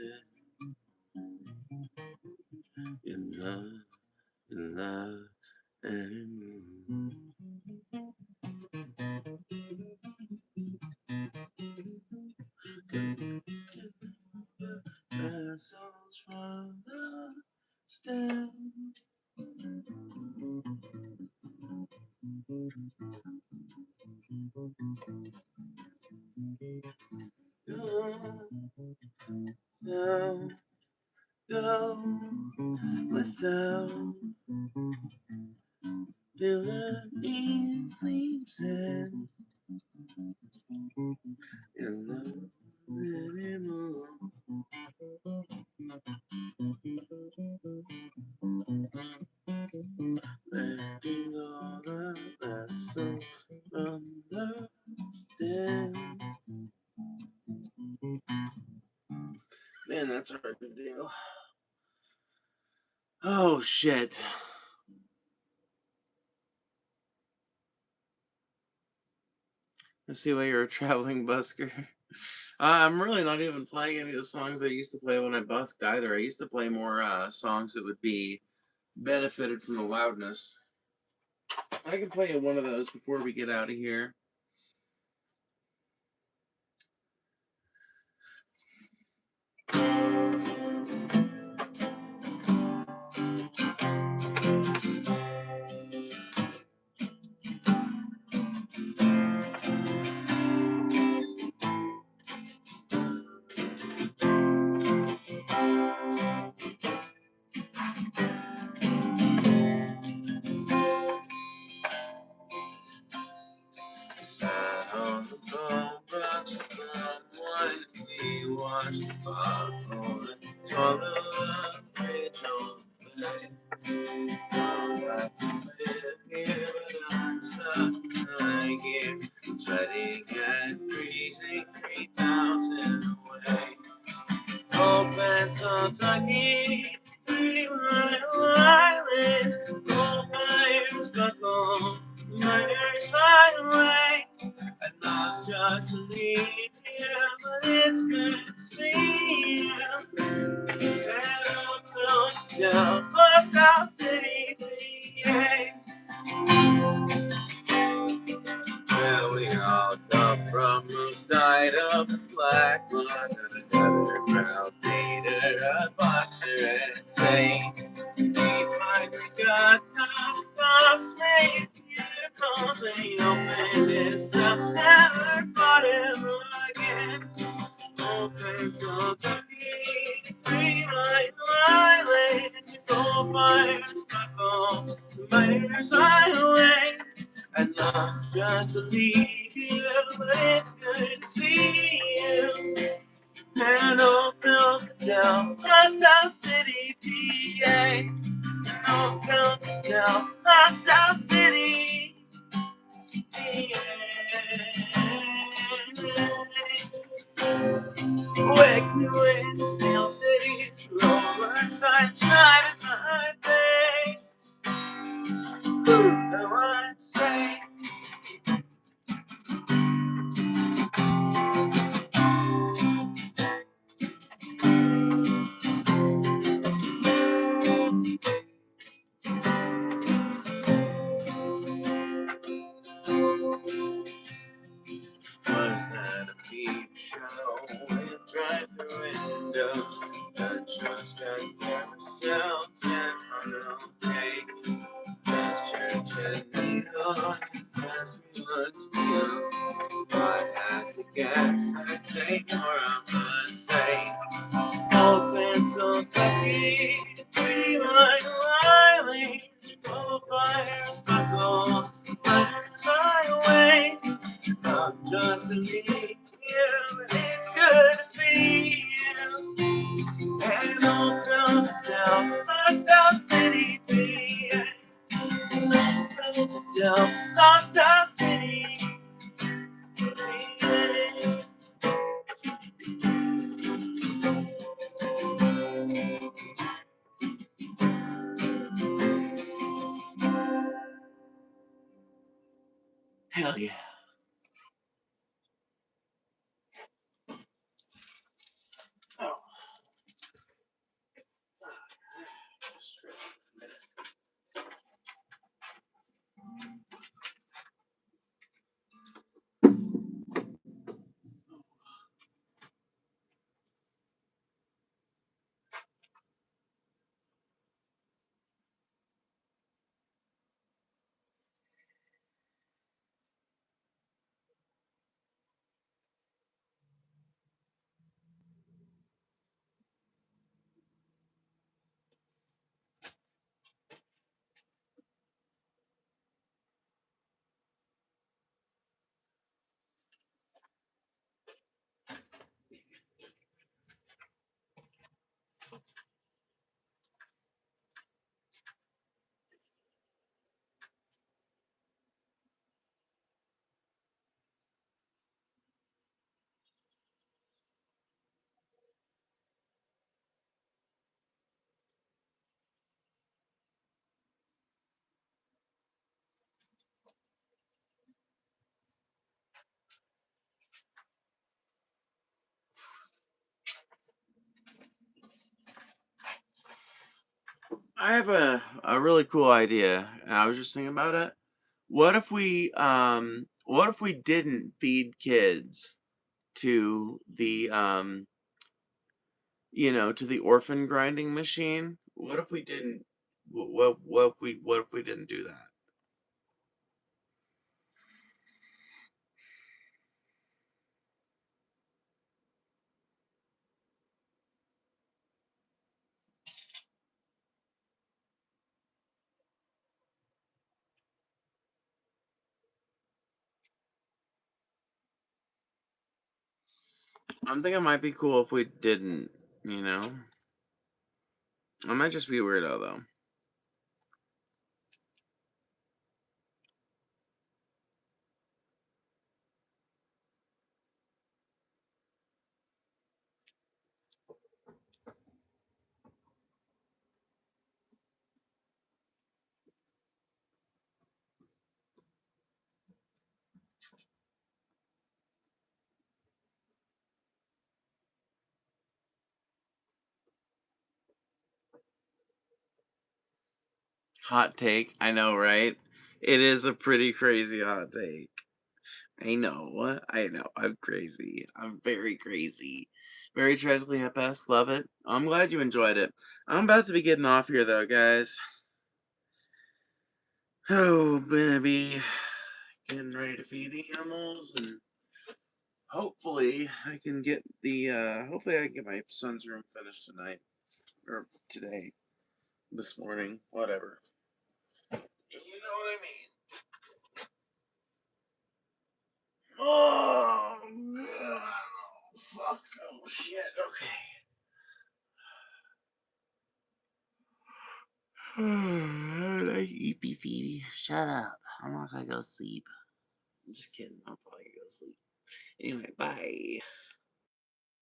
in love anymore. Vessels from the stem. Go, go without till the need sleeps in love anymore. Letting all the vessels from the stem. Man, that's hard to do. Oh shit. I see why you're a traveling busker. I'm really not even playing any of the songs I used to play when I busked either. I used to play more songs that would be benefited from the loudness. I can play one of those before we get out of here. Sat on the boat, brought you some wine. We watched the popcorn and swallowed a bridge on the bay. I'd like to live here, but I'm stuck in high gear, sweating and freezing 3,000 away. Open Kentucky, 3 Mile Islands, coal fires buckle, miners highway. I'd love just to leave here, but it's good to see you. Down, down, bust out city, PA. Where we all come from, who's tied up in black blood, and another brown beater, a boxer, and say, we finally got the made here, cause they opened this up, never fought ever again. Open Kentucky, 3 Mile Island, you go fires, buckle, miners highway. I'd love just to leave you, but it's good to see you. And open down, Lost House City, PA. Open down, Lost House City, PA. Wake me in Steel City, roller sunshine in my face. Now I'm safe. Was that a peep show with drive-through windows? Gunshots, gun carousels, and funnel cake. Past church and neon, past we once beyond. If I had to guess, I'd say more of the same. Open Kentucky, 3 Mile Island, coal fires buckle, miners highway. Not just to meet you, but it's good to see you. And on down, Lost House City, PA. Down, Lost House City, PA. Hell yeah. Oh. I have a really cool idea, and I was just thinking about it. What if we didn't feed kids to the to the orphan grinding machine? What if we didn't what if we didn't do that? I'm thinking it might be cool if we didn't, you know? I might just be a weirdo though. Hot take, I know, right? It is a pretty crazy hot take. I know, I'm crazy. I'm very crazy. Very tragically hip-esque, love it. I'm glad you enjoyed it. I'm about to be getting off here though, guys. Oh, gonna be getting ready to feed the animals and hopefully I can get my son's room finished tonight. Or today. This morning. Whatever. You know what I mean. Oh, God. Fuck. Oh, shit. Okay. Like, eepy Phoebe. Shut up. I'm not gonna go sleep. I'm just kidding. I'm probably gonna go sleep. Anyway, bye.